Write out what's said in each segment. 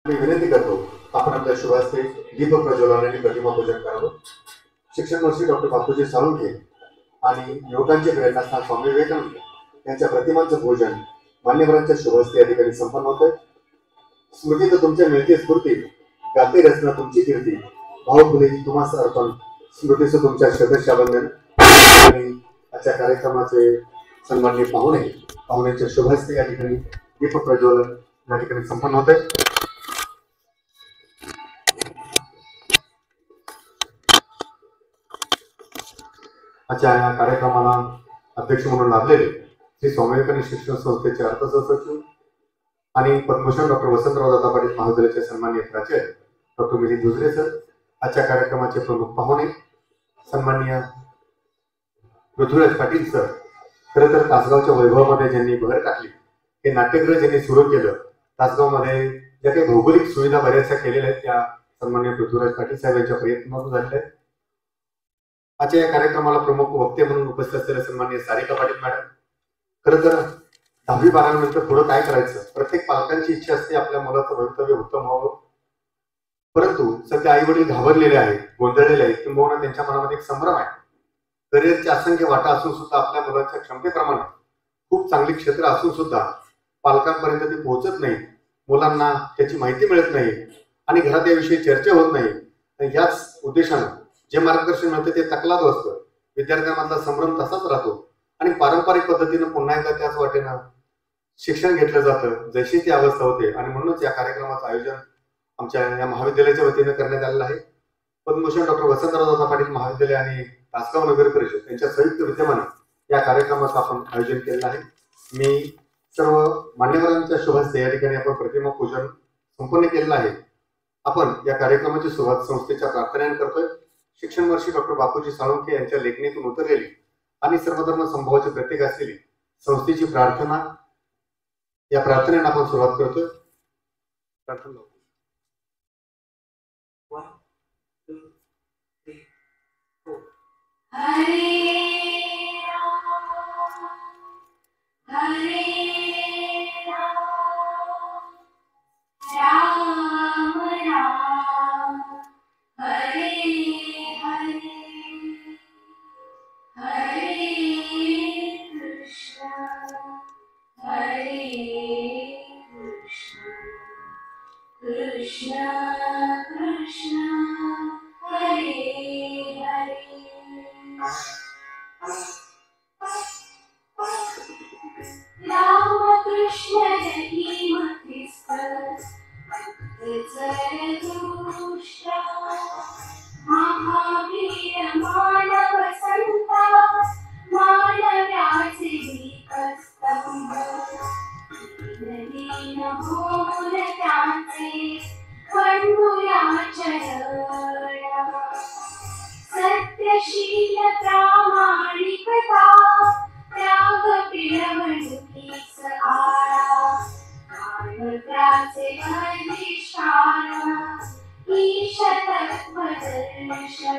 मी विनंती करतो आपण आपल्या शुभास्ते दीप प्रज्वलन आणि प्रतिमा पूजन करावं. शिक्षण मंत्री डॉक्टर बापूजी साळुंखे आणि युवकांचे प्रेरणास्थान स्वामी विवेकानंद यांच्या प्रतिमांचं पूजन मान्यवरांच्या शुभास्ते या ठिकाणी संपन्न होत आहे. स्मृती तर तुमच्या मिळते स्फूर्ती, गाते रचना तुमची कीर्ती, भावफुले तुम्हास अर्पण, स्मृतीचं तुमच्या शतशा वंदन. आणि आजच्या कार्यक्रमाचे सन्माननीय पाहुण्यांच्या शुभास्ते या ठिकाणी दीप प्रज्वलन या ठिकाणी संपन्न होत आहे. आजच्या या कार्यक्रमाला अध्यक्ष म्हणून लाभलेले श्री स्वामी विवेकानंद शिक्षण संस्थेचे अर्थसचिव आणि पद्मभूषण डॉक्टर वसंतराव दादा पाटील महाविद्यालयाचे सन्माननीय प्राचार्य डॉक्टर मिलिंद दुसरे सर. आजच्या कार्यक्रमाचे प्रमुख पाहुणे सन्माननीय पृथ्वीराज पाटील सर. खरं तर तासगावच्या वैभवामध्ये ज्यांनी भर टाकली, हे नाट्यगृह ज्यांनी सुरू केलं, तासगावमध्ये ज्या काही भौगोलिक सुविधा बऱ्याचशा केलेल्या आहेत त्या सन्माननीय पृथ्वीराज पाटील साहेब यांच्या प्रयत्नातून झालेल्या आहेत. आजच्या या कार्यक्रमाला प्रमुख वक्ते म्हणून उपस्थित असलेले सन्माननीय सारिका पाटील मॅडम. खरं तर 10वी-12वी नंतर पुढे काय करायचं, प्रत्येक पालकांची इच्छा असते आपल्या मुलाचं भवितव्य उत्तम व्हावं. परंतु सध्या आई वडील घाबरलेले आहेत, गोंधळलेले आहेत, किंबहुना त्यांच्या मनामध्ये एक संभ्रम आहे. करिअरचे असंख्य वाटा असून सुद्धा आपल्या मुलाच्या क्षमतेप्रमाणे खूप चांगली क्षेत्र असून सुद्धा पालकांपर्यंत ती पोहोचत नाही, मुलांना त्याची माहिती मिळत नाही आणि घरात याविषयी चर्चा होत नाही. याच उद्देशानं जे मार्गदर्शन मिळतं ते तकलाद असतं. विद्यार्थ्यांमधला संभ्रम तसाच राहतो आणि पारंपरिक पद्धतीनं पुन्हा एकदा त्याच वाटेनं शिक्षण घेतलं जातं, जशी ती अवस्था होते. आणि म्हणूनच या कार्यक्रमाचं आयोजन आमच्या या महाविद्यालयाच्या वतीनं करण्यात आलेलं आहे. पद्मभूषण डॉक्टर वसंतराव दादा पाटील महाविद्यालय आणि तासगाव नगर परिषद यांच्या संयुक्त विद्यमानं या कार्यक्रमाचं आपण आयोजन केलेलं आहे. मी सर्व मान्यवरांच्या शुभास्ते या ठिकाणी आपण प्रतिमा पूजन संपन्न केलेलं आहे. आपण या कार्यक्रमाची सुरुवात संस्थेच्या प्रार्थनेने करतोय. शिक्षण वर्षी डॉक्टर बापूजी साळुंखे यांच्या लेखणीतून उतरलेली आणि सर्वधर्म संभावाचे प्रतीक असलेली संस्थेची प्रार्थना, या प्रार्थनेने आपण सुरुवात करतोय. प्रार्थना हरे हरे राम राम हरे हरे हरे कृष्ण कृष्ण कृष्ण हरे हरे. राम कृष्ण रहीमतिस्त दुष्ट महावीर मानव संता मानव्याचे दीपस्तंभ दीन होऊन त्याचे खंडूया चरण सत्यशील प्रामाणिकता त्याग पिळवणुकीच आळा त्याचे अधिष्ठान ईश तत्वदर्शन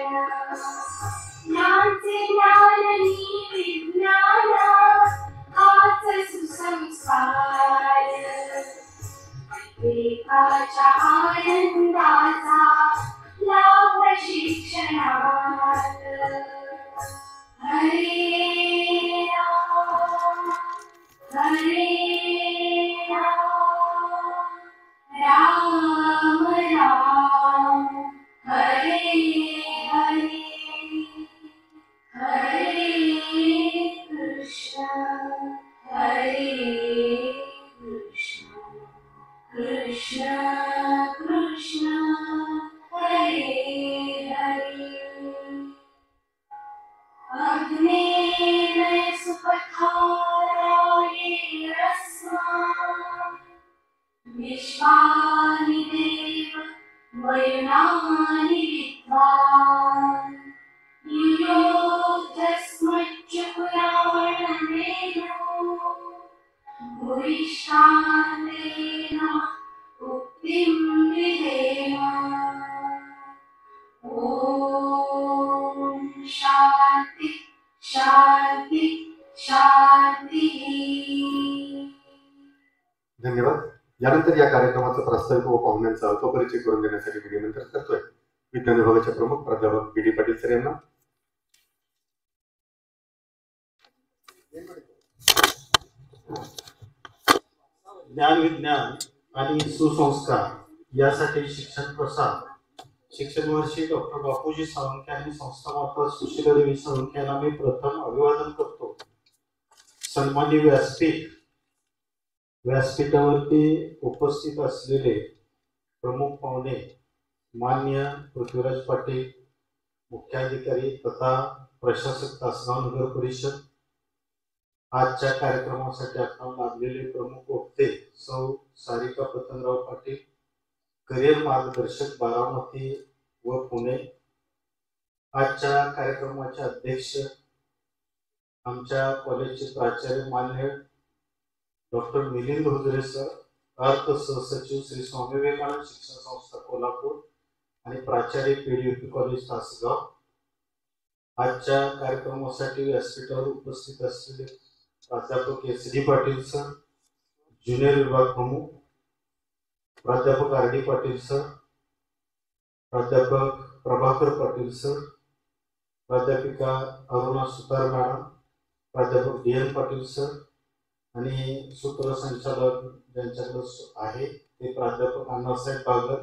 ज्ञानचे ज्ञाननी विज्ञान हाच सुसंस्कार विवेकाच्या आनंदाचा लाभ शिक्षणात. हरे राम राम राम हरे हरे हरे कृष्ण कृष्ण कृष्ण हरे हरे. अग्नेय सुपथाराय रस्मान् विश्वानि देव वयुनानि विद्वान् युयोधस्मच्चुपुराणमेनो भूरिष्ठान्तेन उक्तिं विधेम. ओम शांति शांति शांति. धन्यवाद. यानंतर या कार्यक्रमाचा प्रास्ताविक व पाहुण्यांचा अल्पपरिचय करून देण्यासाठी मी निमंत्रित करतोय विज्ञान विभागाचे प्रमुख प्राध्यापक बी डी पाटील सर यांना. ज्ञान विज्ञान आणि सुसंस्कार यासाठी शिक्षण प्रसार शिक्षण वर्षी डॉक्टर बापूजी साळुंखे आणि संस्था माता सुशीलादेवी साळुंखे यांना मी प्रथम अभिवादन करतो. सन्माननीय व्यासपीठावरती उपस्थित असलेले प्रमुख पाहुणे मान्य पृथ्वीराज पाटील, मुख्याधिकारी तथा प्रशासक तासगाव नगर परिषद, आजच्या कार्यक्रमासाठी आपण लाभलेले प्रमुख वक्ते सौ सारिका पतंगराव पाटील, करिअर मार्गदर्शक बारामती व पुणे, आजच्या कार्यक्रमाचे अध्यक्ष आमच्या कॉलेजचे प्राचार्य मान्य डॉक्टर मिलिंद हुजरे सर, अर्थ सहसचिव श्री स्वामी विवेकानंद शिक्षण संस्था कोल्हापूर आणि प्राचार्य पीडीयूपी कॉलेज तासगाव, आजच्या कार्यक्रमासाठी व्यासपीठावर उपस्थित असलेले प्राध्यापक S D Patil sir, junior विभाग प्रमुख प्राध्यापक आर डी पाटील सर, प्राध्यापक प्रभाकर पाटील सर, प्राध्यापिका अरुणा सुतार मॅडम, प्राध्यापक डी एन पाटील सर आणि सूत्रसंचालक ज्यांच्याकडे आहे ते प्राध्यापक अण्णासाहेब बागर,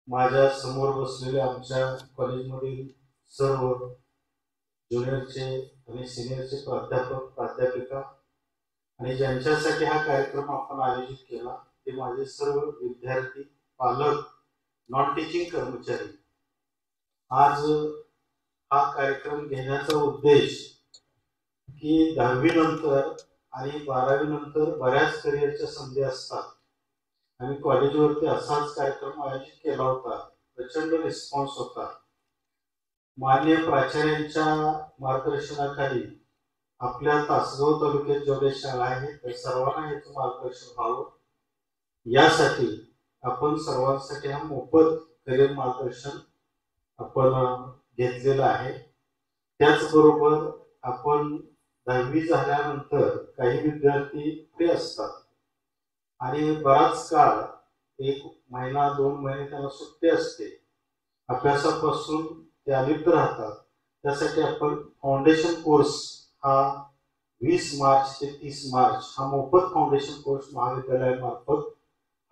माझ्या समोर बसलेले आमच्या कॉलेजमधील सर्व ज्युनियरचे आणि सिनियरचे प्राध्यापक प्राध्यापिका आणि ज्यांच्यासाठी हा कार्यक्रम आपण आयोजित केला ते माझे सर्व विद्यार्थी, पालक, नॉन टीचिंग कर्मचारी. आज हा कार्यक्रम घेण्याचा उद्देश की 10वी नंतर आणि 12वी नंतर बऱ्याच करिअरच्या संधी असतात आणि कॉलेजवरती असाच कार्यक्रम आयोजित केला होता. प्रचंड रिस्पॉन्स होता. मान्य प्राचार्यांच्या मार्गदर्शनाखाली आपल्या तासगाव तालुक्यात जेवढ्या शाळा आहेत त्या सर्वांना याचं मार्गदर्शन व्हावं यासाठी आपण सर्वांसाठी हा मोफत करिअर मार्गदर्शन आपण घेतलेलं आहे. त्याचबरोबर आपण 10वी झाल्यानंतर काही विद्यार्थी फ्री असतात आणि बराच काळ 1 महिना 2 महिने त्यांना सुट्टी असते, अभ्यासापासून ते अलिप्त राहतात. त्यासाठी आपण फाउंडेशन कोर्स हा 20 मार्च ते 30 मार्च हा मोफत फाउंडेशन कोर्स महाविद्यालयामार्फत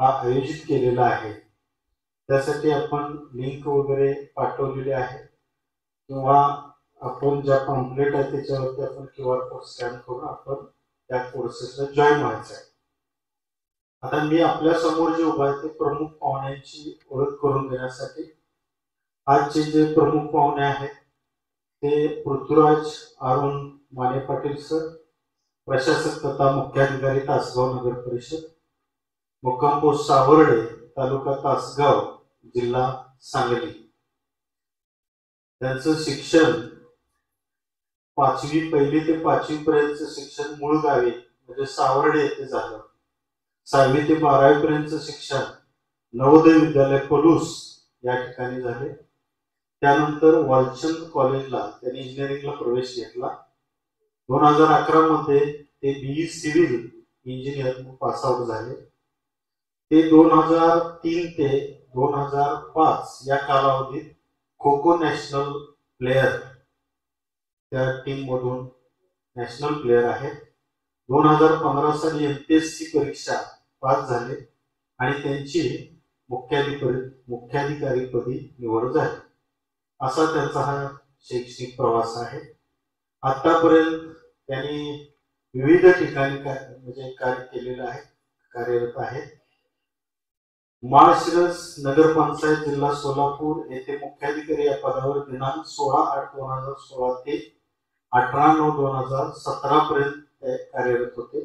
हा आयोजित केलेला आहे. त्यासाठी आपण लिंक वगैरे पाठवलेली आहे किंवा आपण ज्या पॅम्पलेट आहे त्याच्यावरती आपण QR कोड स्कॅन करून आपण त्या कोर्सेसला जॉईन व्हायचं आहे. आता मी आपल्या समोर जे उभा आहे ते प्रमुख पाहुण्यांची ओळख करून देण्यासाठी आजचे जे प्रमुख पाहुणे आहेत ते पृथ्वीराज अरुण माने पाटील सर, प्रशासक तथा मुख्याधिकारी तासगाव नगर परिषद, मुक्काम पोस्ट सावर्डे, तालुका तासगाव, जिल्हा सांगली. त्यांचं शिक्षण 1ली ते 5वी पर्यंतचं शिक्षण मूळ गावी म्हणजे सावर्डे येथे झालं. 6वी ते 12वी पर्यंतचं शिक्षण नवोदय विद्यालय पलूस या ठिकाणी झाले. त्यानंतर वालचंद कॉलेजला त्यांनी इंजिनिअरिंगला प्रवेश घेतला. 2011 मध्ये ते BE civil engineer pass out झाले. ते 2003 ते 2005 या कालावधीत खो खो नॅशनल प्लेयर त्या टीम मधून नॅशनल प्लेयर आहेत. 2015 साली MPSC परीक्षा पास झाले आणि त्यांची मुख्याधिकारीपदी निवड झाली. असा त्यांचा हा शैक्षणिक प्रवास आहे. आतापर्यंत त्यांनी विविध ठिकाणी म्हणजे कार्य केलेलं आहे, कार्यरत आहे. माळशिरस नगरपंचायत जिल्हा सोलापूर येथे मुख्याधिकारी या पदावर दिनांक 16/8/2016 ते 18/9/2017 पर्यंत ते कार्यरत होते.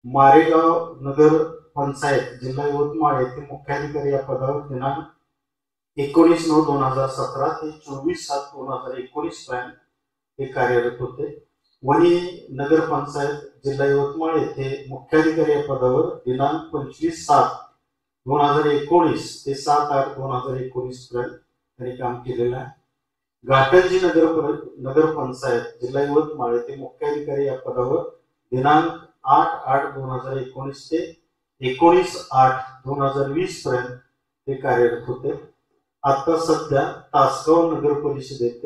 मारेगाव नगर पंचायत जिल्हा यवतमाळ येथे मुख्याधिकारी या पदावर दिनांक 19/9/2017 ते 24/7/2019 पर्यंत ते कार्यरत होते. वणी नगर पंचायत जिल्हा यवतमाळ येथे मुख्याधिकारी या पदावर दिनांक 25/7/2019 ते 7/8/2019 पर्यंत त्यांनी काम केलेलं आहे. घाटंजी नगर पंचायत जिल्हा यवतमाळ येथे मुख्याधिकारी या पदावर दिनांक 8/8/2019 ते 19/8/2020 पर्यंत ते कार्यरत होते. आता सध्या तासगाव नगर परिषदेत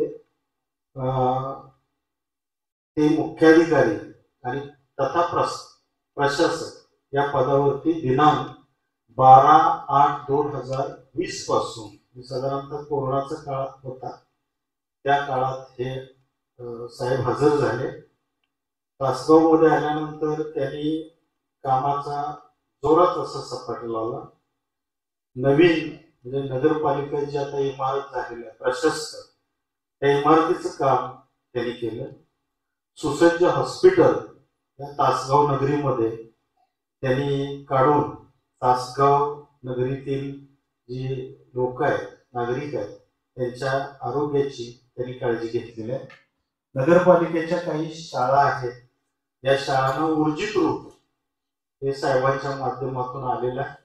ते मुख्याधिकारी आणि तथा प्रशासक या पदावरती दिनांक 12/8/2020 पासून साधारणतः कोरोनाचा काळ होता त्या काळात हे साहेब हजर झाले. तासगाव मध्ये आल्यानंतर त्यांनी कामाचा जोरात असा सपाटा लावला. नवीन म्हणजे नगरपालिका जी आता इमारत झालेली आहे प्रशस्त त्या इमारतीचं काम त्यांनी केलं. सुसज्ज हॉस्पिटल या तासगाव नगरीमध्ये त्यांनी काढून तासगाव नगरीतील जी लोक आहेत नागरिक आहेत त्यांच्या आरोग्याची त्यांनी काळजी घेतलेली आहे. नगरपालिकेच्या काही शाळा आहेत या शाळांना ऊर्जित रूप हे साहेबांच्या माध्यमातून आलेलं आहे.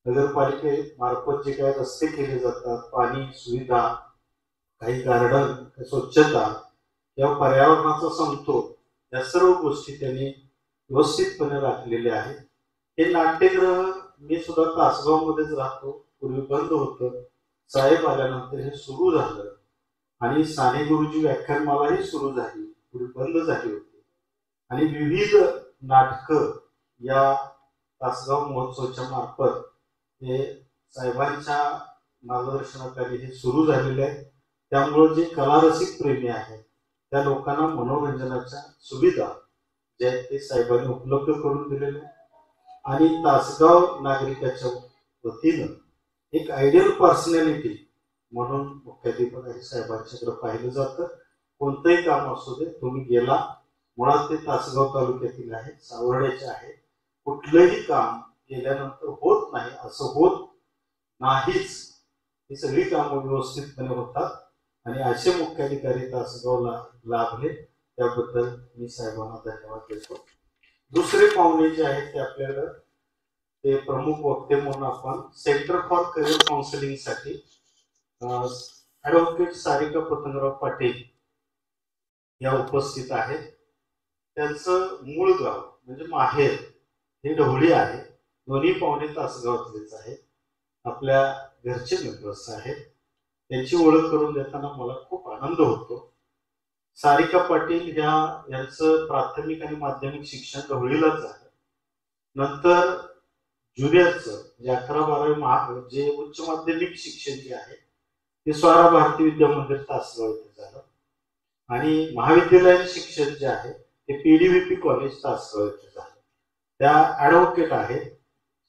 नगरपालिकेमार्फत जे काही रस्ते केले जातात, पाणी सुविधा, काही गार्डन, स्वच्छता किंवा पर्यावरणाचा समतोल या सर्व गोष्टी त्यांनी व्यवस्थितपणे राखलेल्या आहेत. हे नाट्यगृह मी सुद्धा तासगाव मध्येच राहतो, पूर्वी बंद होतं. साहेब आल्यानंतर हे सुरू झालं आणि साने गुरुजी व्याख्यानमालाही सुरू झाली, पूर्वी बंद झाली होती. आणि विविध नाटकं या तासगाव महोत्सवाच्या मार्फत हे साहेबांच्या मार्गदर्शनाखाली हे सुरू झालेले आहे. त्यामुळे जे कलारसिक प्रेमी आहेत त्या लोकांना मनोरंजनाच्या सुविधा जे आहेत ते साहेबांनी उपलब्ध करून दिलेले. आणि तासगाव नागरिकाच्या वतीनं एक आयडियल पर्सनॅलिटी म्हणून मुख्याधिकारी साहेबांच्याकडे पाहिलं जातं. कोणतंही काम असू दे, तुम्ही गेला, मुळात ते तासगाव तालुक्यातील आहे, सावर्ड्याचे आहे, कुठलंही काम गेल्यानंतर होत नाही असं होत नाहीच. ही सगळी कामं व्यवस्थितपणे होतात आणि असे मुख्याधिकारी तासगावला लाभले त्याबद्दल मी साहेबांना धन्यवाद देतो. दुसरे पाहुणे जे आहेत ते आपल्याला ते प्रमुख वक्ते म्हणून आपण सेंटर फॉर करिअर काउन्सिलिंग साठी ॲडव्होकेट सारिका पतंगराव पाटील या उपस्थित आहेत. त्यांचं मूळ गाव म्हणजे माहेर हे ढवळी आहे. दोन्ही पाहुणे तासगावातलेच आहेत, आपल्या घरचे मेंबर्स आहेत. त्यांची ओळख करून देताना मला खूप आनंद होतो. सारिका पाटील यांचं प्राथमिक आणि माध्यमिक शिक्षण ढवळीलाच झालं. नंतर ज्युनियरचं म्हणजे 11-12 जे उच्च माध्यमिक शिक्षण जे आहे ते स्वरा भारती विद्या मंदिर तासगाव येथे झालं. आणि महाविद्यालयीन शिक्षण जे आहे ते PDVP कॉलेज तासगाव येथे झालं. त्या ॲडव्होकेट आहेत.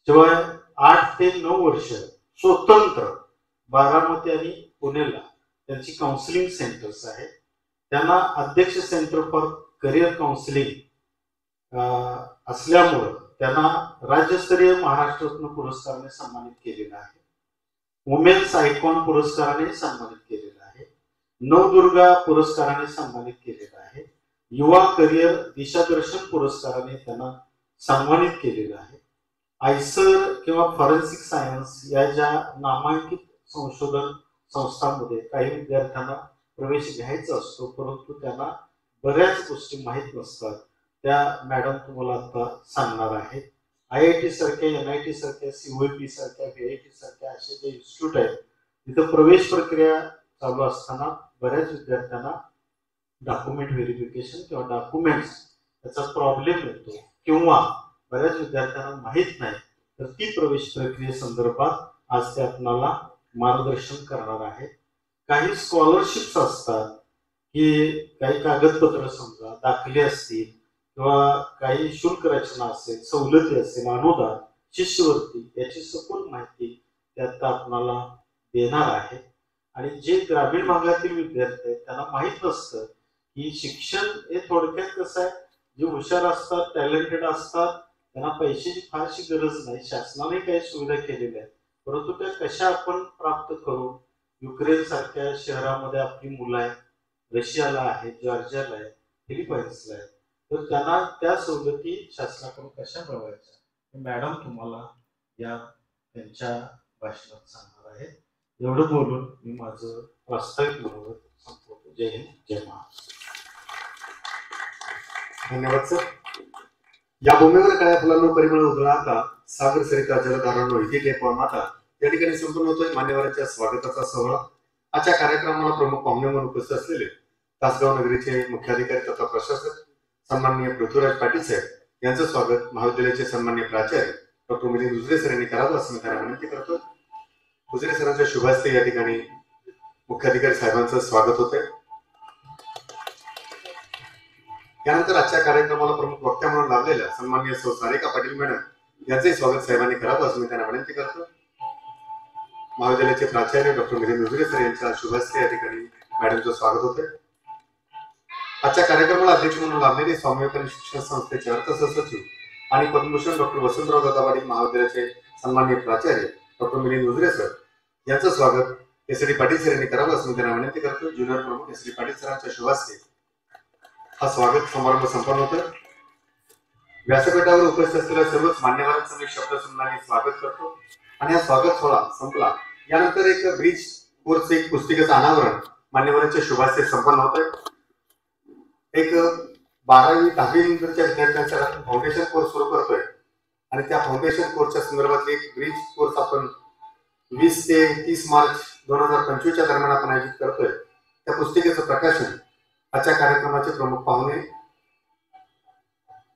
शिवाय 8 ते 9 वर्ष स्वतंत्र बारामती आणि पुण्याला त्यांची काउन्सिलिंग सेंटर्स आहेत. त्यांना अध्यक्ष सेंटर फॉर करिअर काउन्सिलिंग असल्यामुळं त्यांना राज्यस्तरीय महाराष्ट्ररत्न पुरस्काराने सन्मानित केलेलं आहे. वुमेन्स आयकॉन पुरस्काराने सन्मानित केलेलं आहे. नवदुर्गा पुरस्काराने सन्मानित केलेलं आहे. युवा करिअर दिशादर्शन पुरस्काराने त्यांना सन्मानित केलेलं आहे. आयसर किंवा फॉरेन्सिक सायन्स या ज्या नामांकित संशोधन संस्थांमध्ये काही विद्यार्थ्यांना प्रवेश घ्यायचा असतो परंतु त्यांना बऱ्याच गोष्टी माहीत नसतात, त्या मॅडम तुम्हाला आता सांगणार आहेत. IIT सारख्या, NIT सारख्या, COEP सारख्या, VIT सारख्या असे जे इन्स्टिट्यूट आहेत तिथं प्रवेश प्रक्रिया चालू असताना बऱ्याच विद्यार्थ्यांना डॉक्युमेंट व्हेरिफिकेशन किंवा डॉक्युमेंट्स याचा प्रॉब्लेम येतो किंवा बऱ्याच विद्यार्थ्यांना माहीत नाही, तर ती प्रवेश प्रक्रियेसंदर्भात आज ते आपल्याला मार्गदर्शन करणार आहेत. काही स्कॉलरशिप्स असतात की काही कागदपत्र समजा दाखले असतील किंवा काही शुल्क रचना असेल, सवलती असेल, अनुदान, शिष्यवृत्ती याची सखोल माहिती त्यात आपल्याला देणार आहे. आणि जे ग्रामीण भागातील विद्यार्थी आहेत त्यांना माहीत नसतं की शिक्षण हे थोडक्यात कसं आहे, जे हुशार असतात, टॅलेंटेड असतात, त्यांना पैशाची फारशी गरज नाही. शासनाने काही सुविधा केलेल्या आहेत परंतु त्या कशा आपण प्राप्त करू. युक्रेन सारख्या शहरामध्ये आपली मुलं आहेत, रशियाला आहेत, जॉर्जियाला आहेत, फिलिपाईन्सला आहेत, तर त्यांना त्या सवलती शासनाकडून कशा मिळवायच्या मॅडम तुम्हाला या त्यांच्या भाषणात सांगणार आहेत. एवढं बोलून मी माझं प्रास्ताविक मनोगत संपवतो. जय हिंद, जय महाराष्ट्र. धन्यवाद सर. या भूमीवर काळ्या फुलांना परिमळ उधळा का सागर सरिता जलधारांनो इथे टेकवा माता या ठिकाणी संपन्न होतोय मान्यवरांच्या स्वागताचा सोहळा. आजच्या कार्यक्रमाला प्रमुख पाहुणे म्हणून उपस्थित असलेले तासगाव नगरीचे मुख्याधिकारी तथा प्रशासक सन्माननीय पृथ्वीराज पाटील साहेब यांचं स्वागत महाविद्यालयाचे सन्माननीय प्राचार्य डॉक्टर मिलिंद उजरे सर यांनी करावं असं मी त्यांना विनंती करतो. उजरे सरांच्या शुभास्ते या ठिकाणी मुख्याधिकारी साहेबांचं स्वागत होतंय. यानंतर आजच्या कार्यक्रमाला प्रमुख वक्त्या म्हणून लाभलेल्या सन्माननीय सौ सारिका पाटील मॅडम यांचंही स्वागत साहेबांनी करावं असं मी त्यांना विनंती करतो. महाविद्यालयाचे प्राचार्य डॉक्टर मिलिंद उजरे सर यांच्या शुभास्ते या ठिकाणी मॅडमचं स्वागत होतंय. आजच्या कार्यक्रमाला अध्यक्ष म्हणून लाभलेले स्वामी विवेकानंद शिक्षण संस्थेचे अर्थसचिव आणि पद्मभूषण डॉक्टर वसंतराव दादा पाटील महाविद्यालयाचे सन्माननीय प्राचार्य डॉक्टर मिलिंद उजरे सर यांचं स्वागत एस डी पाटील सर यांनी करावं असं मी त्यांना विनंती करतो. ज्युनियर प्रमुख एस डी पाटील सरांच्या शुभास्ते हा स्वागत समारंभ संपन्न होतोय. व्यासपीठावर उपस्थित असलेल्या सर्वच मान्यवरांचं मी शब्दसन्मानाने स्वागत करतो आणि हा स्वागत सोहळा संपला. यानंतर एक ब्रिज कोर्स एक पुस्तिकेचं अनावरण मान्यवरांच्या शुभास्ते संपन्न होतंय. एक 12वी 10वी नंतरच्या विद्यार्थ्यांचा आपण फाउंडेशन कोर्स सुरू करतोय आणि त्या फाउंडेशन कोर्सच्या संदर्भात एक ब्रिज कोर्स आपण 20 ते 30 मार्च 2025 दरम्यान आपण आयोजित करतोय. त्या पुस्तिकेचं प्रकाशन आजच्या कार्यक्रमाचे प्रमुख पाहुणे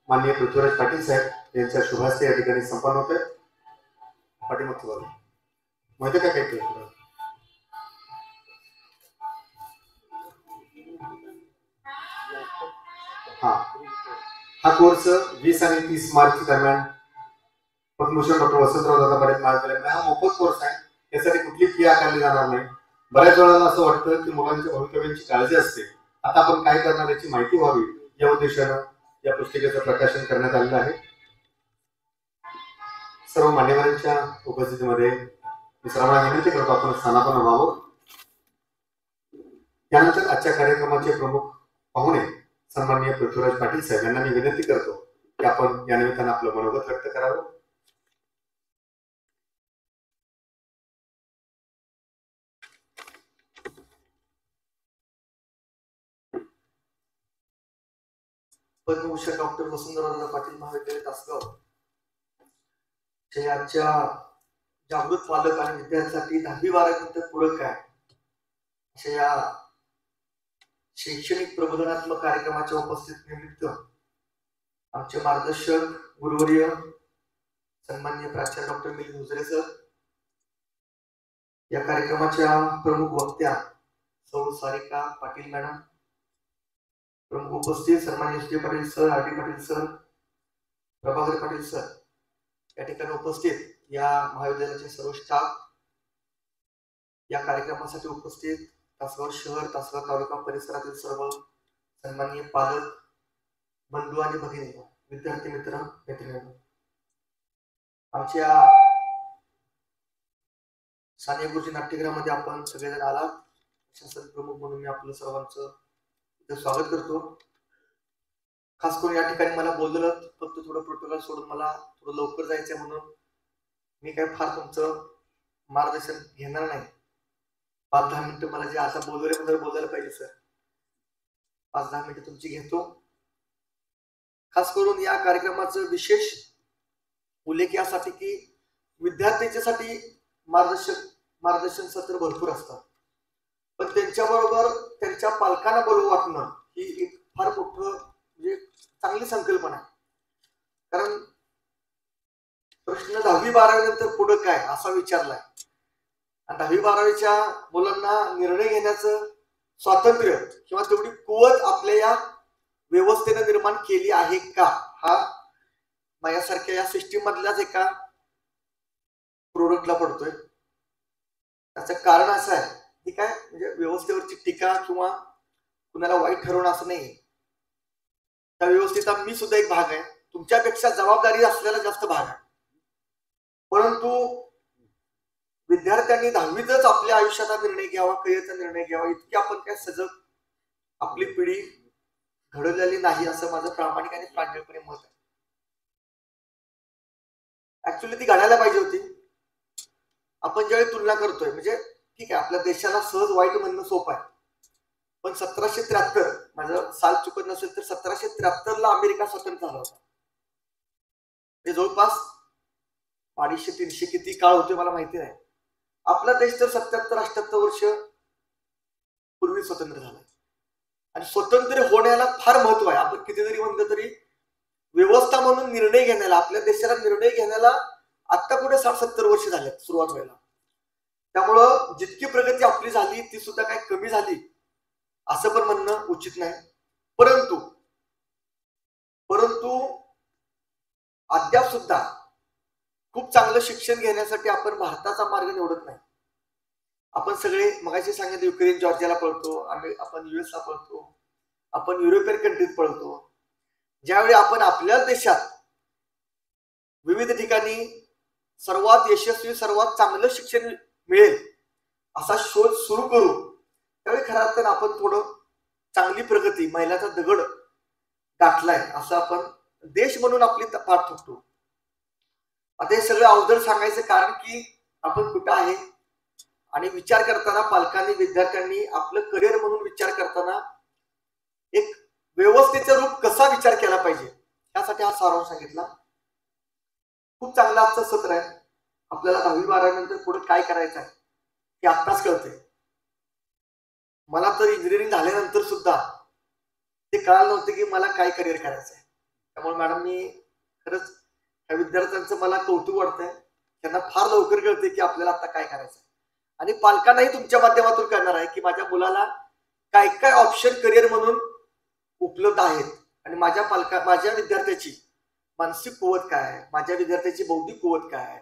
माननीय पृथ्वीराज पाटील साहेब यांच्या शुभास्ते या ठिकाणी संपन्न होतोय. पाठीमागचं बघा माहिती काय काय केलं हा कोर्स 20 आणि 30 मार्च दरम्यान पद्मभूषण डॉक्टर वसंतराव दादा पाटील महाविद्यालयात हा मोफत कोर्स आहे. यासाठी कुठली फी आकारली जाणार नाही. बऱ्याच वेळेला असं वाटतं की मुलांच्या भवितव्याची काळजी असते. आता आपण काय करणार याची माहिती व्हावी या उद्देशानं या पुस्तिकेचं प्रकाशन करण्यात आलेलं आहे. सर्व मान्यवरांच्या उपस्थितीमध्ये मी सर्वांना विनंती करतो आपण स्थानापन्न व्हावं. त्यानंतर आजच्या कार्यक्रमाचे प्रमुख पाहुणे सन्माननीय पृथ्वीराज पाटील साहेब यांना मी विनंती करतो की आपण या निमित्तानं आपलं मनोगत व्यक्त करावं. पद्मभूषण डॉक्टर वसंतराव पाटील महाविद्यालय तासगाव हे आजच्या जागृत पालक आणि विद्यार्थ्यांसाठी 10वी 12वी नंतर पुढे काय अशा या शैक्षणिक प्रबोधनात्मक कार्यक्रमाच्या उपस्थित निमित्त आमचे मार्गदर्शक गुरुवर्य सन्माननीय प्राचार्य डॉक्टर मिलिंद उजरे सर, या कार्यक्रमाच्या प्रमुख वक्त्या सौ सारिका पाटील मॅडम, प्रमुख उपस्थित सन्माननीय S D Patil sir, R D Patil sir, Prabhakar Patil sir, या ठिकाणी उपस्थित या महाविद्यालयाचे सर्व स्टाफ, या कार्यक्रमासाठी उपस्थित तासगाव शहर तासगाव तालुका परिसरातील सर्व सन्माननीय पालक बंधू आणि भगिनी, विद्यार्थी मित्र मैत्रिणी, आमच्या साने गुरुजी नाट्यगृहामध्ये आपण सगळेजण आलात. शासन प्रमुख म्हणून मी आपलं सर्वांचं स्वागत करतो. खास करून या ठिकाणी मला बोललेलं फक्त थोडं प्रोटोकॉल सोडून मला थोडं लवकर जायचंय म्हणून मी काय फार तुमचं मार्गदर्शन घेणार नाही. 5-10 मिनिटं मला जे आता बोलवल्याबद्दल बोलायला पाहिजे सर, 5-10 मिनिटं तुमची घेतो. खास करून या कार्यक्रमाचं विशेष उल्लेख यासाठी की विद्यार्थ्यांच्यासाठी मार्गदर्शन सत्र भरपूर असतात, पण त्यांच्याबरोबर त्यांच्या पालकांना बोलवू वाटणं ही एक फार मोठं म्हणजे चांगली संकल्पना आहे. कारण प्रश्न 10वी 12वी नंतर पुढे काय असा विचारलाय आणि 10वी 12वीच्या मुलांना निर्णय घेण्याचं स्वातंत्र्य किंवा तेवढी कुवत आपल्या या व्यवस्थेने निर्माण केली आहे का, हा माझ्यासारख्या या सिस्टीम मधल्याच एका प्रोडक्टला पडतोय. त्याचं कारण असं आहे की काय म्हणजे व्यवस्थेवरची टीका किंवा कुणाला वाईट ठरवणं असं नाही. त्या व्यवस्थेचा मी सुद्धा एक भाग आहे, तुमच्यापेक्षा जबाबदारी असलेला जास्त भाग आहे. परंतु विद्यार्थ्यांनी 10वीतच आपल्या आयुष्याचा निर्णय घ्यावा, करिअरचा निर्णय घ्यावा, इतकी आपण काय सजग आपली पिढी घडवलेली नाही असं माझं प्रामाणिक आणि प्रांजळपणे मत आहे. ऍक्च्युअली ती घडायला पाहिजे होती. आपण ज्यावेळी तुलना करतोय म्हणजे ठीक आहे, आपल्या देशाला सहज वाईट म्हणणं सोपं आहे, पण 1773 माझं साल चुकत नसेल तर 1773 ला अमेरिका स्वतंत्र झाला होता. जवळपास 250-300 किती काळ होतोय मला माहिती नाही. आपला देश तर 77-78 वर्ष पूर्वी स्वतंत्र झाला आणि स्वतंत्र होण्याला फार महत्व आहे. आपण किती जरी म्हणलं तरी व्यवस्था म्हणून निर्णय घेण्याला, आपल्या देशाला निर्णय घेण्याला आता कुठे 60-70 वर्ष झाल्यात सुरुवात व्हायला. त्यामुळं जितकी प्रगती आपली झाली ती सुद्धा काही कमी झाली असं पण म्हणणं उचित नाही. परंतु अद्याप सुद्धा खूप चांगलं शिक्षण घेण्यासाठी आपण भारताचा मार्ग निवडत नाही. आपण सगळे मगाशी सांगितलं युक्रेन जॉर्जियाला पळतो, आपण युएसला पळतो, आपण युरोपियन कंट्रीत पळतो. ज्यावेळी आपण आपल्या देशात विविध ठिकाणी सर्वात यशस्वी सर्वात चांगलं शिक्षण मिळेल असा शोध सुरू करू त्यावेळी खऱ्या अर्थानं आपण थोडं चांगली प्रगती मैलाचा दगड गाठलाय असं आपण देश म्हणून आपली पाठ ठोकतो. आता हे सगळं अवजड सांगायचं कारण की आपण कुठं आहे आणि विचार करताना पालकांनी विद्यार्थ्यांनी आपलं करिअर म्हणून विचार करताना एक व्यवस्थेचं रूप कसा विचार केला पाहिजे यासाठी हा सारांश सांगितला. खूप चांगला आजचं सत्र आहे. आपल्याला 10वी-12वी नंतर पुढे काय करायचं आहे हे आत्ताच कळतंय. मला तर इंजिनिअरिंग झाल्यानंतर सुद्धा ते कळालं नव्हतं की मला काय करिअर करायचं आहे. त्यामुळे मॅडम मी खरंच या विद्यार्थ्यांचं मला कौतुक वाटतंय. त्यांना फार लवकर कळते की आपल्याला आता काय करायचं आहे आणि पालकांनाही तुमच्या माध्यमातून कळणार आहे की माझ्या मुलाला काय काय ऑप्शन करिअर म्हणून उपलब्ध आहेत आणि माझ्या विद्यार्थ्याची मानसिक कुवत काय आहे, माझ्या विद्यार्थ्याची बौद्धिक कुवत काय आहे,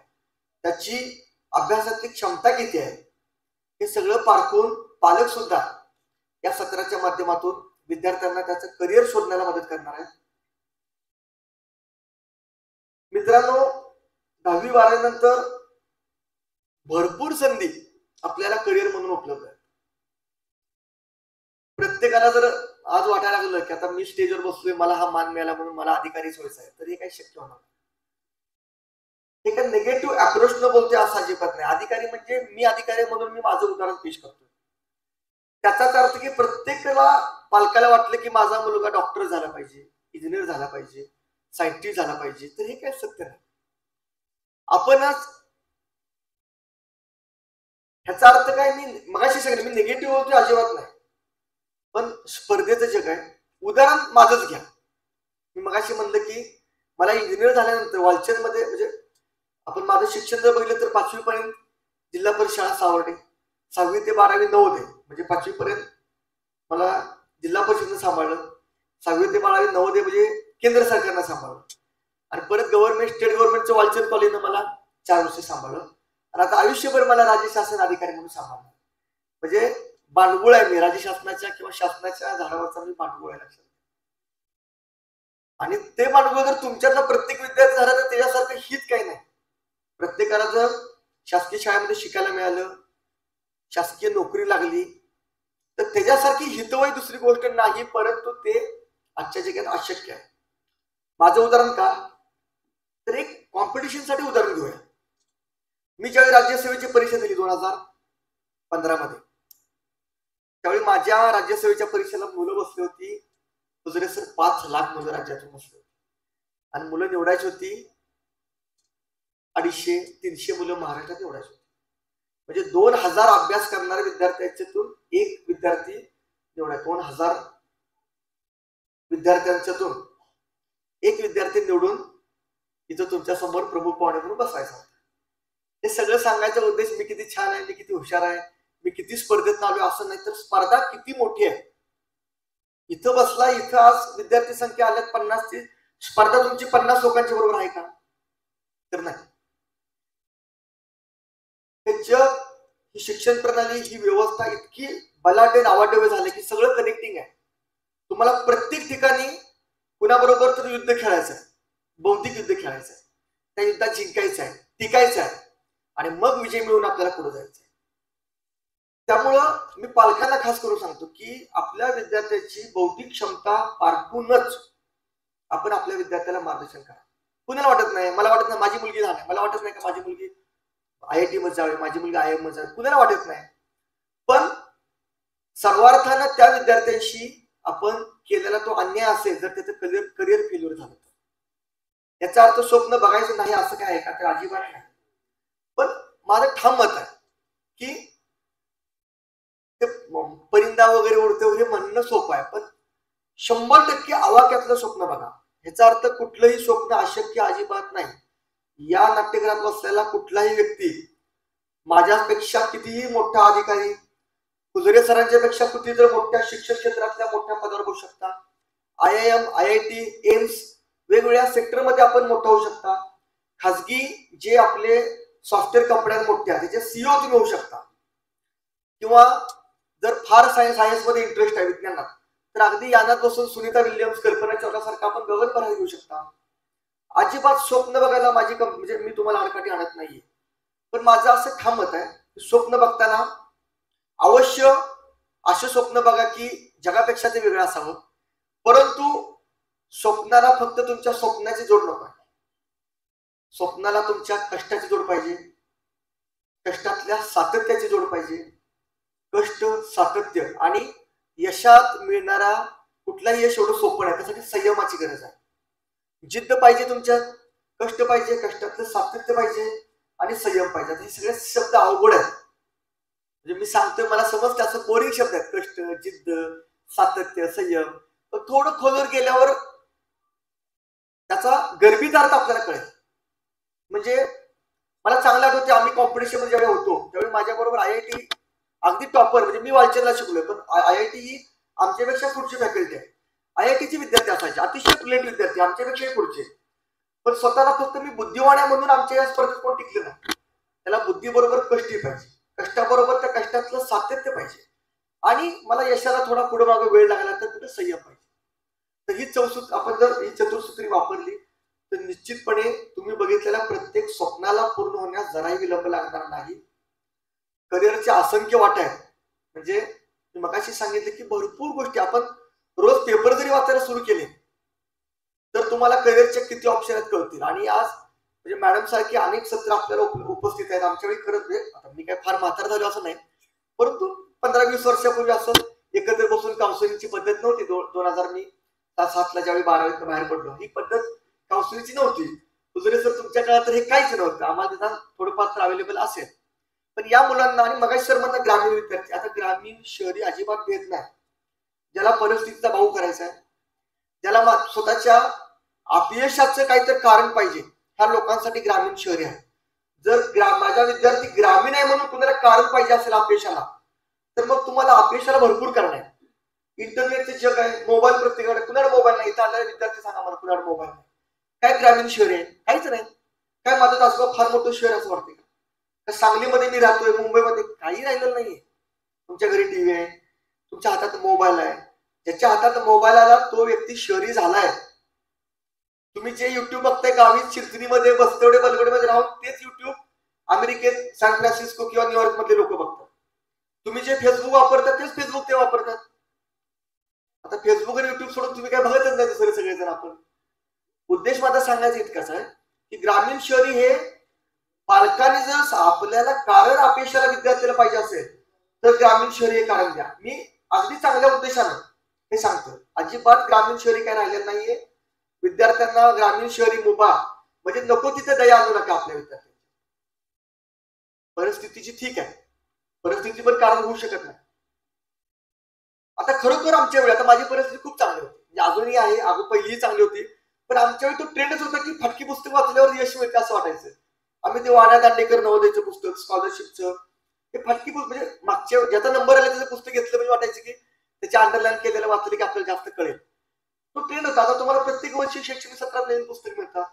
त्याची अभ्यासातली क्षमता किती आहे हे सगळं पारखून पालक सुद्धा या सत्राच्या माध्यमातून विद्यार्थ्यांना त्याचं करिअर शोधण्याला मदत करणार आहे. मित्रांनो 10वी-12वी नंतर भरपूर संधी आपल्याला करिअर म्हणून उपलब्ध आहे. प्रत्येकाला जर आज वाटायला लागलं की आता मी स्टेजवर बसलोय मला हा मान मिळाला म्हणून मला अधिकारीच व्हायचा आहे तर हे काही शक्य होणार नाही. हे काय निगेटिव्ह अप्रोच न बोलतोय असं अजिबात नाही. अधिकारी म्हणजे मी अधिकारी म्हणून मी माझं उदाहरण पेश करतोय. त्याचाच अर्थ की प्रत्येकाला पालकाला वाटलं की माझा मुलगा डॉक्टर झाला पाहिजे, इंजिनियर झाला पाहिजे, सायंटिस्ट झाला पाहिजे तर हे काही सत्य नाही. आपणच ह्याचा अर्थ काय मी मगाशी सांगितलं मी निगेटिव्ह होतोय अजिबात नाही. पण स्पर्धेचं जग आहे. उदाहरण माझंच घ्या. मी मगाशी म्हणलं की मला इंजिनियर झाल्यानंतर वालचंदमध्ये म्हणजे आपण माझं शिक्षण जर बघितलं तर 5वी पर्यंत जिल्हा परिषद शाळा सावर्डे, 6वी ते 12वी नवोदय म्हणजे 5वी पर्यंत मला जिल्हा परिषदेनं सांभाळलं, 6वी ते 12वी नवोदय म्हणजे केंद्र सरकारनं सांभाळलं आणि परत गव्हर्नमेंट स्टेट गव्हर्नमेंटचं वालचंद कॉलेजनं मला 4 वर्ष सांभाळलं आणि आता आयुष्यभर मला राज्य शासन अधिकारी म्हणून सांभाळलं. म्हणजे भांडवल आहे मी राज्य शासनाच्या किंवा शासनाच्या झाडावरचा मी भांडवल आहे लक्षात. आणि ते भांडवल जर तुमच्यातला प्रत्येक विद्यार्थी झाला तर त्याच्यासारखं हित काही नाही. प्रत्येकाला जर शासकीय शाळेमध्ये शिकायला मिळालं, शासकीय नोकरी लागली तर त्याच्यासारखी हितवही दुसरी गोष्ट नाही. परंतु ते आजच्या जगात अशक्य आहे. माझं उदाहरण का तर एक कॉम्पिटिशनसाठी उदाहरण घेऊया. मी ज्यावेळी राज्यसेवेची परीक्षा दिली 2015 मध्ये त्यावेळी माझ्या राज्यसेवेच्या परीक्षेला मुलं बसली होती गुजरे सर 5 लाख मुलं राज्यातून बसली होती आणि मुलं निवडायची होती 250-300 मुलं महाराष्ट्रात निवडायची होती. म्हणजे 2000 अभ्यास करणाऱ्या विद्यार्थ्यांच्यातून एक विद्यार्थी निवडायचा. 2000 विद्यार्थ्यांच्यातून एक विद्यार्थी निवडून इथं तुमच्या समोर प्रमुख पाहुणे म्हणून बसायचा होता. हे सगळं सांगायचा उद्देश मी किती छान आहे, मी किती हुशार आहे, मी किती स्पर्धेत आलोय असं नाही तर स्पर्धा किती मोठी आहे. इथं बसला, इथं आज विद्यार्थी संख्या आल्यात 50ची, स्पर्धा तुमची 50 लोकांच्या बरोबर आहे का तर नाही. हे जग, ही शिक्षण प्रणाली, ही व्यवस्था इतकी बलाढ्य नावाढव्य झाली की सगळं कनेक्टिंग आहे. तुम्हाला प्रत्येक ठिकाणी कुणाबरोबर तर युद्ध खेळायचं आहे, बौद्धिक युद्ध खेळायचं आहे, त्या युद्धात जिंकायचं आहे, टिकायचं आहे आणि मग विजय मिळवून आपल्याला पुढे जायचं आहे. त्यामुळं मी पालकांना खास करून सांगतो की आपल्या विद्यार्थ्याची बौद्धिक क्षमता पारखूनच आपण आपल्या विद्यार्थ्याला मार्गदर्शन करा. कुणाला वाटत नाही, मला वाटत नाही माझी मुलगी झाली, मला वाटत नाही का माझी मुलगी IIT मध्ये जावी, माझी मुलगी IIM मध्ये जावी, कुणाला वाटत नाही. पण सर्वार्थानं त्या विद्यार्थ्यांशी आपण केलेला तो अन्याय असेल जर त्याचं करिअर फेल्युअर झालं याचा अर्थ स्वप्न बघायचं नाही असं काय आहे का? तर अजिबात नाही. पण माझं ठाम मत आहे की ते परिंदा वगैरे उडते वगैरे म्हणणं सोपं आहे, पण 100% आवाक्यातलं स्वप्न बघा. ह्याचा अर्थ कुठलंही स्वप्न अशक्य अजिबात नाही. या नाट्यगृहात बसलेला कुठलाही व्यक्ती माझ्यापेक्षा कितीही मोठा अधिकारी, कुजरे सरांच्या पेक्षा किती जर मोठ्या शिक्षण क्षेत्रातल्या मोठ्या पदावर होऊ शकता. IIM, IIT, एम्स वेगवेगळ्या सेक्टरमध्ये आपण मोठा होऊ शकता. खाजगी जे आपले सॉफ्टवेअर कंपन्या मोठ्या त्याचे CEO तुम्ही होऊ शकता. किंवा जर फार सायन्समध्ये इंटरेस्ट आहे विज्ञानात, तर अगदी यानात बसून सुनीता विल्यम्स, कल्पना चावलासारखा आपण गगन भरायला घेऊ शकता. अजिबात स्वप्न बघायला माझी म्हणजे मी तुम्हाला आडकाठी आणत नाहीये, पण माझं असं ठाम मत आहे स्वप्न बघताना अवश्य असे स्वप्न बघा की जगापेक्षा ते वेगळं असावं, परंतु स्वप्नाला फक्त तुमच्या स्वप्नाची जोड नको आहे. स्वप्नाला तुमच्या कष्टाची जोड पाहिजे, कष्टातल्या सातत्याची जोड पाहिजे. कष्ट, सातत्य आणि यशात मिळणारा कुठलाही यश एवढं सोपं नाही. त्यासाठी संयमाची गरज आहे. जिद्द पाहिजे तुमच्यात, कष्ट पाहिजे, कष्टातलं सातत्य पाहिजे आणि संयम पाहिजे. हे सगळे शब्द अवघड आहेत, म्हणजे मी सांगतोय मला समजतं असं बोरिंग शब्द आहेत. कष्ट, जिद्द, सातत्य, संयम. पण थोडं खोलवर गेल्यावर त्याचा गर्भित अर्थ आपल्याला कळेल. म्हणजे मला चांगलं आठवते आम्ही कॉम्पिटिशन मध्ये ज्यावेळी होतो त्यावेळी माझ्या बरोबर IIT अगदी टॉपर, म्हणजे मी वालचंदला शिकलोय पण IIT ही आमच्यापेक्षा पुढची फॅकल्टी आहे. IITचे विद्यार्थी असायचे, अतिशय ब्रिलियंट विद्यार्थी, आमच्यापेक्षाही पुढचे. पण स्वतःला फक्त मी बुद्धिवान आहे म्हणून आमच्या या स्पर्धेत कोण टिकले नाही. त्याला बुद्धीबरोबर कष्टही पाहिजे, कष्टाबरोबर त्या कष्टातलं सातत्य पाहिजे आणि मला यशाला थोडा पुढे मागे वेळ लागला तर कुठे संयम पाहिजे. तर ही चौसूत्र आपण जर ही चतुर्सूत्री वापरली तर निश्चितपणे तुम्ही बघितलेल्या प्रत्येक स्वप्नाला पूर्ण होण्यास जराही विलंब लागणार नाही. करिअरच्या असंख्य वाटा आहेत. म्हणजे मी मगाशी सांगितलं की भरपूर गोष्टी आपण रोज पेपर जरी वाचायला सुरू केले तर तुम्हाला करिअरच्या किती ऑप्शन आहेत कळतील. आणि आज म्हणजे मॅडम सारखी अनेक सत्र आपल्याला उपस्थित आहेत. आमच्या वेळी खरंच आता मी काय फार म्हातार झालो असं नाही, परंतु 15-20 वर्षापूर्वी असं एकत्र बसून काउन्सिलिंगची पद्धत नव्हती. 2000 मी 7ला ज्यावेळी 12वीत बाहेर पडलो ही पद्धत काउन्सिलिंगची नव्हती. कुजरे सर तुमच्या काळात तर हे काहीच नव्हतं. आम्हाला त्याचा थोडंफार तर अवेलेबल असेल, पण या मुलांना आणि मगाशी सर म्हणतात ग्रामीण विद्यार्थी, आता ग्रामीण शहरी अजिबात भेद नाही. ज्याला परिस्थितीचा भाऊ करायचा आहे, ज्याला स्वतःच्या अपयशाचं काहीतरी कारण पाहिजे, ह्या लोकांसाठी ग्रामीण शहरी आहे. जर माझा विद्यार्थी ग्रामीण आहे म्हणून कुणाला कारण पाहिजे असेल अपयशाला, तर मग तुम्हाला अपयशाला भरपूर कारण आहे. इंटरनेटचे जग आहे, मोबाईल प्रत्येकाकडे, कुणाला मोबाईल नाही. इथं आलेला विद्यार्थी सांगा मला कुणाला मोबाईल नाही. काय ग्रामीण शहरी आहे? काहीच नाही. काय माझं तासगाव फार मोठं शहर असं वाटतं का? सांगलीमध्ये मी राहतोय, मुंबईमध्ये काही राहिलेलं नाहीये. तुमच्या घरी टीव्ही आहे, तुमच्या हातात मोबाईल आहे. ज्याच्या हातात मोबाईल आला तो व्यक्ती शहरी झालाय. तुम्ही जे युट्यूब बघताय गावी चिरचिरीमध्ये बस्तवडे बलगडेमध्ये राहून तेच युट्यूब अमेरिकेत सॅन फ्रान्सिस्को किंवा न्यूयॉर्क मधले लोक बघतात. तुम्ही जे फेसबुक वापरतात तेच फेसबुक ते वापरतात. आता फेसबुक आणि युट्यूब सोडून तुम्ही काय बघतच नाही दुसरे सगळेजण. आपण उद्देश माझा सांगायचा इतकाच आहे की ग्रामीण शहरी हे पालकांनी जर आपल्याला कारण अपयशाला विद्यार्थ्याला पाहिजे असेल तर ग्रामीण शहरी हे कारण द्या. मी अगदी चांगल्या उद्देशानं हे सांगतो. अजिबात ग्रामीण शहरी काय राहिलेलं नाहीये. विद्यार्थ्यांना ग्रामीण शहरी मुभा म्हणजे नको तिथे दया आणू नका आपल्या विद्यार्थ्यांची. परिस्थितीची ठीक आहे, परिस्थिती पण कारण होऊ शकत नाही. आता खरोखर आमच्या वेळी, आता माझी परिस्थिती खूप चांगली होती, म्हणजे अजूनही आहे, अगोदर पहिलीही चांगली होती, पण आमच्या वेळी तो ट्रेंडच होता की फाटकी पुस्तक वाचल्यावर यश मिळते असं वाटायचं. आम्ही ते वाण्या दांडेकर नवोदयचं पुस्तक, स्कॉलरशिपचं, हे फाटकी पुस्तक म्हणजे मागच्या ज्याचा नंबर आला त्याचं पुस्तक घेतलं म्हणजे वाटायचं की त्याच्या अंडरलाईन केलेलं वाचलं की आपल्याला जास्त कळेल. तो ट्रेंड होता. आता तुम्हाला प्रत्येक वर्षी शैक्षणिक सत्रात नवीन पुस्तक मिळतात.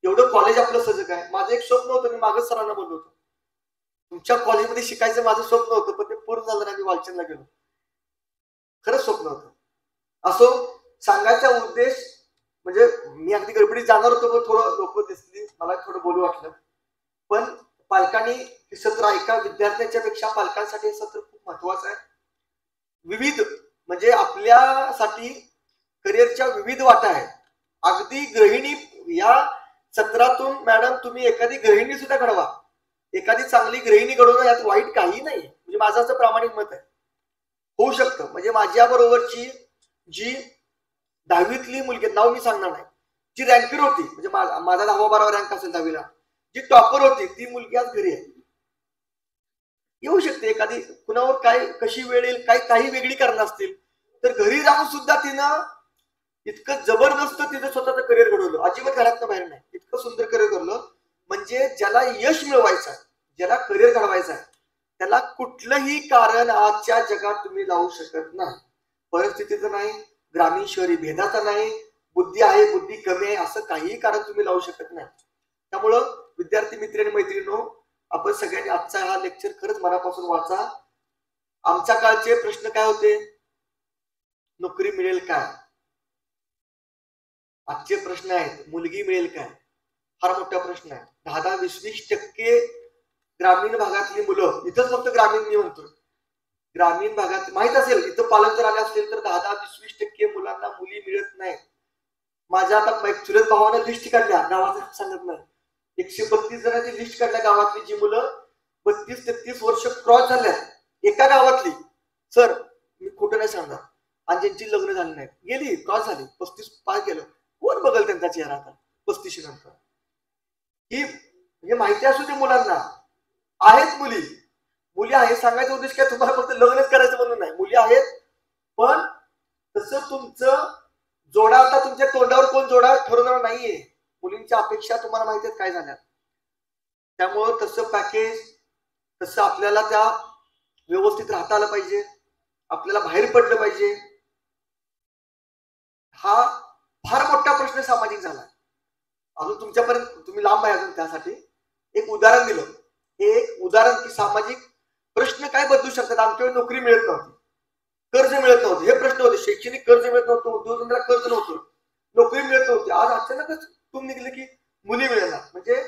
एवढं कॉलेज आपलं सजग आहे. माझं एक स्वप्न होतं, मी मागच सरांना बोललो होतो, तुमच्या कॉलेजमध्ये शिकायचं माझं स्वप्न होतं, पण ते पूर्ण झालं नाही. मी वालचंदला गेलो, खरंच स्वप्न होतं. असो, सांगायचा उद्देश म्हणजे मी अगदी गडबडीत जाणार होतो, पण थोडं लोक दिसली, मला थोडं बोलू वाटलं. पण पालकांनी हे सत्र ऐका. विद्यार्थ्यांच्या पेक्षा पालकांसाठी हे सत्र खूप महत्वाचं आहे. विविध म्हणजे आपल्यासाठी करिअरच्या विविध वाटा आहेत. अगदी गृहिणी या सत्रातून मॅडम तुम्ही एखादी गृहिणी सुद्धा घडवा, एखादी चांगली गृहिणी घडवणं यात वाईट काही नाही. म्हणजे माझं असं प्रामाणिक मत आहे, होऊ शकतं. म्हणजे माझ्या बरोबरची जी 10वीतली मुलगी, नाव मी सांगणार नाही, जी रँकर होती, म्हणजे माझा 10वा-12वा रँक असेल 10वीला, जी टॉपर होती ती मुलगी आज घरी आहे. येऊ शकते एखादी, कुणावर काय कशी वेळ येईल, काही वेगळी कारणं असतील, तर घरी राहून सुद्धा तिनं इतकं जबरदस्त तिचं स्वतःचं करिअर घडवलं, अजिबात घरातनं बाहेर नाही, इतकं सुंदर करिअर घडवलं. म्हणजे ज्याला यश मिळवायचं आहे, ज्याला करिअर घडवायचं आहे, त्याला कुठलंही कारण आजच्या जगात तुम्ही लावू शकत नाही. परिस्थितीचं नाही, ग्रामीण शहरी भेदाचं नाही, बुद्धी आहे बुद्धी कमी आहे असं काहीही कारण तुम्ही लावू शकत नाही. त्यामुळं विद्यार्थी मित्र आणि मैत्रिणींनो, आपण सगळ्यांनी आजचा हा लेक्चर खरंच मनापासून वाचा. आमच्या काळचे प्रश्न काय होते? नोकरी मिळेल काय? आजचे प्रश्न आहेत मुलगी मिळेल काय? फार मोठा प्रश्न आहे. 10-20% ग्रामीण भागातली मुलं, इथंच फक्त ग्रामीण मी म्हणतोय, ग्रामीण भागात माहित असेल, इथं पालक जर आले असतील तर 10-20% मुलांना मुली मिळत नाही. माझ्या आता चुलत भावानं लिस्ट काढल्या, गावाचं सांगत नाही, 132 जणांची लिस्ट काढल्या गावातली, जी मुलं 32-33 वर्ष क्रॉस झाल्या एका गावातली, सर मी खोटं नाही सांगणार, आणि ज्यांची लग्न झाली नाही, गेली क्रॉस झाली, 35 पार केलं, कोण बघल त्यांचा चेहरा आता 35 नंतर? ही म्हणजे माहिती असू दे मुलांना, आहेत मुली आहेत, सांगायचा उद्देश काय तुम्हाला फक्त लग्नच करायचं म्हणून नाही, मुली आहेत, पण तसं तुमचं जोडा आता तुमच्या तोंडावर कोण जोडा ठरवणार नाहीये. मुलींच्या अपेक्षा तुम्हाला माहिती आहेत काय झाल्या. त्यामुळं तसं पॅकेज, तसं आपल्याला त्या व्यवस्थित राहता आलं पाहिजे, आपल्याला बाहेर पडलं पाहिजे. हा फार मोठा प्रश्न सामाजिक झाला. अजून तुमच्यापर्यंत तुम्ही लांब आहे अजून, त्यासाठी एक उदाहरण दिलं, एक उदाहरण की सामाजिक प्रश्न काय बदलू शकतात. आमच्या नोकरी मिळत नव्हती, कर्ज मिळत नव्हतं, हे प्रश्न होते. शैक्षणिक कर्ज मिळत नव्हतं, उद्योगधंद्याला कर्ज नव्हतं, नोकरी मिळत नव्हती. आज अचानकच तुम्ही निघले की मुली मिळणार. म्हणजे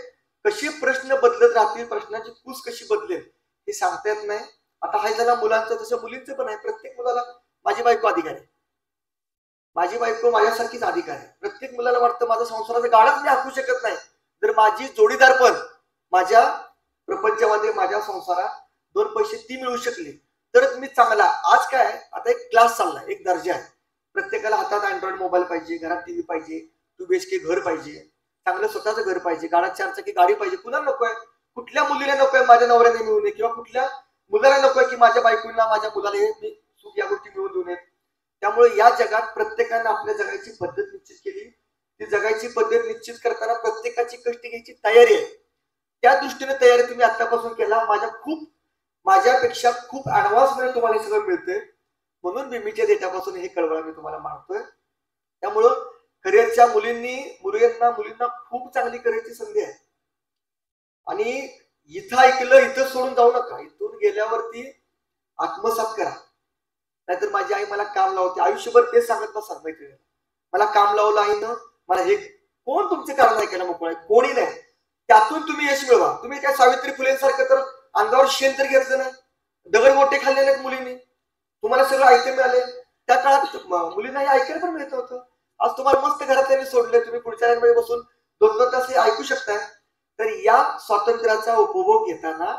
कशी प्रश्न बदलत राहतील, प्रश्नाची कूस कशी बदलेल हे सांगता येत नाही. आता हाय झाला मुलांचं, तसं मुलींचं पण आहे. प्रत्येक मुलाला माझी बायको अधिकार आहे, माझी बायको माझ्यासारखीच अधिकार आहे. प्रत्येक मुलाला वाटतं माझा संसाराचं गाडच मी हाकू शकत नाही, जर माझी जोडीदार पण माझ्या प्रपंचामध्ये, माझ्या संसारात 2 पैसे ती मिळू शकली तरच मी चांगला. आज काय, आता एक क्लास चाललाय, एक दर्जा आहे. प्रत्येकाला हातात अँड्रॉइड मोबाईल पाहिजे, घरात टीव्ही पाहिजे, 2 BHK घर पाहिजे, चांगलं स्वतःचं घर पाहिजे, गाड्यात 4 चाकी गाडी पाहिजे. कुणाला नकोय? कुठल्या मुलीला नकोय माझ्या नवऱ्याने मिळू नये, किंवा कुठल्या मुलाला नकोय की माझ्या बायकोला, माझ्या मुलाला हे मी सुख या गोष्टी मिळवून देऊ नयेत. त्यामुळे या जगात प्रत्येकानं आपल्या जगायची पद्धत निश्चित केली. ती जगायची पद्धत निश्चित करताना प्रत्येकाची कष्ट घ्यायची तयारी आहे. त्या दृष्टीने तयारी तुम्ही आतापासून केला. माझ्यापेक्षा खूप ऍडव्हान्स मध्ये तुम्हाला हे सगळं मिळतंय, म्हणून बीमीच्या डेटापासून हे कळवळा मी तुम्हाला मानतोय. त्यामुळं करिअरच्या मुलींना खूप चांगली करिअरची संधी आहे. आणि इथं ऐकलं इथं सोडून जाऊ नका, इथून गेल्यावरती आत्मसात करा. नाहीतर माझी आई मला काम लावते, आयुष्यभर तेच सांगत बसा मैत्रिणी, मला काम लावलं आहे ना, मला हे कोण तुमचे कारण ऐकायला मोकळं आहे? कोणी नाही. त्यातून तुम्ही यश मिळवा. तुम्ही काय सावित्री फुलेंसारखं तर अंगावर शेण तर घेतलं नाही, दगड गोटे खाल्ले नाहीत मुलींनी, तुम्हाला सगळं ऐकायला मिळाले. त्या काळात मुलींना हे ऐकायला पण मिळत होतं. आज तुम्हाला मस्त घरातल्यांनी सोडले, तुम्ही पुढच्या मध्ये बसून 2-2 तास हे ऐकू शकताय. तर या स्वातंत्र्याचा उपभोग घेताना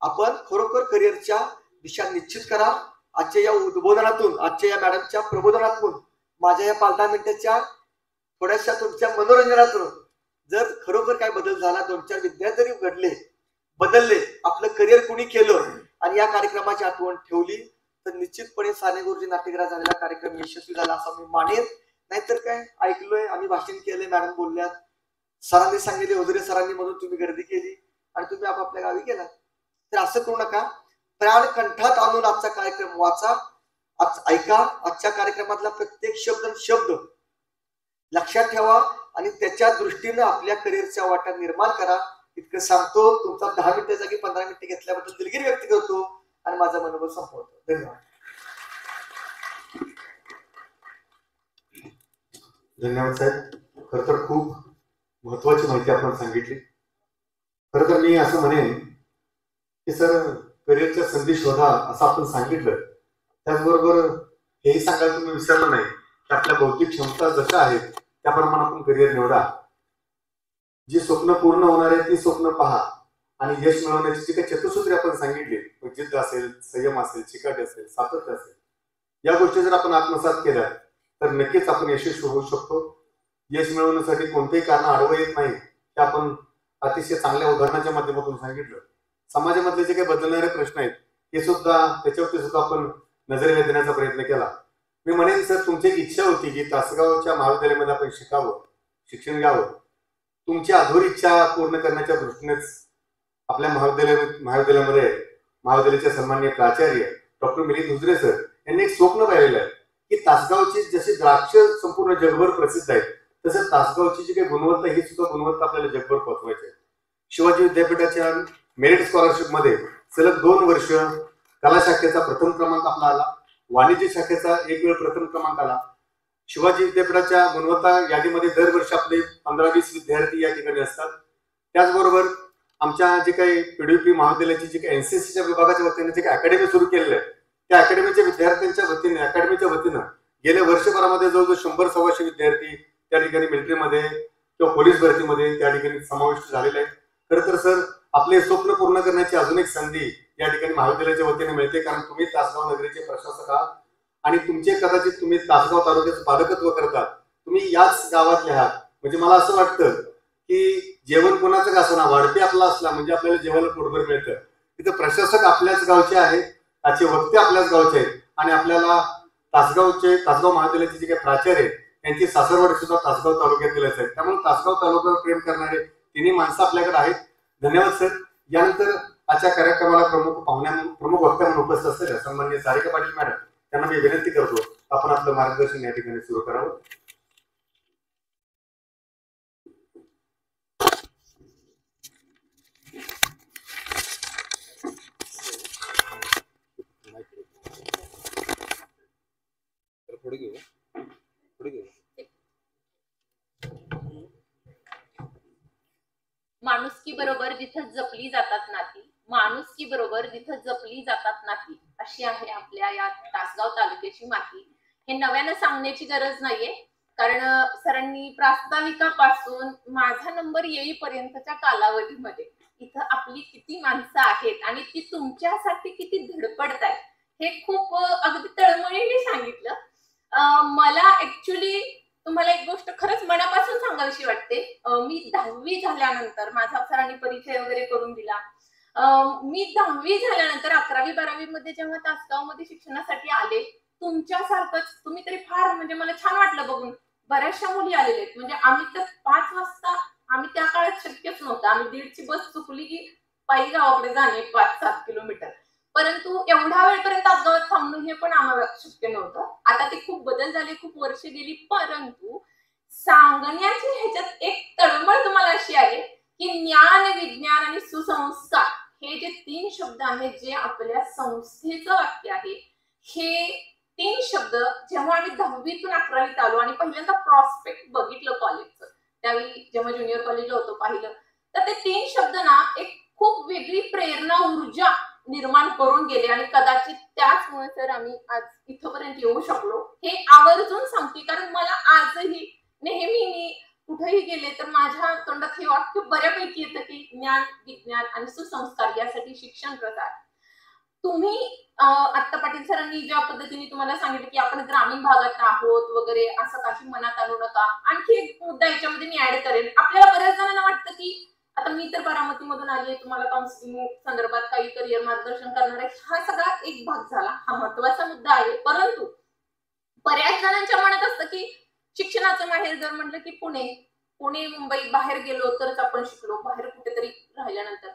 आपण खरोखर करिअरच्या दिशा निश्चित करा. आजच्या या उद्बोधनातून, आजच्या या मॅडमच्या प्रबोधनातून, माझ्या या 5-10 मिनिटाच्या थोड्याशा तुमच्या मनोरंजनातून जर खरोखर काय बदल झाला, 2-4 विद्यार्थी जरी बदलले, आपलं करिअर कुणी केलं आणि या कार्यक्रमाची आठवण ठेवली, तर निश्चितपणे साने गुरुजी नाट्यगृहात झालेला कार्यक्रम यशस्वी झाला असं मी मानेन. नाहीतर काय, ऐकलोय आम्ही, भाषण केलंय, मॅडम बोलल्यात, सरांनी सांगितले, हुजरे सरांनी, म्हणून तुम्ही गर्दी केली आणि तुम्ही आपापल्या गावी गेलात. तर असं करू नका. प्राण कंठात आणून आजचा कार्यक्रम वाचा, ऐका. आजच्या कार्यक्रमातला प्रत्येक शब्द लक्षात ठेवा आणि त्याच्या दृष्टीनं आपल्या करिअरच्या वाटा निर्माण करा. इतकं सांगतो. तुमचा 10 मिनिटं जागी 15 मिनिटं घेतल्याबद्दल दिलगिरी व्यक्त करतो आणि माझा मनोबल संपवतो. धन्यवाद. धन्यवाद साहेब. खरं तर खूप महत्वाची माहिती आपण सांगितली. खरं तर मी असं म्हणेन की सर, करिअरच्या संधी शोधा असं आपण सांगितलं, त्याचबरोबर हेही सांगायला तुम्ही विसरलं नाही की आपल्या भौतिक क्षमता जशा आहेत त्याप्रमाणे आपण करिअर निवडा. जी स्वप्न पूर्ण होणार आहे ती स्वप्न पहा आणि यश मिळवण्याची जी काही चतुसूत्री आपण सांगितली, जिद्द असेल, संयम असेल, चिकाटी असेल, सातत्य असेल, या गोष्टी जर आपण आत्मसात केल्या तर नक्कीच आपण यशस्वी होऊ शकतो. यश मिळवण्यासाठी कोणतेही कारण आडवं येत नाही हे आपण अतिशय चांगल्या उदाहरणाच्या माध्यमातून सांगितलं. समाजामधले जे काही बदलणारे प्रश्न आहेत हे सुद्धा त्याच्यावरती सुद्धा आपण नजरेला देण्याचा प्रयत्न केला. मी म्हणेन सर, तुमची एक इच्छा होती की तासगावच्या महाविद्यालयामध्ये आपण शिकावं, शिक्षण घ्यावं. तुमची अधूर इच्छा पूर्ण करण्याच्या दृष्टीनेच आपल्या महाविद्यालयामध्ये महाविद्यालयाचे सन्माननीय प्राचार्य डॉक्टर मिलिंद हुजरे सर यांनी एक स्वप्न पाहिलेलं आहे की तासगावची जशी द्राक्ष संपूर्ण जगभर प्रसिद्ध आहेत तसं तासगावची जी काही गुणवत्ता ही सुद्धा गुणवत्ता आपल्याला जगभर पोहोचवायची आहे. शिवाजी विद्यापीठाच्या मेरिट स्कॉलरशिप मध्ये सलग 2 वर्ष कला शाखेचा प्रथम क्रमांक आपला आला, वाणिज्य शाखेचा एक वेळ प्रथम क्रमांक आला. शिवाजी विद्यापीठाच्या गुणवत्ता यादीमध्ये दरवर्षी आपले 15-20 विद्यार्थी या ठिकाणी असतात. त्याचबरोबर आमच्या जे काही पीडब्ल्यूपी महाविद्यालयाची जी काही एनसीसीच्या विभागाच्या वतीने जे काही अकॅडमी सुरू केलेलं आहे त्या अकॅडमीच्या विद्यार्थ्यांच्या वतीने अकॅडमीच्या वतीनं गेल्या वर्षभरामध्ये जवळजवळ 100-125 विद्यार्थी त्या ठिकाणी मिलिटरीमध्ये किंवा पोलीस भरतीमध्ये त्या ठिकाणी समाविष्ट झालेले आहेत. खरं तर सर, आपले स्वप्न पूर्ण करण्याची अजून एक संधी या ठिकाणी महाविद्यालयाच्या वतीने मिळते, कारण तुम्ही तासगाव नगरीचे प्रशासक आहात आणि तुमचे कदाचित तुम्ही तासगाव तालुक्याचं पालकत्व करतात, तुम्ही याच गावातले आहात. म्हणजे मला असं वाटतं की जेवण कोणाचं का असणार, वाढपी आपला असला म्हणजे आपल्याला जेवायला पोटभर मिळतं. तिथं प्रशासक आपल्याच गावचे आहेत, त्याचे वक्ते आपल्याच गावचे आहेत आणि आपल्याला तासगाव महाविद्यालयाचे जे काही प्राचार्य आहेत त्यांची सासरवाडी सुद्धा तासगाव तालुक्यातीलच आहे. त्यामुळे तासगाव तालुक्यावर प्रेम करणारे तिन्ही माणसं आपल्याकडे आहेत. धन्यवाद सर. यानंतर आजच्या कार्यक्रमाला प्रमुख वक्त्या म्हणून उपस्थित असलेल्या सन्माननीय सारिका पाटील मॅडम त्यांना मी विनंती करतो आपण आपलं मार्गदर्शन या ठिकाणी सुरू करावं. माणुसकी बरोबर जिथं जपली जातात नाती, माणुसकी बरोबर जिथं जपली जातात नाती, अशी आहे आपल्या या तासगाव तालुक्याची माती. हे नव्यानं सांगण्याची गरज नाहीये, कारण सरांनी प्रास्ताविकापासून माझा नंबर येईपर्यंतच्या कालावधीमध्ये इथं आपली किती माणसं आहेत आणि ती तुमच्यासाठी किती धडपडतायत हे खूप अगदी तळमळीने सांगितलं. मला ऍक्च्युली तुम्हाला एक गोष्ट खरंच मनापासून सांगावीशी वाटते. मी 10वी झाल्यानंतर माझा सरांनी परिचय वगैरे करून दिला. मी 10वी झाल्यानंतर 11वी-12वी मध्ये जेव्हा तासगाव मध्ये शिक्षणासाठी आले, तुमच्यासारखंच तुम्ही तरी फार म्हणजे मला छान वाटलं बघून, बऱ्याचशा मुली आलेल्या आहेत. म्हणजे आम्ही तर 5 वाजता, आम्ही त्या काळात शक्यच नव्हतं, आम्ही 1:30ची बस चुकली की पायी गावाकडे जाणे 5-7 किलोमीटर, परंतु एवढ्या वेळपर्यंत तासगावात थांबणं हे पण आम्हाला शक्य नव्हतं. आता ते खूप बदल झाले, खूप वर्ष गेली, परंतु सांगण्याची ह्याच्यात एक तळमळ तुम्हाला अशी आहे की ज्ञान, विज्ञान आणि सुसंस्कार हे जे 3 शब्द आहेत, जे आपल्या संस्थेचं वाक्य आहे, हे 3 शब्द जेव्हा आम्ही 10वीतून 11वीत आलो आणि पहिल्यांदा प्रॉस्पेक्ट बघितलं कॉलेजचं, त्यावेळी जेव्हा ज्युनियर कॉलेजला होतो पाहिलं, तर ते 3 शब्द ना एक खूप वेगळी प्रेरणा, ऊर्जा निर्माण करून गेले आणि कदाचित त्याचमुळे तर आम्ही आज इथपर्यंत येऊ शकलो. हे आवर्जून सांगते, कारण मला आजही नेहमी मी कुठेही गेले तर माझ्या तोंडात हे वाक्य बऱ्यापैकी येतं की ज्ञान, विज्ञान आणि सुसंस्कार यासाठी शिक्षण प्रसार. तुम्ही आता पाटील सरांनी ज्या पद्धतीने तुम्हाला सांगितलं की आपण ग्रामीण भागात आहोत वगैरे, असं काही मनात आणू नका. आणखी एक मुद्दा याच्यामध्ये मी ऍड करेन. आपल्याला बऱ्याच जणांना वाटतं की आता मी तर बारामतीमधून आली आहे, तुम्हाला काउन्सिलिंग संदर्भात काही करिअर मार्गदर्शन करणार आहे, हा सगळा एक भाग झाला, हा महत्वाचा मुद्दा आहे. परंतु बऱ्याच जणांच्या मनात असतं की शिक्षणाचं माहेर जर म्हटलं की पुणे, मुंबई, बाहेर गेलो तरच आपण शिकलो, बाहेर कुठेतरी राहिल्यानंतर.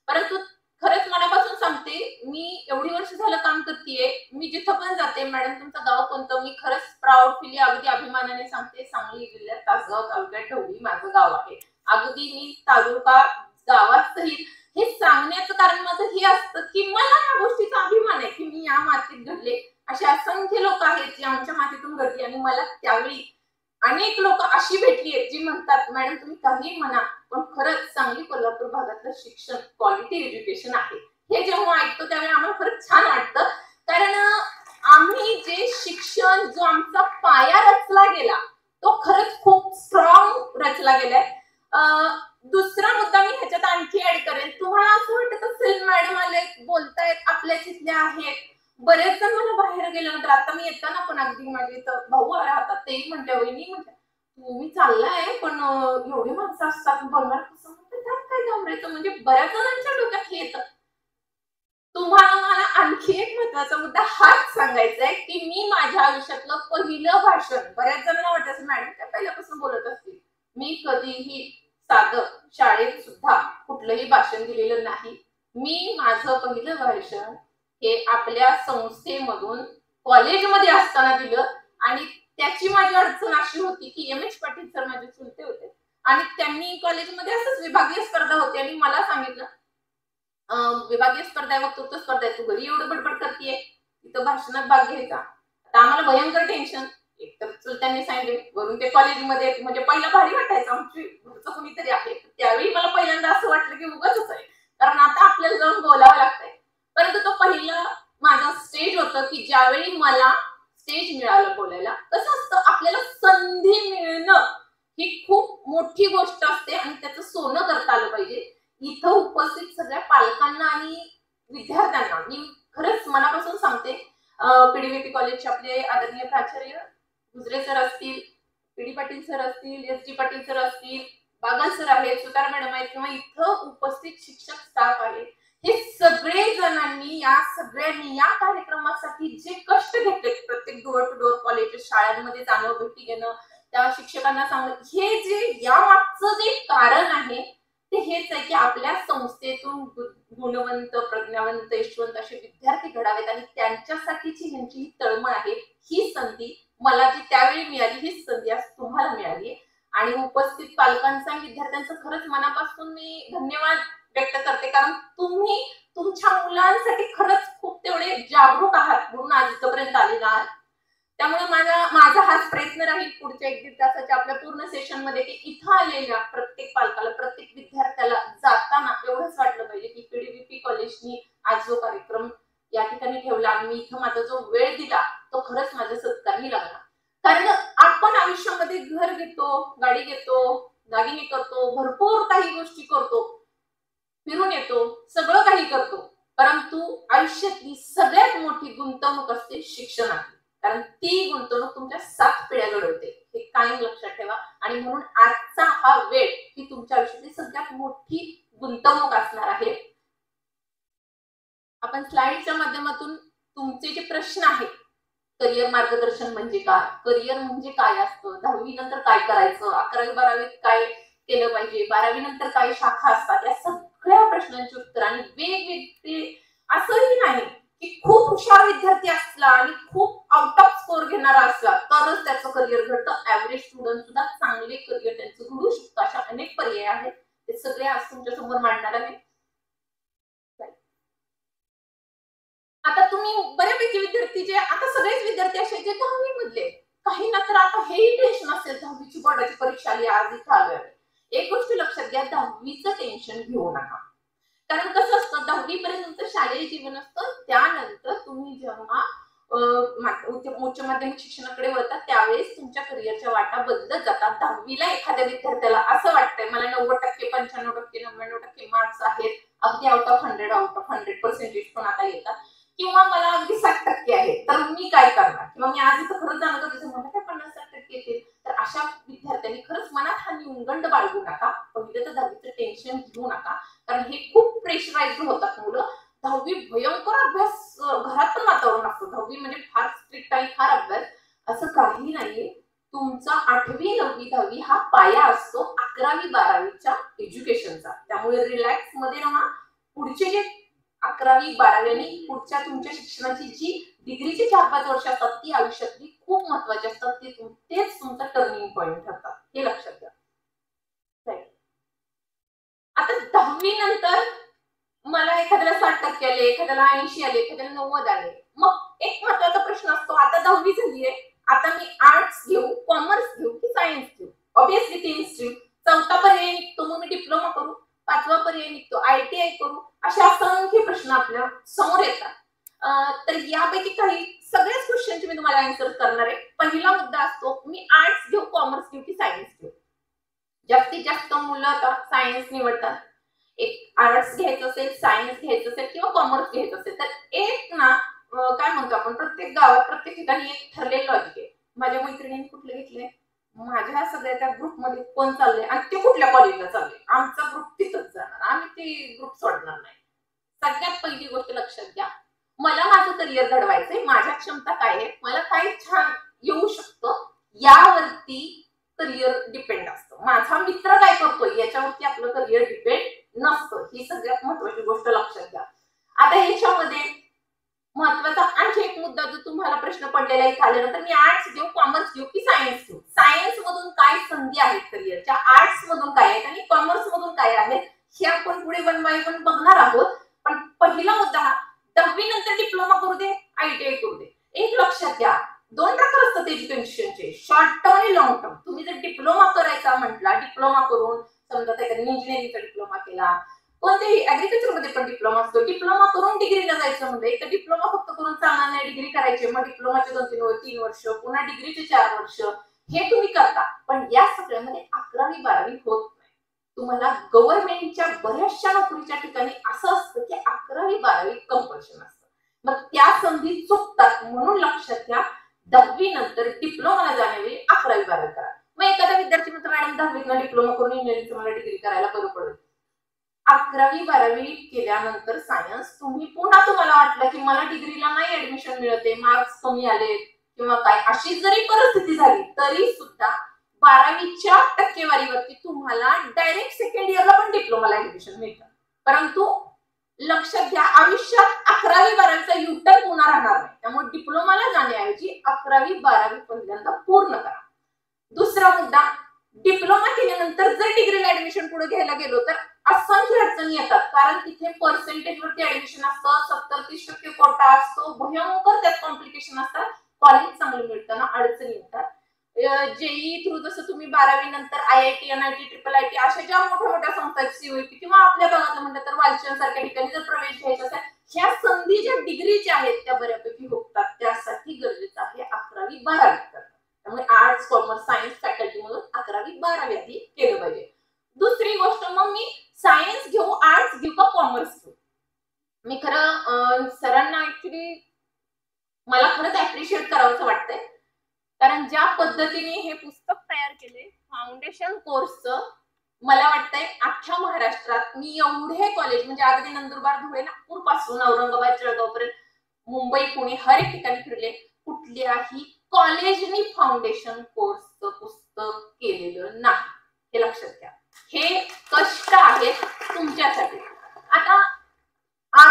परंतु खरंच मनापासून सांगते, मी एवढी वर्ष झालं काम करतेय, मी जिथं पण जाते, मॅडम तुमचं गाव कोणतं, मी खरंच प्राऊडफुली अगदी अभिमानाने सांगते, सांगली जिल्ह्यात तासगाव तालुक्यात ढवळी माझं गाव आहे. अगदी मी तालुका गावात सहित हे सांगण्याचं कारण माझं हे असतं की मला या गोष्टीचा अभिमान आहे की मी या मातीत घडले. असे असंख्य लोक आहेत जी आमच्या मातीतून घडली आणि मला त्यावेळी अनेक लोक अशी भेटली आहेत जी म्हणतात, मॅडम तुम्ही काही म्हणा पण खरंच सांगली कोल्हापूर भागातलं शिक्षण क्वालिटी एज्युकेशन आहे. हे जेव्हा ऐकतो त्यावेळी आम्हाला खरंच छान वाटतं, कारण आम्ही जे शिक्षण, जो आमचा पाया रचला गेला तो खरंच खूप स्ट्रॉंग रचला गेलाय. दुसरा मुद्दा मी ह्याच्यात आणखी ऍड करेन. तुम्हाला असं वाटत असेल मॅडम आले बोलतायत, आपल्या तिथल्या आहेत, बरेच जण मला बाहेर गेल्यानंतर, आता मी येताना पण अगदी माझे इथं भाऊ राहतात, तेही म्हणते, वहिनी म्हणते तुम्ही चाललाय पण एवढे माणसं असतात बोलणार कसं म्हणतात त्यात काय घाबरायचं म्हणजे बऱ्याच जणांच्या डोक्यात हे येतं. तुम्हाला मला आणखी एक महत्वाचा मुद्दा हाच सांगायचा आहे की मी माझ्या आयुष्यातलं पहिलं भाषण, बऱ्याच जणांना वाटतं मॅडम त्या पहिल्यापासून बोलत असतील, मी कधीही साधं शाळेत सुद्धा कुठलंही भाषण दिलेलं नाही. मी माझं पहिलं भाषण हे आपल्या संस्थेमधून कॉलेजमध्ये असताना दिलं आणि त्याची माझी अडचण अशी होती की एम.एच. पाटील सर माझे चुलते होते आणि त्यांनी कॉलेजमध्ये असंच विभागीय स्पर्धा होती आणि मला सांगितलं विभागीय स्पर्धा आहे, वक्तृत्व स्पर्धा आहे, तू घरी एवढं बडबड करतेय, तिथं भाषणात भाग घ्यायचा. आता आम्हाला भयंकर टेन्शन, एकतर चुलत्यांनी सांगितले, वरून ते कॉलेजमध्ये म्हणजे पहिला भारी वाटायचं आमची घरचं कोणीतरी आहे. त्यावेळी मला पहिल्यांदा असं वाटलं की उगाचच आहे, कारण आता आपल्याला जाऊन बोलावं लागतंय. परंतु तो पहिला माझा स्टेज होतं की ज्यावेळी मला स्टेज मिळालं बोलायला. कसं असतं आपल्याला संधी मिळणं ही खूप मोठी गोष्ट असते आणि त्याचं सोनं करता आलं पाहिजे. इथं उपस्थित सगळ्या पालकांना आणि विद्यार्थ्यांना मी खरंच मनापासून सांगते, पीडीव्हीपी कॉलेजचे आपले आदरणीय प्राचार्य गुजरे सर असतील, पीडी पाटील सर असतील, एस.डी. पाटील सर असतील, बागल सर आहेत, सुतार मॅडम आहेत किंवा इथं उपस्थित शिक्षक स्टाफ आहे, हे सगळे जणांनी सगळ्यांनी या कार्यक्रमासाठी जे कष्ट घेतले, प्रत्येक डोअर टू डोअर कॉलेज शाळांमध्ये जाणं, भेटी घेणं, त्या शिक्षकांना सांगणं, हे जे या मागचं जे कारण आहे ते हेच आहे की आपल्या संस्थेतून गुणवंत, प्रज्ञावंत, यशवंत असे विद्यार्थी घडावेत आणि त्यांच्यासाठीची ह्यांची ही तळमळ आहे. ही संधी मला जी त्यावेळी मिळाली, हीच संधी आज तुम्हाला मिळाली आणि उपस्थित पालकांचा आणि विद्यार्थ्यांचं खरंच मनापासून मी धन्यवाद व्यक्त करते, कारण तुम्ही तुमच्या मुलांसाठी खरंच खूप तेवढे जागरूक आहात म्हणून आज इथपर्यंत आलेला आहात. त्यामुळे माझा हाच प्रयत्न राहील पुढच्या 1-1.5 तासाच्या आपल्या पूर्ण सेशन मध्ये की इथं आलेल्या प्रत्येक पालकाला, प्रत्येक विद्यार्थ्याला जाताना एवढंच वाटलं पाहिजे की पीडीव्हीपी कॉलेजनी आज जो कार्यक्रम या ठिकाणी ठेवला आणि मी इथं माझा जो वेळ दिला तो खरंच माझ्या सत्कारही लागला. कारण आपण आयुष्यामध्ये घर घेतो, गाडी घेतो, दागिने करतो, भरपूर काही गोष्टी करतो, फिरून येतो, सगळं काही करतो, परंतु आयुष्यातली सगळ्यात मोठी गुंतवणूक असते शिक्षणात, कारण ती गुंतवणूक तुमच्या 7 पिढ्या घडवते. हे कायम लक्षात ठेवा आणि म्हणून आजचा हा वेळ ही तुमच्या आयुष्यातली सगळ्यात मोठी गुंतवणूक असणार आहे. आपण स्लाइडच्या माध्यमातून तुमचे जे प्रश्न आहेत, करिअर मार्गदर्शन म्हणजे काय, करिअर म्हणजे काय असतं, 10वी नंतर काय करायचं, 11वी 12वीत काय केलं पाहिजे, 12वी नंतर काय शाखा असतात, या सगळ्या प्रश्नांची उत्तर आणि वेगवेगळे, असंही नाही की खूप हुशार विद्यार्थी असला आणि खूप आउट ऑफ स्कोर घेणारा असला तरच त्याचं करिअर घडतं. ऍव्हरेज स्टुडंट सुद्धा चांगले करिअर त्यांचं घडू शकतं. अशा अनेक पर्याय आहेत, ते सगळे आज तुमच्या समोर मांडणार आहे. आता तुम्ही बऱ्यापैकी विद्यार्थी जे आता सगळेच विद्यार्थी असे जे 10वी मधले, काही ना तर आता हेही टेन्शन असेल, 10वीची बोर्डाची परीक्षा आली, आज इथं आलोय. एक गोष्ट लक्षात घ्या, 10वीचं टेन्शन घेऊ नका, कारण कसं असतं 10वी पर्यंत शालेय जीवन असतं, त्यानंतर तुम्ही जेव्हा उच्च माध्यमिक शिक्षणाकडे वळतात त्यावेळेस तुमच्या करिअरच्या वाटा बदलत जातात. 10वीला एखाद्या विद्यार्थ्याला असं वाटतंय मला 90%, 95%, 99% मार्क्स आहेत, अगदी आउट ऑफ 100 पर्सेंटेज पण आता येतात, किंवा मला अगदी 60% आहे, तर मी काय करणार, किंवा मी आज इथं खरंच जाणवतो तिथं मला काय 50-60% येतील. तर अशा विद्यार्थ्यांनी खरंच मनात हा न्यूनगंड बाळगू नका. पहिलं तर 10वीचं टेन्शन घेऊ नका, कारण हे खूप प्रेशराइज होतात मुलं. 10वी भयंकर अभ्यास, घरात पण वातावरण असतं, 10वी म्हणजे फार स्ट्रिक्ट आणि फार अभ्यास, असं काही नाहीये. तुमचा 8वी 9वी 10वी हा पाया असतो 11वी 12वीच्या एज्युकेशनचा. त्यामुळे रिलॅक्स मध्ये राहा. पुढचे जे 11वी 12वी आणि पुढच्या तुमच्या शिक्षणाची जी डिग्रीची 4-5 वर्ष असतात ती आयुष्यातली खूप महत्वाची असतात, तेच तुमचा टर्निंग पॉइंट ठरतात, हे लक्षात घ्या. आता 10वी नंतर मला एखाद्याला 60% आले, एखाद्याला 80 आले, एखाद्याला 90 आले, मग एक महत्वाचा प्रश्न असतो, आता 10वी झालीये, आता मी आर्ट्स घेऊ, कॉमर्स घेऊ की सायन्स घेऊ. Obviously 3 stream. 4था पर्याय निघतो मग मी डिप्लोमा करू, 5वा पर्याय निघतो ITI करू, अशा असंख्य प्रश्न आपल्या समोर येतात. तर यापैकी काही सगळ्याच क्वेश्चनचे मी तुम्हाला आन्सर करणार आहे. पहिला मुद्दा असतो, मी आर्ट्स घेऊ, कॉमर्स घेऊ की सायन्स घेऊ. जास्तीत जास्त मुलं आता सायन्स निवडतात. एक आर्ट्स घ्यायचं असेल, सायन्स घ्यायचं असेल किंवा कॉमर्स घ्यायचं असेल तर एक ना काय म्हणतो आपण, प्रत्येक गावात प्रत्येक ठिकाणी एक ठरलेलं लॉजिक आहे. माझ्या मैत्रिणींनी कुठलं घेतलंय, माझ्या सगळ्या त्या ग्रुपमध्ये कोण चाललंय आणि ते कुठल्या कॉलेजला चाललंय, आमचा ग्रुप तिथंच जाणार, आम्ही ते ग्रुप सोडणार नाही. सगळ्यात पहिली गोष्ट लक्षात घ्या, मला माझं करिअर घडवायचंय, माझ्या क्षमता काय आहे, मला काय छान येऊ शकतं, यावरती करिअर डिपेंड असतं. माझा मित्र काय करतोय याच्यावरती आपलं करिअर डिपेंड नसतं. ही सगळ्यात महत्वाची गोष्ट लक्षात घ्या. आता याच्यामध्ये महत्वाचा आणखी एक मुद्दा जो तुम्हाला प्रश्न पडलेला आहे आल्यानंतर, मी आर्ट्स घेऊ, कॉमर्स घेऊ की सायन्स घेऊ, सायन्स मधून काय संधी आहेत करिअरच्या, आर्ट्स मधून काय आहेत आणि कॉमर्स मधून काय आहेत, हे आपण पुढे 1 by 1 बघणार आहोत. पण पहिला मुद्दा हा, 10वी नंतर डिप्लोमा करू दे, ITI करू दे. एक लक्षात घ्या, 2 प्रकार असतात एज्युकेशनचे, शॉर्ट टर्म आणि लॉंग टर्म. तुम्ही जर डिप्लोमा करायचा म्हटला, डिप्लोमा करून समजा त्याच्यात इंजिनिअरिंगचा डिप्लोमा केला, कोणत्याही ऍग्रिकल्चर मध्ये पण डिप्लोमा असतो, डिप्लोमा करून डिग्रीला जायचं म्हणजे तर डिप्लोमा फक्त करून चालणार नाही, डिग्री करायची, मग डिप्लोमाचे 2-3 वर्ष, पुन्हा डिग्रीचे 4 वर्ष, हे तुम्ही करता. पण या सगळ्यामध्ये 11वी 12वी होत नाही. तुम्हाला गव्हर्नमेंटच्या बऱ्याचशा नोकरीच्या ठिकाणी असं असतं की 11वी 12वी कंपल्शन असतं, मग त्या संधी चुकतात. म्हणून लक्षात घ्या, 10वी नंतर डिप्लोमाला जाण्यावेळी 11वी 12वी करा. मग एखादा विद्यार्थी म्हणतो मॅडम 10वीतनं डिप्लोमा करून इंजिनिअरिंगचं मला डिग्री करायला बरं पडेल. 11वी 12वी केल्यानंतर सायन्स, तुम्ही पुन्हा तुम्हाला वाटलं की मला डिग्रीला नाही ऍडमिशन मिळते, मार्क्स कमी आले किंवा काय, अशी जरी परिस्थिती झाली तरी सुद्धा 12वीच्या टक्केवारीवरती तुम्हाला डायरेक्ट सेकंड इयरला पण डिप्लोमाला ऍडमिशन मिळतं. परंतु लक्षात घ्या, आयुष्यात 11वी 12वीचा युटर्न पुन्हा राहणार नाही. त्यामुळे डिप्लोमाला जाण्याऐवजी 11वी 12वी पहिल्यांदा पूर्ण करा. दुसरा मुद्दा, डिप्लोमा केल्यानंतर जर डिग्रीला ऍडमिशन पुढे घ्यायला गेलो तर असंख्य अडचणी येतात, कारण तिथे पर्सेंटेज वरती ऍडमिशन असतं, 70-30% कोटा असतो, भयंकर त्यात कॉम्प्लिकेशन असतात, कॉलेज चांगलं मिळताना अडचणी येतात. जेई थ्रू जसं तुम्ही 12वी नंतर IIT, NIT, IIIT अशा ज्या मोठ्या मोठ्या संस्था आहेत, COEP किंवा आपल्या भागातलं म्हणलं तर वालचंद सारख्या ठिकाणी जर प्रवेश घ्यायचा असेल, ह्या संधी ज्या डिग्रीच्या आहेत त्या बऱ्यापैकी होतात. त्यासाठी गरजेचं आहे 11वी 12वी करणं. त्यामुळे आर्ट्स, कॉमर्स, सायन्स फॅकल्टी मधून 11वी 12वी आधी केलं पाहिजे. दुसरी गोष्ट, मग मी सायन्स घेऊ, आर्ट्स घेऊ का कॉमर्स घेऊ? मी खरं सरांना ऍक्च्युली मला खरंच अप्रिशिएट करावंसं वाटतंय, कारण ज्या पद्धतीने हे पुस्तक तयार केले फाउंडेशन कोर्सचं, मला वाटतंय अख्ख्या महाराष्ट्रात मी एवढे कॉलेज म्हणजे अगदी नंदुरबार, धुळे, नागपूर पासून औरंगाबाद, जळगाव पर्यंत, मुंबई, पुणे हर एक ठिकाणी फिरले, कुठल्याही कॉलेजनी फाउंडेशन कोर्सचं पुस्तक केलेलं नाही. हे लक्षात घ्या, हे कष्ट आहेत तुमच्यासाठी. आता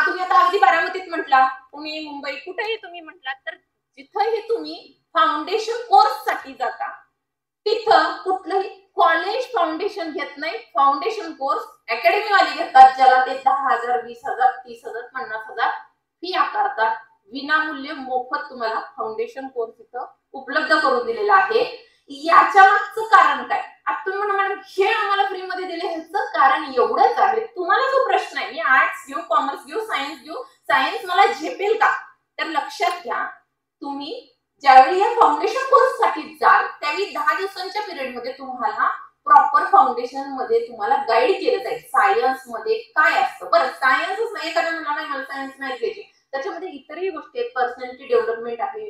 तुम्ही आता अगदी बारामतीत म्हटला, पुणे, मुंबई, कुठेही तुम्ही म्हटलात तर जिथंही तुम्ही फाउंडेशन कोर्स साठी जाता तिथं कुठलंही कॉलेज फाउंडेशन घेत नाही. फाउंडेशन कोर्स अकॅडमी वाले घेतात, ज्याला ते 10,000, 20,000, 30,000, 50,000 फी आकारतात. विनामूल्य मोफत तुम्हाला फाउंडेशन कोर्स इथं उपलब्ध करून दिलेला आहे. याच्या मागचं कारण काय? आता तुम्ही म्हणा मॅडम हे आम्हाला फ्री मध्ये दिले, ह्याचं कारण एवढंच आहे. तुम्हाला जो प्रश्न आहे, मी आर्ट्स घेऊ, कॉमर्स घेऊ, सायन्स घेऊ, सायन्स मला झेपेल का? तर लक्षात घ्या, तुम्ही ज्यावेळी या फाउंडेशन कोर्स साठी जाल त्यावेळी 10 दिवसांच्या पिरियड मध्ये तुम्हाला प्रॉपर फाउंडेशन मध्ये तुम्हाला गाईड केलं जाईल. सायन्स मध्ये काय असतं, बरं सायन्सच नाही, एखादा म्हणला नाही मला सायन्स नाही घ्यायची, त्याच्यामध्ये इतरही गोष्टी आहेत, पर्सनॅलिटी डेव्हलपमेंट आहे,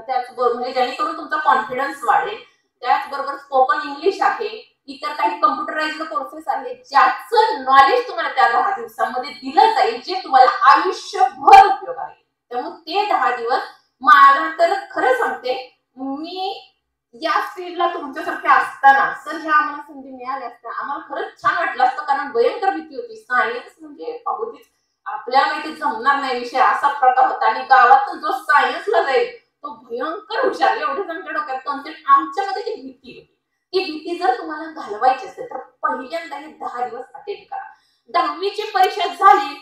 त्याचबरोबर म्हणजे जेणेकरून तुमचा कॉन्फिडन्स वाढेल, त्याचबरोबर स्पोकन इंग्लिश आहे, इतर काही कम्प्युटराइज्ड कोर्सेस आहेत, ज्याचं नॉलेज तुम्हाला त्या 10 दिवसांमध्ये दिलं जाईल, जे तुम्हाला आयुष्यभर उपयोग आहे. त्यामुळे ते 10 दिवस मला तर खरं सांगते, मी या स्टेजला तुमच्यासारखे असताना सर ह्या आम्हाला संधी मिळाल्या असत्या, आम्हाला खरंच छान वाटलं असतं, कारण भयंकर भीती होती. सायन्स म्हणजे पाहूतीच आपल्याला माहिती जमणार नाही विषय, असा प्रकार होता. आणि गावातून जो सायन्सला जाईल तो भयंकर हुशार, एवढेच आमच्या डोक्यात कॉन्सेप्ट, आमच्यामध्ये ती भीती होती. ती भीती जर तुम्हाला घालवायची असेल तर पहिल्यांदा हे 10 दिवस अटेंड करा. 10वीची परीक्षा झाली,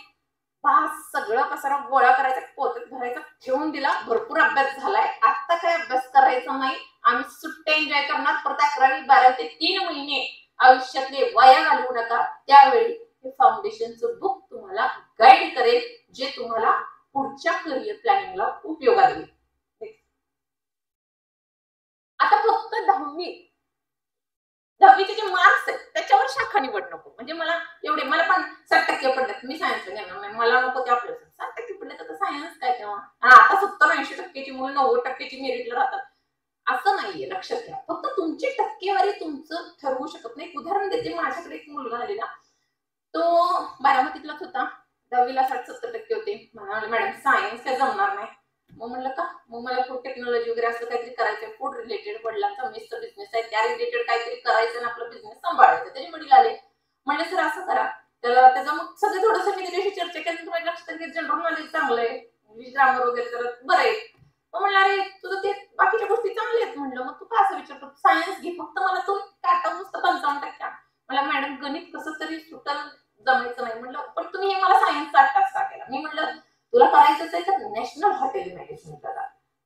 सगळं पसारा गोळा करायचा, पोत्यात भरायचा, ठेवून दिला, भरपूर अभ्यास झालाय, आता काय अभ्यास करायचा नाही, आम्ही सुट्ट्या एन्जॉय करणार. परत 11वी 12वी ते 3 महिने आयुष्यातले वाया घालवू नका. त्यावेळी हे फाउंडेशनचं बुक तुम्हाला गाईड करेल, जे तुम्हाला पुढच्या करिअर प्लॅनिंगला उपयोगात येईल. आता फक्त 10वीचे जे मार्क्स आहेत त्याच्यावर शाखा निवड नको. म्हणजे मला एवढे, मला पण 60% पडलेत, मी सायन्सला घेणार नाही, मला नको ते आपलं 60% पडले तर सायन्स काय तेव्हा. आता 70-80% मुलं 90% मेरिटला राहतात. असं नाहीये, लक्षात घ्या. फक्त तुमची टक्केवारी तुमचं ठरवू शकत नाही. उदाहरण देते, माझ्याकडे एक मुलगा आलेला, तो बारामतीतलाच होता, 10वीला 60-70% होते. मला म्हणले मॅडम सायन्स काय जमणार नाही. मग म्हणलं का? मग मला फूड टेक्नॉलॉजी वगैरे असं काहीतरी करायचं, फूड रिलेटेड, वडिलांचा मेसचा बिझनेस आहे, त्या रिलेटेड काहीतरी करायचं आणि आपला बिझनेस सांभाळायचा. त्याचे वडील आले, म्हणले सर असं करा. तर त्याचं मग सगळे थोडंसं मी त्याच्याशी चर्चा केली, तुम्हाला लक्षात की जनरल नॉलेज चांगलं आहे, इंग्लिश ग्रामर वगैरे तर बरं आहे. मग म्हणलं अरे तुझं ते बाकीच्या गोष्टी चांगल्या आहेत. म्हणलं मग तू का असं विचारतो, सायन्स घे, फक्त मला तो काटा नुसतं 55%. मला मॅडम गणित कसं तरी सुटल, जमायचं नाही. म्हणलं पण तुम्ही हे मला सायन्सचा तास का केला. मी म्हणलं तुला करायचंच आहे तर नॅशनल हॉटेल मॅनेजमेंटला जा.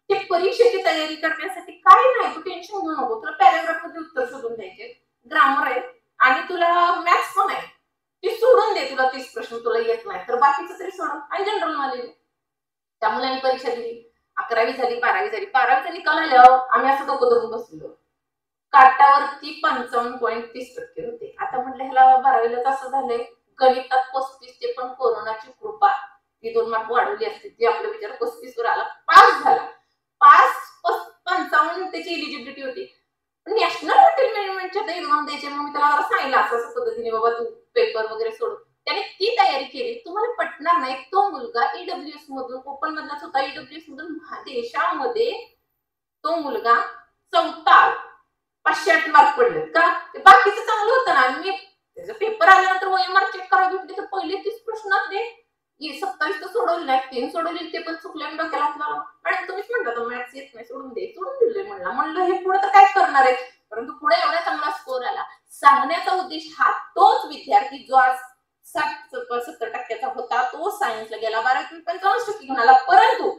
ते परीक्षेची तयारी करण्यासाठी काय नाही, तू टेन्शन घेऊ नको. तुला पॅराग्राफ मध्ये उत्तर शोधून द्यायचे, ग्रामर आहे आणि तुला मॅथ्स पण आहे, ती सोडून दे. तुला 30 प्रश्न तुला येत नाही तर बाकीचं तरी सोडून, आणि जनरल नॉलेज. त्या मुलांनी परीक्षा दिली, 11वी झाली, 12वी झाली. 12वीचा निकाल आल्यावर आम्ही असं डोकं धरून बसलो, काटावरती 55.30% होते. आता म्हटलं ह्याला 12वीलाच असं झालंय, गणितात 35, ते पण कोरोनाची कृपा, ती 2 मार्क वाढवली असते, ती आपल्या विचार 35 वर आला, पास झाला. पास 55 त्याची इलिजिबिलिटी होती. नॅशनल हॉटेल मॅनेजमेंटच्या एक्झाम द्यायचे. मग मी त्याला सांगितलं असं पद्धतीने, बाबा तू पेपर वगैरे सोड. त्याने ती तयारी केली. तुम्हाला पटणार नाही, तो मुलगा ईडब्ल्यूएस मधून, ओपन मधलाच होता, ईडब्ल्यूएस मधून देशामध्ये तो मुलगा 4था, 508 मार्क पडले. का? ते बाकीचं चांगलं होतं ना. मी त्याचा पेपर आल्यानंतर ओएमआर चेक करायला घेतली तर पहिले 30 प्रश्नात ते 27 तर सोडवले नाही, 3 सोडवले, ते पण चुकले. डोक्याला हात लावला, मॅडम तुम्हीच म्हणता मॅथ्स येत नाही, सोडून दे. सोडून दिले. म्हणलं हे पुढे तर काय करणार आहे. परंतु पुढे एवढा चांगला स्कोर आला. सांगण्याचा उद्देश हा, तोच विद्यार्थी जो आज 60-70% होता, तो सायन्सला गेला, 12वीत 55% घेऊन आला. परंतु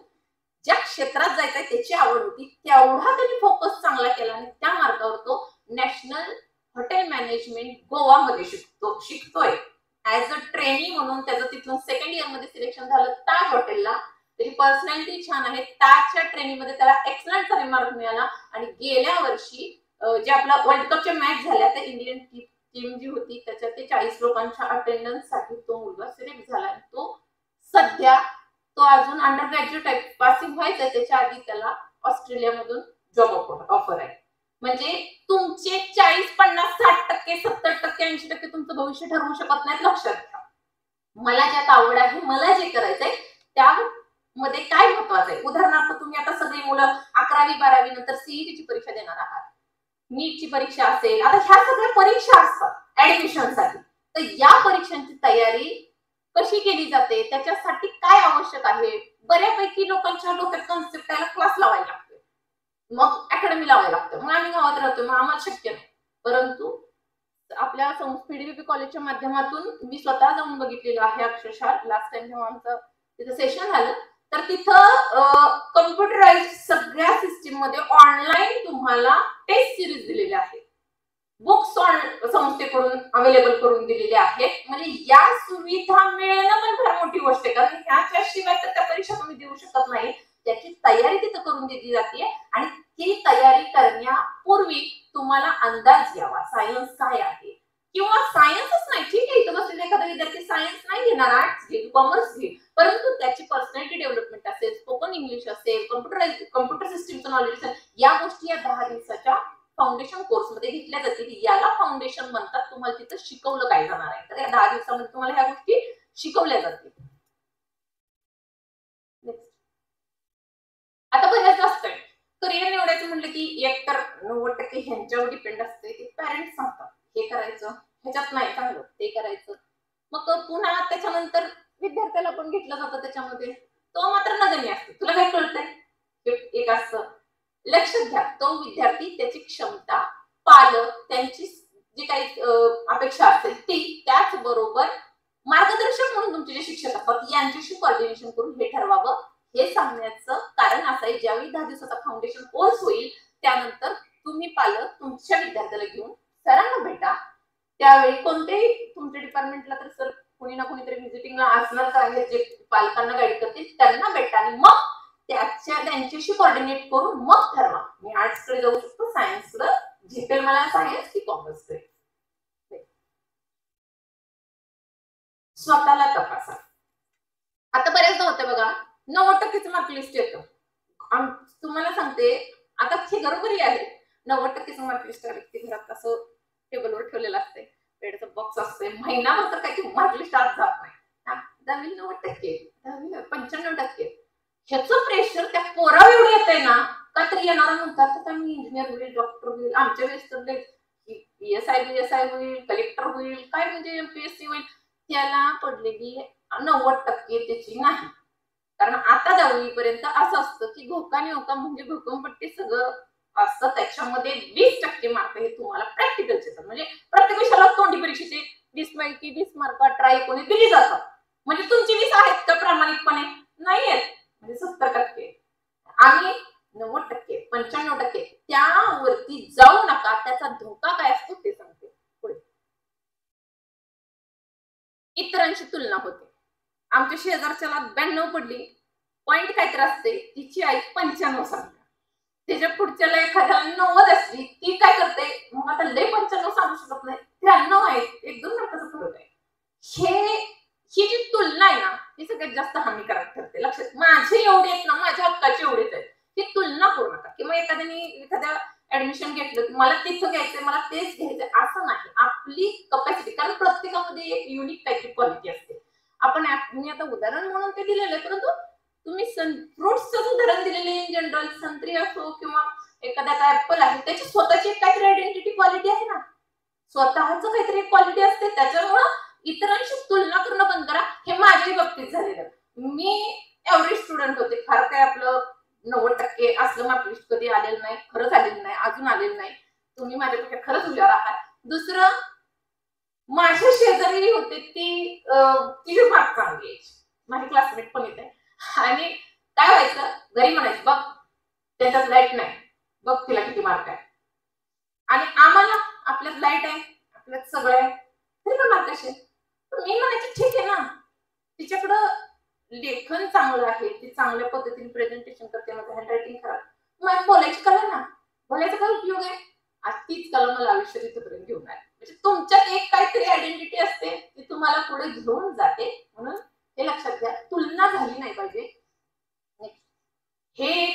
ज्या क्षेत्रात जायचंय त्याची आवड होती, तेवढा त्यांनी फोकस चांगला केला आणि त्या मार्गावर तो नॅशनल हॉटेल मॅनेजमेंट गोवामध्ये शिकतोय ऍज अ ट्रेनी म्हणून. त्याचं तिथून 2nd इयर मध्ये सिलेक्शन झालं ताज हॉटेलला. त्याची पर्सनॅलिटी छान आहे. ताजच्या ट्रेनिंगमध्ये त्याला एक्सलंटचा रिमार्क मिळाला. आणि गेल्या वर्षी जे आपला वर्ल्ड कपच्या मॅच झाल्या, त्या इंडियन टीम जी होती त्याच्यात ते 40 लोकांच्या अटेंडन्स साठी तो मुलगा सिलेक्ट झाला. आणि तो सध्या, तो अजून अंडर ग्रॅज्युएट आहे, पासिंग व्हायचं, त्याच्या आधी त्याला ऑस्ट्रेलियामधून जॉब ऑफर आहे. म्हणजे तुमचे 40, 50, 60%, 70%, 80% तुमचं भविष्य ठरवू शकत नाहीत, लक्षात घ्या. मला ज्यात आवड आहे, मला जे करायचंय त्यामध्ये काय महत्वाचं आहे. उदाहरणार्थ तुम्ही आता सगळी मुलं 11वी 12वी नंतर सीईटीची परीक्षा देणार आहात, नीटची परीक्षा असेल, आता ह्या सगळ्या परीक्षा असतात ऍडमिशनसाठी. तर या परीक्षांची तयारी कशी केली जाते, त्याच्यासाठी काय आवश्यक आहे. बऱ्यापैकी लोकांच्या डोक्यात कॉन्सेप्ट यायला क्लास लावायला लागतो, मग अकॅडमी लावायला लागतं. मग आम्ही गावात राहतो, मग आम्हाला शक्य नाही. परंतु आपल्या पीडीपी कॉलेजच्या माध्यमातून मी स्वतः जाऊन बघितलेलं आहे. अक्षरशः लास्ट टाइम जेव्हा आमचं तिथं सेशन झालं, तर तिथं कम्प्युटराइज सगळ्या सिस्टीम मध्ये ऑनलाईन तुम्हाला टेस्ट सिरीज दिलेल्या आहेत, बुक्स संस्थेकडून अवेलेबल करून दिलेले आहेत. म्हणजे या सुविधा मिळणं पण फार मोठी गोष्ट आहे, कारण ह्याच्याशिवाय तर त्या परीक्षा तुम्ही देऊ शकत नाही. त्याची तयारी तिथं करून दिली जाते. आणि ती तयारी करण्यापूर्वी तुम्हाला अंदाज यावा सायन्स काय आहे, किंवा सायन्सच नाही, ठीक आहे, इथं बसलेला एखादा विद्यार्थी सायन्स नाही घेणार, आर्ट्स घेईल, कॉमर्स घेईल, परंतु त्याची पर्सनॅलिटी डेव्हलपमेंट असेल, स्पोकन इंग्लिश असेल, कम्प्युटर सिस्टीमचं नॉलेज असेल, या गोष्टी या 10 दिवसाच्या फाउंडेशन कोर्स मध्ये घेतल्या जातील. याला फाउंडेशन म्हणतात. तुम्हाला तिथं शिकवलं काय जाणार आहे, तर या 10 दिवसामध्ये तुम्हाला ह्या गोष्टी शिकवल्या जातील. आता बऱ्याच असतंय करिअर निवडायचं म्हटलं की एकतर 90% ह्यांच्यावर डिपेंड असते की पॅरेंट्स सांगतात हे करायचं, ह्याच्यात नाही चांगलं ते करायचं. मग पुन्हा त्याच्यानंतर विद्यार्थ्याला पण घेतलं जातं त्याच्यामध्ये, तो मात्र नगण्य असतो. तुला काय कळतंय एक असतं, लक्षात घ्या. तो विद्यार्थी त्याची क्षमता, पालक त्यांची जी काही अपेक्षा असेल ती, त्याचबरोबर मार्गदर्शक म्हणून तुमचे जे शिक्षक असतात यांच्याशी कोऑर्डिनेशन करून हे ठरवावं. हे सांगण्याचं कारण असं आहे, ज्यावेळी 10 दिवसाचा फाउंडेशन कोर्स होईल त्यानंतर तुम्ही पालक तुमच्या विद्यार्थ्याला घेऊन सरांना भेटा. त्यावेळी कोणतेही तुमच्या डिपार्टमेंटला तर सर कोणी ना कोणीतरी व्हिजिटिंगला असणार आहे जे पालकांना गाईड करतील, त्यांना भेटा आणि मग त्यांच्याशी कोऑर्डिनेट करून मग ठरवा मी आर्ट्स कडे जाऊ शकतो, सायन्स कडे झेपेल मला सायन्स की कॉमर्स कडे. स्वतःला तपासा. आता बऱ्याचदा होतं बघा, 90% मार्क लिस्ट येतं. तुम्हाला सांगते आता हे घरोघरी आहे. 90% मार्क लिस्ट व्यक्ती घरात असं टेबलवर ठेवलेलं असते, पेडचं बॉक्स असते, महिनाभर तर काही मार्क लिस्ट आज जात नाही. 10वी 90%, 10वी 95%. ह्याचं प्रेशर त्या पोरावर एवढं येतंय ना, का तरी येणारा म्हणतात तर मी इंजिनियर होईल, डॉक्टर होईल, आमच्या वेळेस तर PSI होईल, कलेक्टर होईल, काय म्हणजे MPSC होईल. त्याला पडलेली 90% त्याची नाही. कारण आता 10वी पर्यंत असं असतं की घोकाने होका म्हणजे घोकंपट्टी सगळं असतं, त्याच्यामध्ये 20% मार्क हे तुम्हाला प्रॅक्टिकलचे येतात. म्हणजे प्रत्येक विषयाला तोंडी परीक्षेचे 20 पैकी 20 मार्क 18-19 दिली जातात. म्हणजे तुमची 20 आहेत का प्रामाणिकपणे? नाही आहेत, म्हणजे 70%. आणि 90%, 95% त्यावरती जाऊ नका. त्याचा धोका काय असतो ते सांगते पुढे. इतरांची तुलना होते. आमच्या शेजारच्याला 92 पडली, पॉइंट काहीतरी असते, तिची आई 95 सांगते. त्याच्या पुढच्याला एखाद्याला 90 असली, ती काय करते, मग आता लय 95 सांगू शकत नाही, 93 आहे, 1-2 मार्काचा फरक आहे. ही जी तुलना आहे ना, ही सगळ्यात जास्त हानिकारक ठरते. लक्षात, माझे एवढे आहेत ना, माझ्या हक्काचे एवढेच आहेत, ही तुलना करू नका. किंवा एखाद्या ऍडमिशन घेतलं, मला तिथं घ्यायचंय, मला तेच घ्यायचंय असं नाही. आपली कपॅसिटी, कारण प्रत्येकामध्ये एक युनिक काहीतरी क्वालिटी असते. मी आता उदाहरण म्हणून ते दिलेलं आहे, परंतु तुम्ही फ्रुट्सचं उदाहरण दिलेले इन जनरल, संत्री असो किंवा एखाद्याचा ऍपल आहे, त्याची स्वतःची काहीतरी आयडेंटिटी क्वालिटी आहे ना, स्वतःच काहीतरी क्वालिटी असते. त्याच्यामुळं इतरांशी तुलना करणं बंद करा. हे माझ्याही बाबतीत झालेलं. मी एव्हरेज स्टुडंट होते, फार काय आपलं 90% असलं मार्क लिस्ट कधी आलेलं नाही, खरंच आलेलं नाही, अजून आलेलं नाही. तुम्ही माझ्यापेक्षा खरंच हुशार आहात. दुसरं, माझ्या शेजारी होते ती मार्क चांगली यायची, माझी क्लासमेट पण येते. आणि काय व्हायचं, घरी म्हणायचं बघ त्याच्यात लाईट नाही, बघ तिला किती मार्क आहे. आणि आम्हाला आपल्यात लाईट आहे, आपल्यात सगळं आहे, तरी पण मार्क असेल. मी म्हणायचे ठीक आहे ना, तिच्याकडं लेखन चांगलं आहे, ती चांगल्या पद्धतीने प्रेझेंटेशन करते, माझं हँडरायटिंग खराब, मला बोलायची कला ना, बोलायचा काय उपयोग आहे. आज तीच कला मला आयुष्यात इथपर्यंत घेऊन आहे. म्हणजे तुमच्यात एक काहीतरी आयडेंटिटी असते, ती तुम्हाला पुढे घेऊन जाते. म्हणून हे लक्षात घ्या, तुलना झाली नाही पाहिजे. हे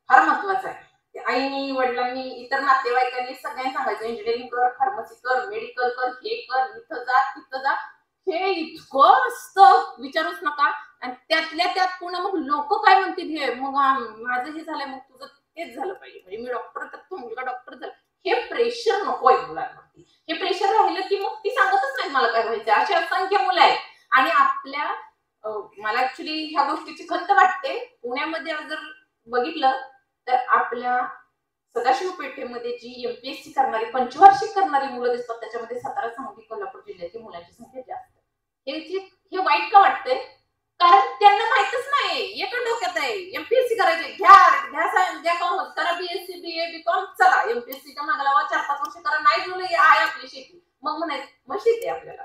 फार महत्वाचं आहे. आईनी, वडिलांनी, इतर नातेवाईकांनी सगळ्यांनी सांगायचं इंजिनिअरिंग कर, फार्मसी कर, मेडिकल कर, हे कर, इथं जा, तिथं जा. हे इतकं असतं, विचारूच नका. आणि त्यातल्या त्यात पुन्हा मग लोक काय म्हणतील, हे मग माझं हे झालंय, मग तुझं तेच झालं पाहिजे, म्हणजे मी डॉक्टर तर तो मुलगा डॉक्टर झाला. हे प्रेशर नको आहे मुलांवरती. हे प्रेशर राहिलं की मग ती सांगतच नाही मला काय व्हायचं. अशी असंख्य मुलं आहेत. आणि आपल्या मला ऍक्च्युली ह्या गोष्टीची खंत वाटते. पुण्यामध्ये जर बघितलं तर आपल्या सदाशिव पेठेमध्ये जी MPSC करणारी, पंचवार्षिक करणारी मुलं दिसतात, त्याच्यामध्ये सातारा, सांगली, कोल्हापूर जिल्ह्यातील मुलांची संख्या जास्त. हे वाईट का वाटतंय, कारण त्यांना माहितच नाही. एका डोक्यात आहे MPSC करायचे, घ्या सायन्स, घ्या कॉमर्स, करा BSc BA BCom, चला MPSCच्या मागे लावा, 4-5 वर्ष करा, नाही जुळलं आहे आपली शेती, मग म्हणायचं मग शेती आपल्याला.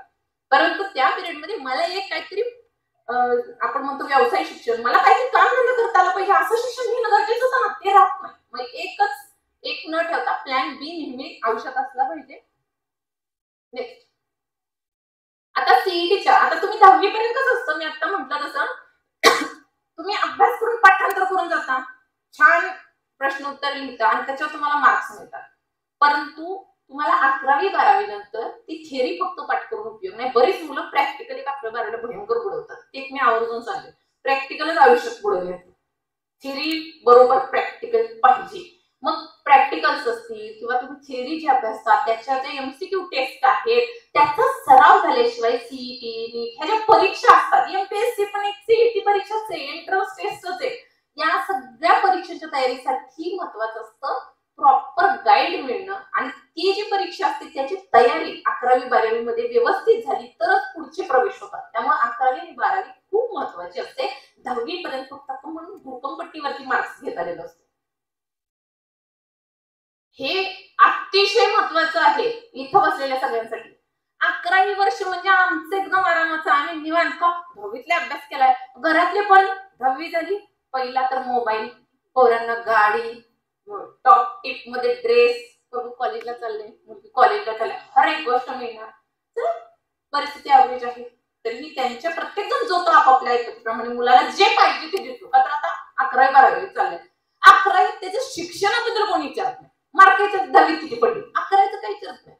परंतु त्या पिरियडमध्ये मला एक काहीतरी आपण म्हणतो व्यवसाय शिक्षण, मला काहीतरी काम धंदा करता आलं पाहिजे, असं शिक्षण घेणं गरजेचं होतं ना, ते राहत नाही. मग एक न ठेवता प्लॅन बी नेहमी आयुष्यात असला पाहिजे. नेक्स्ट, आता CETच्या, आता तुम्ही 10वी पर्यंतच असतं, मी आता म्हटलं तसं तुम्ही अभ्यास करून पाठांतर करून जाता, छान प्रश्न उत्तर लिहिता आणि त्याच्यावर तुम्हाला मार्क्स मिळतात. परंतु तुम्हाला 11वी 12वी नंतर ती थेअरी फक्त पाठ करून उपयोग नाही. बरीच मुलं प्रॅक्टिकली 11वी 12वीला भयंकर बुडवतात. ते मी आवर्जून सांगेन, प्रॅक्टिकलच आयुष्यात बुडवले. थेअरी बरोबर प्रॅक्टिकल पाहिजे. मग प्रॅक्टिकल्स असतील किंवा तुम्ही थेअरी जे अभ्यासता त्याच्या जे MCQ टेस्ट आहेत त्याचा सराव झाल्याशिवाय CET, NEET ह्या ज्या परीक्षा असतात, MPSC पण एक CET परीक्षाच आहे, एंट्रन्स टेस्टच आहे. या सगळ्या परीक्षेच्या तयारीसाठी महत्वाचं असतं प्रॉपर गाईड मिळणं. आणि ती जी परीक्षा असते त्याची तयारी 11वी 12वी मध्ये व्यवस्थित झाली तरच पुढचे प्रवेश होतात. त्यामुळे 11वी आणि 12वी खूप महत्वाची असते. 10वी पर्यंत फक्त आपण म्हणून भूकंपट्टीवरती मार्क्स घेत आलेलो असतो. हे अतिशय महत्वाचं आहे इथं बसलेल्या सगळ्यांसाठी. 11वी वर्ष म्हणजे आमचं एकदम आरामाचं, आम्ही निवांत 10वीतले अभ्यास केलाय. घरातले पण 10वी झाली, पहिला तर मोबाईल, पोरांना गाडी, टॉप टिप मध्ये ड्रेस, कॉलेजला चालले, मुलगी कॉलेजला चालले, हर एक गोष्ट मिळणार. तर परिस्थिती ऍव्हरेज आहे, तरीही त्यांच्या प्रत्येक जण जो तो आपापल्या ऐकतीप्रमाणे मुलाला जे पाहिजे ते देतो. तर आता 11वी 12वी चाललंय, 11वी त्याचं शिक्षणाबद्दल कोणी विचारत नाही. मार्काच्या 10वीत किती पडले, 11वीचं काही विचारत नाही.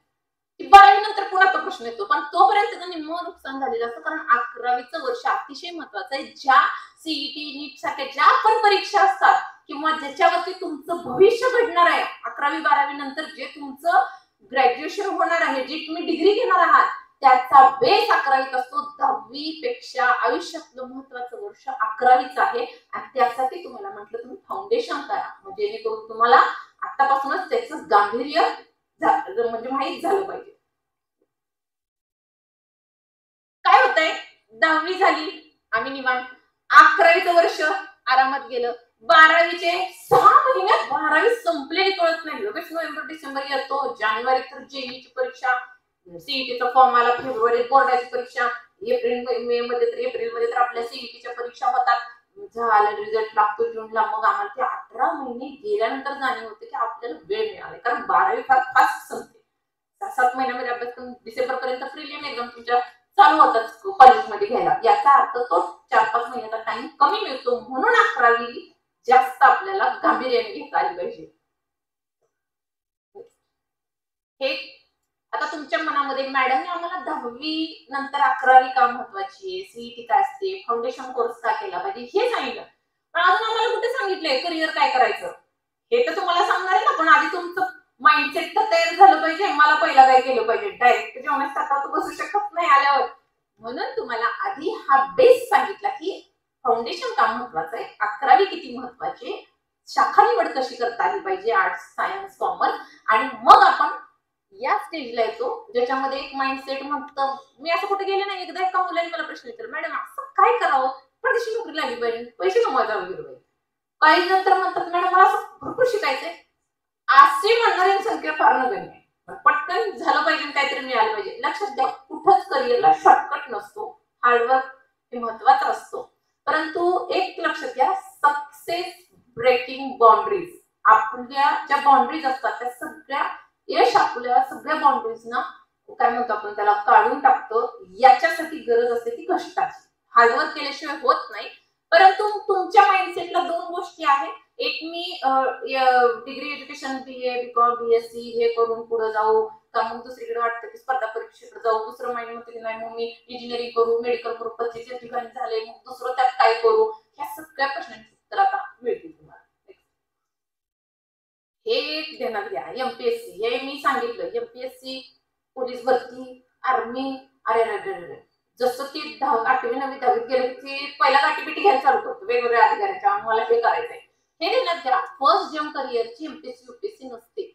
12वी नंतर पुन्हा तो प्रश्न येतो, पण तोपर्यंत त्याचं निम्म नुकसान झालेलं असतं. कारण 11वीचं वर्ष अतिशय महत्वाचं आहे. ज्या सीईटी नीट सारख्या ज्या पण परीक्षा असतात किंवा ज्याच्यावरती तुमचं भविष्य घडणार आहे, 11वी 12वी नंतर जे तुमचं ग्रॅज्युएशन होणार आहे, जी तुम्ही डिग्री घेणार आहात, त्याचा बेस 11वीत असतो. 10वी पेक्षा आयुष्यातलं महत्वाचं वर्ष 11वीच आहे. आणि त्यासाठी तुम्हाला म्हटलं तुम्ही फाउंडेशन करा, म्हणजे जेणेकरून तुम्हाला आतापासूनच त्याचं गांभीर्य म्हणजे माहीत झालं पाहिजे. काय होतंय, 10वी झाली, आम्ही निवांत. 11वीचं वर्ष आरामात गेलं. 12वीचे 6 महिन्यात 12वी संपलेली कळत नाही. लगेच नोव्हेंबर डिसेंबर येतो, जानेवारीत तर जेईची परीक्षा, सीईटीचा फॉर्म आला, फेब्रुवारीत बोर्डाची परीक्षा, एप्रिलमध्ये तर आपल्या सीईटीच्या परीक्षा होतात. झालं, रिझल्ट लागतो जूनला. मग आम्हाला ते 18 महिने गेल्यानंतर जाणीव होते की आपल्याला वेळ मिळाला, कारण 12वी फार फास्ट संपते. 7 महिन्यामध्ये अभ्यास करून डिसेंबर पर्यंत प्रिलिम एक्झाम तुमच्या चालू होतात कॉलेजमध्ये घ्यायला. याचा अर्थ तो 4-5 महिन्याचा टाइम कमी मिळतो. म्हणून 11वी जास्त आपल्याला गांभीर्याने घेता आली पाहिजे. हे आता तुमच्या मनामध्ये, मॅडमने आम्हाला 10वी नंतर 11वी का महत्वाची आहे, सीईटी काय असते, फाउंडेशन कोर्स का केला पाहिजे हे सांगितलं, पण अजून आम्हाला कुठे सांगितलंय करिअर काय करायचं. हे तर तुम्हाला सांगणार आहे ना, पण आधी तुमचं माइंडसेट तर तयार झालं पाहिजे. मला पहिला काय केलं पाहिजे, डायरेक्ट जेवणात ताटात बसू शकत नाही आल्यावर. म्हणून तुम्हाला आधी हा बेस सांगितला की फाउंडेशन का महत्वाचं आहे, 11वी किती महत्वाची, शाखा निवड कशी करता आली पाहिजे, आर्ट्स सायन्स कॉमर्स, आणि मग आपण या स्टेजला येतो ज्याच्यामध्ये एक माइंडसेट म्हणतं. मी असं कुठे गेले नाही. एकदा एका मुलाने मला प्रश्न विचारला, मॅडम असं काय करावं, परदेशी नोकरी लागली पाहिजे, पैसे कमवायला वगैरे पाहिजे. काही नंतर म्हणतात, मॅडम मला असं भरपूर शिकायचंय. असे म्हणणाऱ्यांची संख्या फार नगण्य आहे. पटकन झालं पाहिजे, काहीतरी मिळालं पाहिजे. लक्षात द्या, कुठंच करिअरला शॉर्टकट नसतो. हार्डवर्क हे महत्वाचं असतो. परंतु एक लक्षात घ्या, सक्सेस ब्रेकिंग बाउंड्रीज, आपल्या ज्या बाउंड्रीज असतात त्या सगळ्या, यश आपल्या सगळ्या बाउंड्रीजना काय म्हणतो आपण त्याला, काढून टाकतो. याच्यासाठी गरज असते ती कष्टाची. हार्डवर्क केल्याशिवाय होत नाही. परंतु तुमच्या माइंडसेटला 2 गोष्टी आहेत. एक, मी degree education BA BCom BSc हे करून पुढे जाऊ का, मग दुसरीकडे वाटतं की स्पर्धा परीक्षेकडे जाऊ. दुसरं माइंड म्हणते की नाही, मग मी इंजिनिअरिंग करू, मेडिकल करू, 25 ठिकाणी झाले, मग दुसरं त्यात काय करू. ह्या सगळ्या प्रश्नांची उत्तर आता मिळतील तुम्हाला. हे एक ध्यानात घ्या. MPSC हे मी सांगितलं, MPSC, पोलीस भरती, आर्मी, अरे जसं की 8वी 9वी 10वीत गेलं की पहिला गाठीबिटी घ्यायला चालू करतो वेगवेगळ्या अधिकाऱ्यांच्या, मला हे करायचंय. हे ध्यानात घ्या, फर्स्ट जम करिअरची MPSC UPSC नसते.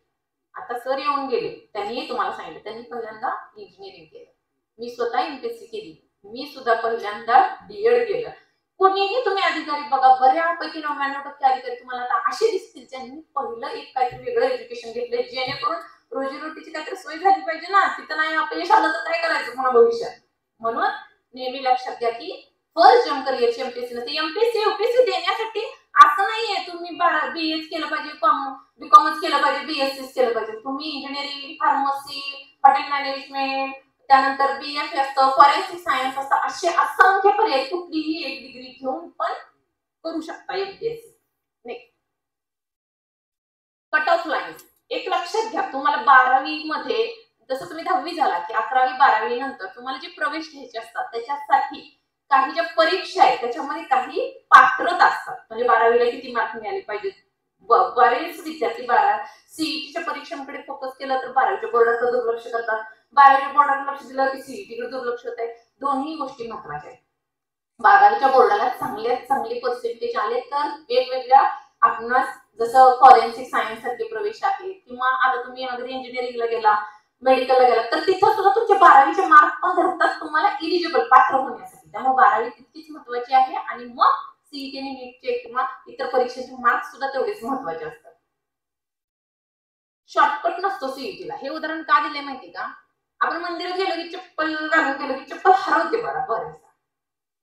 आता सर येऊन गेले, त्यांनी तुम्हाला सांगितलं, त्यांनी पहिल्यांदा इंजिनिअरिंग केलं. मी स्वतः MPSC केली. मी सुद्धा पहिल्यांदा DED केलं. कोणीही तुम्ही अधिकारी बघा, बऱ्यापैकी 99% अधिकारी तुम्हाला आता असे दिसतील ज्यांनी पहिलं एक काहीतरी वेगळं एज्युकेशन घेतलंय, जेणेकरून रोजीरोटीची काहीतरी सोय झाली पाहिजे ना. तिथं नाही अपयश आलं तर काय करायचं पुन्हा भविष्यात. म्हणून नेहमी लक्षात घ्या की फर्स्ट जम करिअरची MPSC नसते. MPSC UPSC देण्यासाठी असं नाहीये तुम्ही BAच केलं पाहिजे, BComच केलं पाहिजे, BScच केलं पाहिजे. तुम्ही इंजिनिअरिंग, फार्मसी, हॉटेल मॅनेजमेंट, त्यानंतर BF असतं, फॉरेन्सिक सायन्स असतं, असे असंख्य पर्याय, कुठलीही एक डिग्री घेऊन पण करू शकता MPSC. कट ऑफ लाईन्स एक लक्षात घ्या, तुम्हाला 12वी मध्ये जसं तुम्ही 10वी झाला की 11वी 12वी नंतर तुम्हाला जे प्रवेश घ्यायचे असतात त्याच्यासाठी काही ज्या परीक्षा आहेत त्याच्यामध्ये काही पात्रता असतात. म्हणजे 12वीला किती मार्क मिळाले पाहिजेत. बरेच विद्यार्थी सीईटीच्या परीक्षांकडे फोकस केला तर 12वीच्या बोर्डाकडे दुर्लक्ष करतात, 12वीच्या बोर्डाकडे लक्ष दिलं की सीईटीकडे दुर्लक्ष होत आहे. दोन्ही गोष्टी महत्वाच्या आहेत. 12वीच्या बोर्डाला चांगल्यात चांगले पर्सेंटेज आले तर वेगवेगळ्या आपणास जसं फॉरेन्सिक सायन्स सारखे प्रवेश आहे, किंवा आता तुम्ही अगदी इंजिनिअरिंगला गेला, मेडिकलला गेला, तर तिथं सुद्धा तुमचे 12वीचे मार्क पण धरतात तुम्हाला इलिजिबल, पात्र होण्यासाठी. त्यामुळे 12वी तितकीच महत्वाची आहे. आणि मग सीईटी आणि नीटचे किंवा इतर परीक्षेचे मार्क्स सुद्धा तेवढेच महत्वाचे असतात. शॉर्टकट नसतो सीईटीला. हे उदाहरण का दिले माहिती का, आपण मंदिरात गेलो की चप्पल घालून गेलो की चप्पल हरवते बरोबर.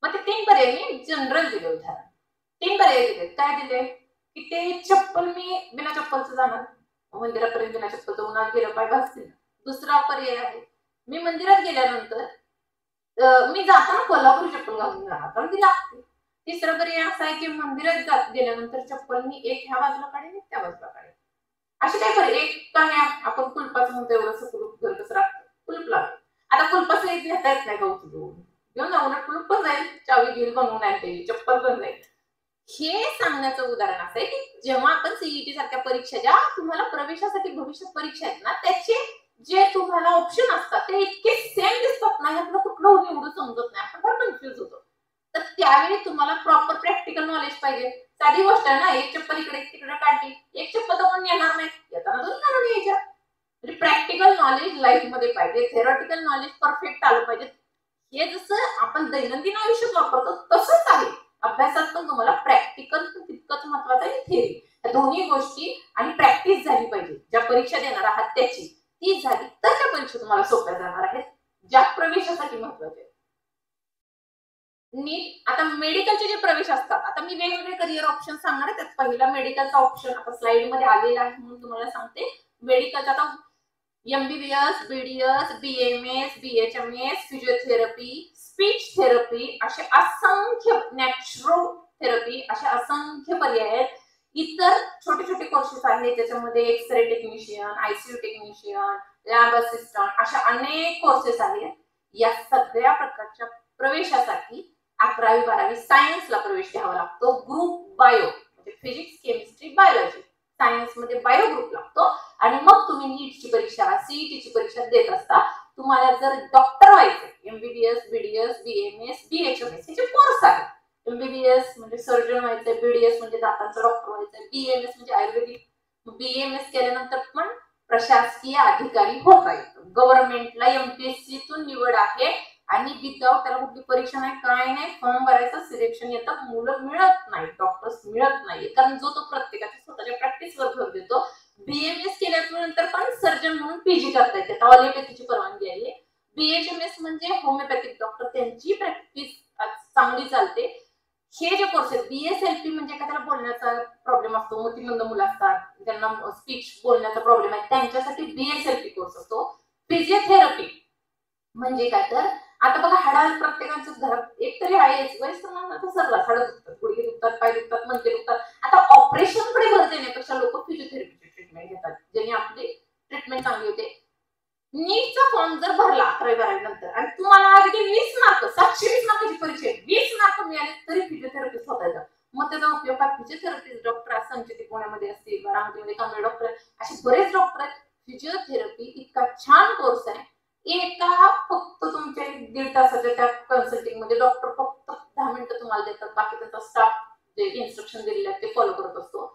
मग ते 3 पर्याय मी जनरल दिले उदाहरण. 3 पर्याय दिले. काय दिले की ते चप्पल मी बिना चप्पलचं जाणार, मंदिरापर्यंत बिना चप्पलचं उन्हात गेलं पाय भासतील. दुसरा पर्याय आहे, मी मंदिरात गेल्यानंतर मी जाताना कोल्हापुरी चप्पल घालून जाणार कारण ती लागते. तिसरं पर्याय असा आहे की मंदिरात जात गेल्यानंतर चप्पल मी एक ह्या बाजूला काढेन एक त्या बाजूला काढेन. असे काय पर्याय, एक का नाही आपण कुलपाचं म्हणतो एवढंसं कुलूप घर कसं राहतं, कुलूप लागतं. आता कुलपाचं एक घेता येत नाही गहू घेऊन जाऊ ना, कुलूप पण जाईल, चावी घेऊन बनवून आणते, चप्पल पण जाईल. हे सांगण्याचं उदाहरण असं आहे की जेव्हा आपण सीईटी सारख्या परीक्षा, ज्या तुम्हाला प्रवेशासाठी भविष्यात परीक्षा आहेत ना, त्याचे जे तुम्हाला ऑप्शन असतात ते इतके सेम दिसतात ना, यातलं कुठलं निवडू समजत नाही, आपण फार कन्फ्युज होतो. तर त्यावेळी तुम्हाला प्रॉपर प्रॅक्टिकल नॉलेज पाहिजे. साधी गोष्ट आहे ना, एक चप्पल इकडे तिकडे काढली, एक चप्पल तर कोण येणार नाही, येताना दोन काढून यायच्या. म्हणजे प्रॅक्टिकल नॉलेज लाईफ मध्ये पाहिजे, थेरॉटिकल नॉलेज परफेक्ट आलं पाहिजे. हे जसं आपण दैनंदिन आयुष्यात वापरतो तसंच आहे अभ्यासात पण तुम्हाला प्रॅक्टिकल तितकंच महत्वाचं आहे, थेरी. या दोन्ही गोष्टी आणि प्रॅक्टिस झाली पाहिजे. ज्या परीक्षा देणार आहात त्याची ती झाली तर त्या परीक्षा तुम्हाला सोप्या जाणार आहेत, ज्या प्रवेशासाठी महत्वाचे. नीट आता मेडिकलचे जे प्रवेश असतात, आता मी वेगवेगळे करिअर ऑप्शन सांगणार आहे. त्यात पहिला मेडिकलचा ऑप्शन आता स्लाइड मध्ये आलेला आहे म्हणून तुम्हाला सांगते. मेडिकलचा आता MBBS, BDS, BMS, BHMS, physiotherapy, speech therapy, असे असंख्य नॅचरोथेरपी, असे असंख्य पर्याय आहेत. इतर छोटे छोटे कोर्सेस आहेत त्याच्यामध्ये X-ray technician, ICU technician, lab assistant, अशा अनेक कोर्सेस आहेत. या सगळ्या प्रकारच्या प्रवेशासाठी 11वी 12वी सायन्सला प्रवेश घ्यावा लागतो. ग्रुप बायो म्हणजे फिजिक्स, केमिस्ट्री, बायोलॉजी, सायन्स मध्ये बायो ग्रुप लागतो. आणि मग तुम्ही नीटची परीक्षा, सीईटीची परीक्षा देत असता. तुम्हाला जर डॉक्टर व्हायचं, एमबीबीएस, बीडीएस, बीएमएस, बीएचएमएस हे कोर्स आहेत. एमबीबीएस म्हणजे सर्जन व्हायचंय, बीडीएस म्हणजे दातांचा डॉक्टर व्हायचंय, बीएमएस म्हणजे आयुर्वेदिक, बीएमएस केल्यानंतर पण प्रशासकीय अधिकारी होता येतं. गव्हर्नमेंटला एमपीएससीतून निवड आहे आणि विदाउट त्याला कुठली परीक्षा नाही, काय नाही, फॉर्म भरायचं, सिलेक्शन येतं, मुलं मिळत नाही, डॉक्टर्स मिळत नाही, कारण जो तो प्रत्येकाच्या स्वतःच्या प्रॅक्टिसवर भर देतो. बीएमएस केल्यानंतर पण सर्जन म्हणून पीजी करता येते, ॲलोपॅथीची परवानगी आहे. बीएचएमएस म्हणजे होमिओपॅथिक डॉक्टर, त्यांची प्रॅक्टिस चांगली चालते. हे जे कोर्स आहेत, बीएसएलपी म्हणजे एखाद्याला बोलण्याचा प्रॉब्लेम असतो, मतिमंद मुलं असतात, त्यांना स्पीच बोलण्याचा प्रॉब्लेम आहे, त्यांच्यासाठी बीएसएलपी कोर्स असतो. फिजिओथेरपी म्हणजे काय तर आता बघा, हाडा प्रत्येकाच्या घरात एक तरी आहेच, वयस्कर माणसाचं सर्रास हाडं दुखतात, गुडघे दुखतात, पाय दुखतात, मणके दुखतात. आता ऑपरेशनकडे भर देण्यापेक्षा लोक फिजिओथेरपीची ट्रीटमेंट घेतात, ज्याने आपली ट्रीटमेंट चांगली होते. नीटचा फॉर्म जर भरला 11वी 12वी नंतर आणि तुम्हाला अगदी 20 मार्क, 720 मार्काची परीक्षा 20 मार्क मिळाले तरी फिजिओथेरपिस्ट होता येतं. मग त्याचा उपयोग काय? फिजिओथेरपिस्ट डॉक्टर संचित पुण्यामध्ये असतील, बारामतीमध्ये कांबळे डॉक्टर, असे बरेच डॉक्टर आहेत. फिजिओथेरपी इतका छान कोर्स आहे. एका फक्त तुमच्या 1.5 तासाच्या त्या कन्सल्टिंग मध्ये डॉक्टर फक्त 10 मिनिटं तुम्हाला देतात, बाकी त्यांचा स्टाफ जे इन्स्ट्रक्शन दिलेले आहेत ते फॉलो करत असतो.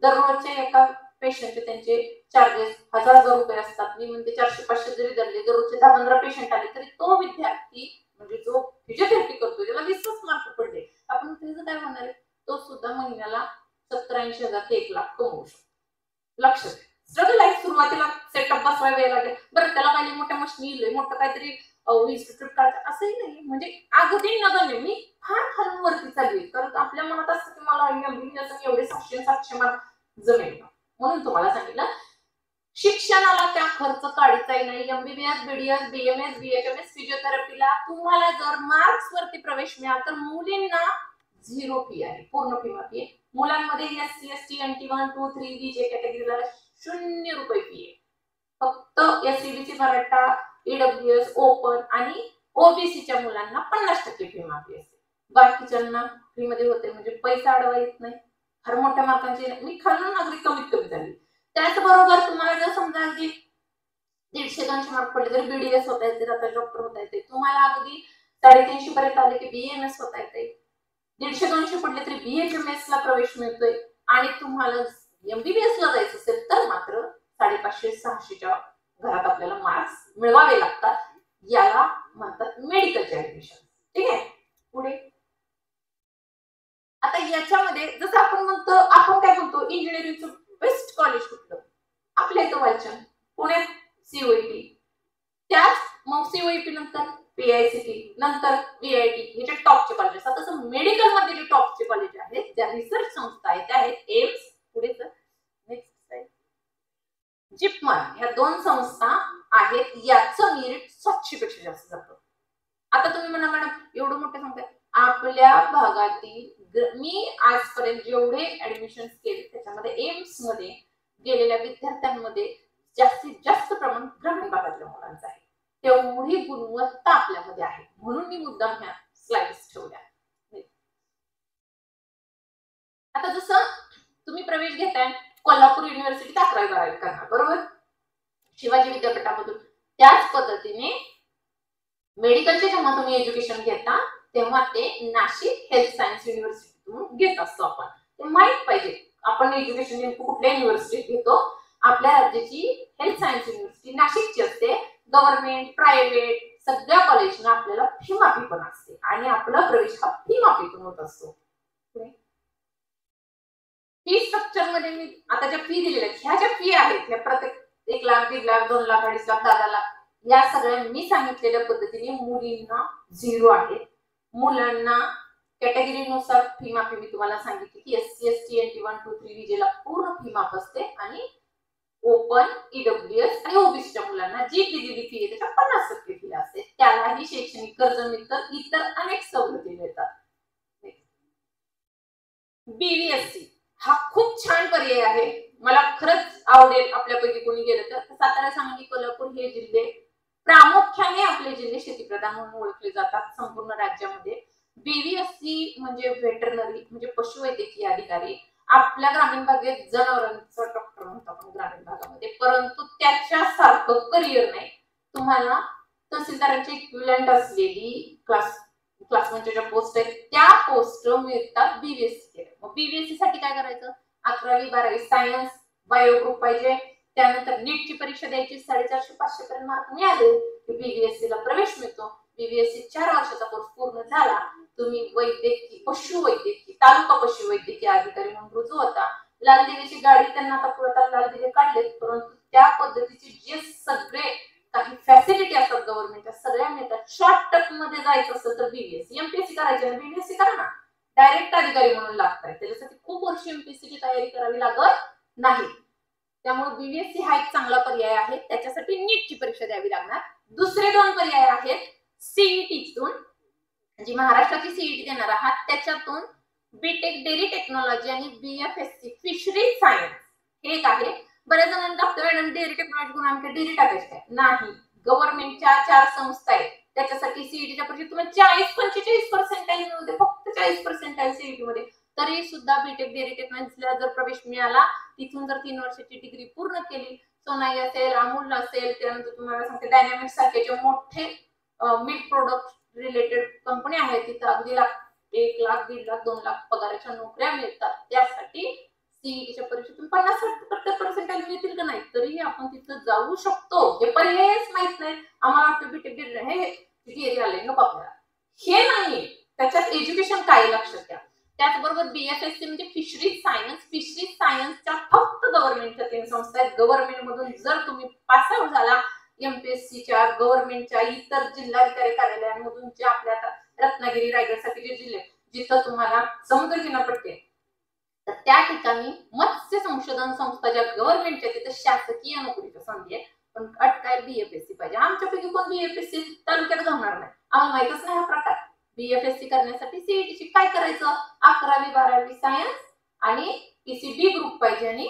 दररोजचे एका पेशंटचे त्यांचे चार्जेस 1000 रुपये असतात. मी म्हणते 400-500 जरी धरले, दररोजचे 10-15 पेशंट आले तरी तो विद्यार्थी म्हणजे जो फिजिओथेरपी करतो त्याला 20 मार्क पडले, आपण त्याचं काय होणार आहे? तो सुद्धा महिन्याला 70-80 हजार ते 1 लाख कमवू शकतो. लक्ष द्या, स्ट्रगल आहे. सुरुवातीला सेटअप बसवायला वेळ लागेल, बरं त्याला काही मोठ्या मशीन मोठं काहीतरी इन्स्टिट्यूट काढायचं असंही नाही. म्हणजे अगदी नगण्य, मी फार खालूनवरती चालली, कारण आपल्या मनात असतं की मला एवढे 700-700 मार्क जमेल, म्हणून तुम्हाला सांगितलं. शिक्षणाला त्या खर्च काढायचाही नाही. एमबीबीएस, बीडीएस, बीएमएस, बीएचएमएस, फिजिओथेरपीला तुम्हाला जर मार्क्स वरती प्रवेश मिळाला तर मुलींना 0 फी आहे, पूर्ण फी माफी आहे. मुलांमध्ये SC, ST, n t 1, 2, 3 B J कॅटेगरीला 0 रुपये फी आहे. फक्त एससीबीसी, मराठा, ईडब्ल्यूएस, ओपन आणि ओबीसीच्या मुलांना 50% फी माफी असते. बाकीच्यांना फ्री मध्ये होते, म्हणजे पैसा अडवा येत नाही. फार मोठ्या मार्कांची मी खालून अगदी कमीत कमी झाली. त्याचबरोबर तुम्हाला जर समजा अगदी 150-200 मार्क पडले तरी बीडीएस होता येते, आता डॉक्टर होता येते. तुम्हाला अगदी 350 पर्यंत आले की बीएमएस होता येते. 150-200 पडले तरी बीएचएमएस ला प्रवेश मिळतोय. आणि तुम्हाला एमबीबीएस ला जायचं असेल तर मात्र 550-600च्या घरात आपल्याला मार्क्स मिळवावे लागतात. याला म्हणतात मेडिकलचे ऍडमिशन. ठीक आहे, पुढे आता याच्यामध्ये जसं आपण म्हणतो, आपण काय म्हणतो, इंजिनिअरिंगचं बेस्ट कॉलेज कुठलं? आपल्या इथं वालचंद, पुण्यात सीओईपी, त्याच मग सीओईपी नंतर पीआयसीटी, नंतर व्हीआयटी, हे जे टॉपचे कॉलेज असतात. तसं मेडिकल मध्ये जे टॉपचे कॉलेज आहेत, ज्या रिसर्च संस्था आहेत त्या आहेत एम्स, पुढे नेक्स्ट स्लाइड, जिपमर, ह्या 2 संस्था आहेत. याचं मेरिट 700 पेक्षा जास्त जातं. आता तुम्ही म्हणा मॅडम एवढं मोठे सांगताय, आपल्या भागातील पर्यंत जेवढे ऍडमिशन केले त्याच्यामध्ये एम्स मध्ये गेलेल्या विद्यार्थ्यांमध्ये जास्तीत जास्त प्रमाण ग्रामीण भागातल्या मुलांचं आहे. तेवढी गुणवत्ता आपल्यामध्ये आहे म्हणून मी मुद्दाम ह्या स्लाइड्स ठेवल्या. आता जसं तुम्ही प्रवेश घेताय कोल्हापूर युनिव्हर्सिटीत 11वी-12वी करणार बरोबर, शिवाजी विद्यापीठामधून. त्याच पद्धतीने मेडिकलचे जेव्हा तुम्ही एज्युकेशन घेता तेव्हा ते नाशिक हेल्थ सायन्स युनिव्हर्सिटीतून घेत असतो आपण. ते माहित पाहिजे आपण एज्युकेशन नेमकं कुठल्या युनिव्हर्सिटीत घेतो. आपल्या राज्याची हेल्थ सायन्स युनिव्हर्सिटी नाशिकची असते. गव्हर्नमेंट प्रायव्हेट सगळ्या कॉलेजना आपल्याला फी माफी पण असते आणि आपला प्रवेश हा फी माफीतून होत असतो. फी स्ट्रक्चर मध्ये मी आता ज्या फी दिलेल्या आहेत ह्या ज्या फी आहेत त्या प्रत्येक 1 लाख 1.5 लाख 2 लाख 2.5 लाख 10 लाख या सगळ्या मी सांगितलेल्या पद्धतीने मुलींना 0 आहे. मुलांना कॅटेगरीनुसार फी माफी मी तुम्हाला सांगितली की SC ST NT 1 2 3 विजेला पूर्ण फी माफ असते आणि ओपन EWS आणि ओबीसीच्या मुलांना जी दिलेली फी आहे त्याच्या 50% फी असते. त्यालाही शैक्षणिक कर्ज मिळतं, इतर अनेक सवलती मिळतात. BVSC हा खूप छान पर्याय आहे. मला खरंच आवडेल आपल्यापैकी कोणी गेलं तर. सातारा, सांगली, कोल्हापूर हे जिल्हे प्रामुख्याने आपले जिल्हे शेतीप्रधान म्हणून ओळखले जातात संपूर्ण राज्यामध्ये. BVSC म्हणजे व्हेटरनरी म्हणजे पशुवैद्यकीय अधिकारी. आपल्या ग्रामीण भागात जनावरांचा डॉक्टर म्हणतो आपण ग्रामीण भागामध्ये, परंतु त्याच्यासारखं करिअर नाही. तुम्हाला तहसीलदारांची इक्विव्हॅलंट असलेली क्लास 1च्या ज्या पोस्ट आहेत त्या पोस्ट मिळतात BVSC केल्या. मग BVSC साठी काय करायचं, 11वी-12वी सायन्स बायो ग्रुप पाहिजे. त्यानंतर नीटची परीक्षा द्यायची, 450-500 पर्यंत मार्क मिळाले की BVSC ला प्रवेश मिळतो. BVSC 4 वर्षाचा कोर्स पूर्ण झाला तुम्ही वैद्यकीय पशुवैद्यकीय तालुका पशुवैद्यकीय अधिकारी म्हणून रुजू होता. लाल दिव्याची गाडी त्यांना आता पुरतात, लाल दिवे काढलेत, परंतु त्या पद्धतीचे जे सगळे काही फॅसिलिटी असतात गव्हर्नमेंटच्या सगळ्या मिळतात. शॉर्टकट मध्ये जायचं असेल तर BVSC MPSC करायचं ना, BVSC करा ना, डायरेक्ट अधिकारी म्हणून लागताय. त्याच्यासाठी खूप वर्ष MPSC ची तयारी करावी लागत नाही. त्यामुळे BVSC हा एक चांगला पर्याय आहे. त्याच्यासाठी नीटची परीक्षा द्यावी लागणार. दुसरे 2 पर्याय आहेत CETतून, जी महाराष्ट्राची CET देणार आहात त्याच्यातून बीटेक डेअरी टेक्नॉलॉजी आणि BFSC फिशरी सायन्स हे एक आहे. बऱ्याच जणांना टाकतो मॅडम डेअरी टेक्नॉलॉजी करून आमच्या डेअरी टाकायची काय नाही. गव्हर्नमेंटच्या 4 संस्था आहेत त्याच्यासाठी CETच्या परीक्षेत तुम्हाला 40-45% मिळू दे, फक्त 40% CET मध्ये तरी सुद्धा बीटेक डेअरी टेक्नॉलॉजीला जर प्रवेश मिळाला, तिथून जर 3 वर्षाची डिग्री पूर्ण केली, सोनाई असेल, अमूल असेल, त्यानंतर तुम्हाला सांगते डायनॅमिक्स सारखे जे मोठे मिल्क प्रोडक्ट रिलेटेड कंपनी आहेत तिथं अगदी 1 लाख 1.5 लाख 2 लाख पगाराच्या नोकऱ्या मिळतात. त्यासाठी CETच्या परीक्षेतून 50-70% मिळतील का नाही तरीही आपण तिथं जाऊ शकतो. हे पर्यायच माहित नाही आम्हाला वाटतं बीटेक हे थिअरी आले नको आपल्याला, हे नाही. त्याच्यात एज्युकेशन काय लक्षात घ्या. त्याचबरोबर BFSC म्हणजे फिशरी सायन्स. फिशरी सायन्सच्या फक्त गव्हर्नमेंटच्या 3 संस्था आहेत. गव्हर्नमेंट मधून जर तुम्ही पास आउट झाला MPSCच्या गव्हर्नमेंटच्या इतर जिल्हाधिकारी कार्यालयांमधून जे आपल्या रत्नागिरी रायगड सारखे जिल्हे जिथं तुम्हाला समुद्र किनारपट्टी आहे तर त्या ठिकाणी मत्स्य संशोधन संस्था ज्या गव्हर्नमेंटच्या तिथं शासकीय नोकरीच्या संधी आहे. पण अट काय BFSC पाहिजे. आमच्यापैकी कोण BFSC तालुक्यात घालणार नाही, आम्हाला माहितच नाही हा प्रकार. BFSC करण्यासाठी CETची काय करायचं, 11वी-12वी सायन्स आणि PCB ग्रुप पाहिजे आणि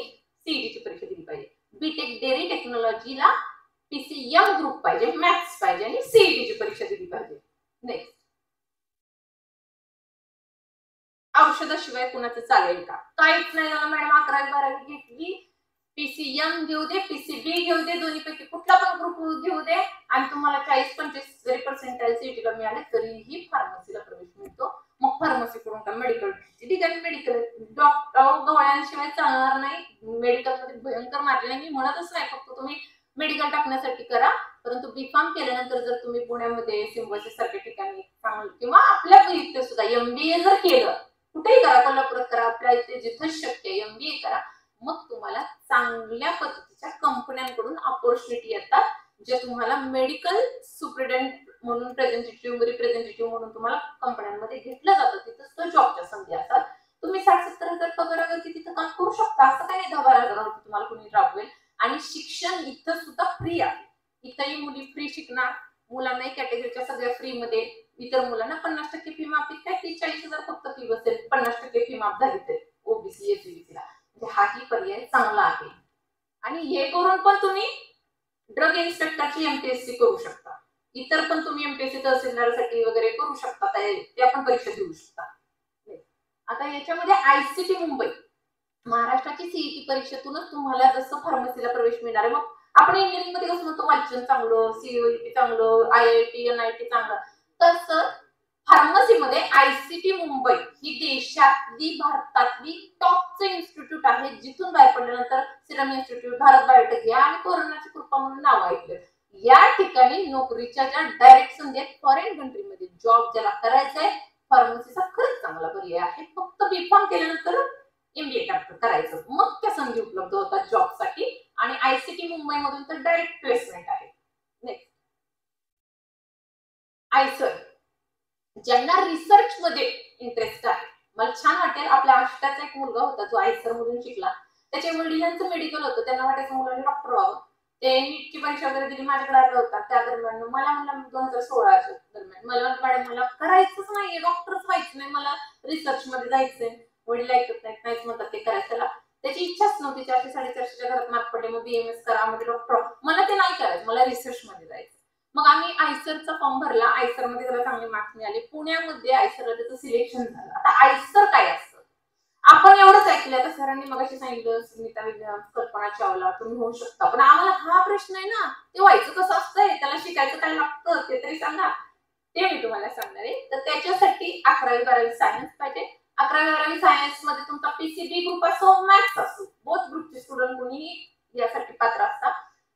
CETची परीक्षा दिली पाहिजे. बीटेक डेअरी टेक्नॉलॉजीला PCM ग्रुप पाहिजे, मॅथ्स पाहिजे आणि CETची परीक्षा दिली पाहिजे. नेक्स्ट, औषधाशिवाय कुणाचं चालेल का, काहीच नाही झालं मॅडम 11वी-12वी घेतली, PCM घेऊ दे, PCB घेऊ दे, दोन्हीपैकी कुठला पण ग्रुप घेऊ दे आणि तुम्हाला 40-45% CETला मिळाले तरीही फार्मसीला प्रवेश मिळतो. मग फार्मसी करून का मेडिकल ठिकाणी मेडिकल डॉक्टर गवळ्यांशिवाय चालणार नाही. मेडिकल मध्ये भयंकर मार्जिन आहे, मी म्हणतच नाही फक्त तुम्ही मेडिकल टाकण्यासाठी करा, परंतु B.Pharm केल्यानंतर जर तुम्ही पुण्यामध्ये सिम्बायोसिस सारख्या ठिकाणी किंवा आपल्या इथे सुद्धा MBA जर केलं, कुठेही करा, कोल्हापुरात करा, आपल्या इथे जिथं शक्य MBA करा, मग तुम्हाला चांगल्या पद्धतीच्या कंपन्यांकडून अपॉर्च्युनिटी येतात जे तुम्हाला मेडिकल सुप्रिटेंडेंट म्हणून रिप्रेझेंटेटिव्ह म्हणून तुम्हाला कंपन्यांमध्ये घेतलं जातं. तिथं जॉबच्या संधी असतात. तुम्ही 60-70 हजार पगारावरती तिथं काम करू शकता. असं काही 10-12 हजारावरती तुम्हाला कोणी राबवेल. आणि शिक्षण इथं सुद्धा फ्री आहे. इथंही मुली फ्री शिकणार, मुलांनाही कॅटेगरीच्या सगळ्या फ्री मध्ये इतर मुलांना 50% फी माफ, काय 43,000 फक्त फी बसेल, 50% फी माफ झाली तर ओबीसी एससीबीसीला. म्हणजे हाही पर्याय चांगला आहे. आणि हे करून पण तुम्ही ड्रग इन्स्पेक्टरची एमपीएससी करू शकता. इतर पण तुम्ही एमपीएससी तहसीलदारसाठी वगैरे करू शकता, त्या पण परीक्षा देऊ शकता. आता याच्यामध्ये आयसीटी मुंबई महाराष्ट्राची सीईटी परीक्षेतूनच तुम्हाला जसं फार्मसीला प्रवेश मिळणार आहे. मग आपण इंजिनिअरिंग मध्ये कसं म्हणतो वाचन चांगलं, सीईटी चांगलं, आयआयटी एनआयटी चांगलं, तसं फार्मसीमध्ये आयसीटी मुंबई ही देशातली भारतातली टॉपचं इन्स्टिट्यूट आहे, जिथून बाहेर पडल्यानंतर सिरम इन्स्टिट्यूट, भारत बायोटेक या आणि कोरोनाची कृपा म्हणून नाव ऐकलं. या ठिकाणी नोकरीच्या ज्या डायरेक्ट संधी आहेत फॉरेन कंट्रीमध्ये जॉब ज्याला करायचा आहे, फार्मसीचा खरंच चांगला पर्याय आहे. फक्त बीफार्म केल्यानंतर एमबीए करायचं, मग त्या संधी उपलब्ध होतात जॉबसाठी. आणि आयसीटी मुंबई मधून तर डायरेक्ट प्लेसमेंट आहे. नेक्स्ट आयसर, ज्यांना रिसर्च मध्ये इंटरेस्ट आहे. मला छान वाटेल, आपल्या आष्टाचा एक मुलगा होता जो आयसर मधून शिकला, त्याच्या वडिलांचं मेडिकल होतं, त्यांना वाटायचं मुलांनी डॉक्टर व्हावं. ते नीटची परीक्षा वगैरे दिली, माझ्याकडे आला होता. त्या दरम्यान मला म्हणला 2016 दरम्यान मला मॅडम मला करायचंच नाहीये, डॉक्टरच व्हायचं नाही, मला रिसर्च मध्ये जायचंय. वडील ऐकत नाहीच म्हणतात ते करायचं. त्याची इच्छाच नव्हती. 400-450च्या घरात मार्क पडले, मग बीएमएस करा, म्हणजे डॉक्टर. मला ते नाही करायचं, मला रिसर्च मध्ये जायचं. मग आम्ही आयसरचा फॉर्म भरला. आयसर मध्ये त्याला चांगले मार्क्स मिळाले. पुण्यामध्ये आयसरला त्याचं सिलेक्शन झालं. आता आयसर काय असतं आपण एवढंच ऐकलं. आता सरांनी मगाशी सांगितलं स्मिता विलियम्स, कल्पना चावला तुम्ही होऊ शकता, पण आम्हाला हा प्रश्न आहे ना, ते व्हायचं कसं असतंय, त्याला शिकायचं काय लागतं ते तरी सांगा. ते मी तुम्हाला सांगणार आहे. तर त्याच्यासाठी 11वी-12वी सायन्स पाहिजे. 11वी-12वी सायन्स मध्ये तुमचा पीसीबी ग्रुप असो, मॅथ्स असो, बोथ ग्रुपचे स्टुडंट कोणीही यासाठी पात्र असतात.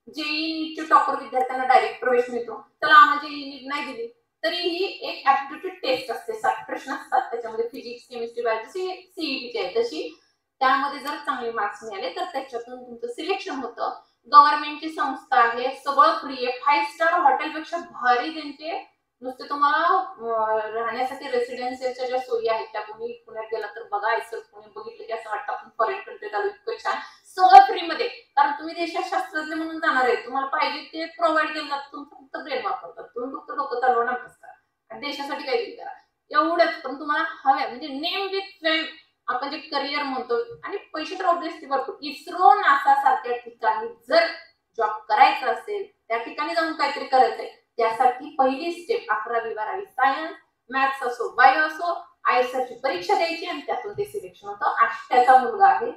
जेईई नीटचे टॉपर विद्यार्थ्यांना डायरेक्ट प्रवेश मिळतो. त्याला आम्हाला जेईई नीट नाही दिली तरीही एक ऍप्टिट्यूड टेस्ट असते, 60 प्रश्न असतात त्याच्यामध्ये, फिजिक्स, केमिस्ट्री, बायोलॉजी सीईटीची आहे तशी. त्यामध्ये जर चांगले मार्क्स मिळाले तर त्याच्यातून तुमचं सिलेक्शन होतं. गव्हर्नमेंटची संस्था आहे, सगळं फ्री आहे, 5 स्टार हॉटेलपेक्षा भारी त्यांचे. नुसते तुम्हाला राहण्यासाठी रेसिडेन्शियलच्या ज्या सोयी आहेत त्या कोणी पुण्यात गेला तर बघा. आयसर पुणे बघितलं की असं वाटतं आपण फॉरेन कंट्रीत आलो, इतकं छान, सगळं फ्री मध्ये. कारण तुम्ही देशात शास्त्रज्ञ म्हणून जाणार आहे, तुम्हाला पाहिजे ते प्रोव्हाइड केलं जातं. तुमचं फक्त ब्रेन वापरतात, तुम्ही फक्त डोकं चालवणार नसता आणि देशासाठी काहीतरी करा एवढंच. पण तुम्हाला हवंय म्हणजे नेम विथ फेम, आपण जे करिअर म्हणतो, आणि पैसे तर ऑब्व्हियसली भरपूर. इस्रो, नासा सारख्या ठिकाणी जर जॉब करायचा असेल, त्या ठिकाणी जाऊन काहीतरी करायचंय, त्यासाठी पहिली स्टेप 11वी-12वी सायन्स, मॅथ्स असो, बायो असो, आयसरची परीक्षा द्यायची आणि त्यातून ते सिलेक्शन होतं. आष्ट्याचा मुलगा आहे,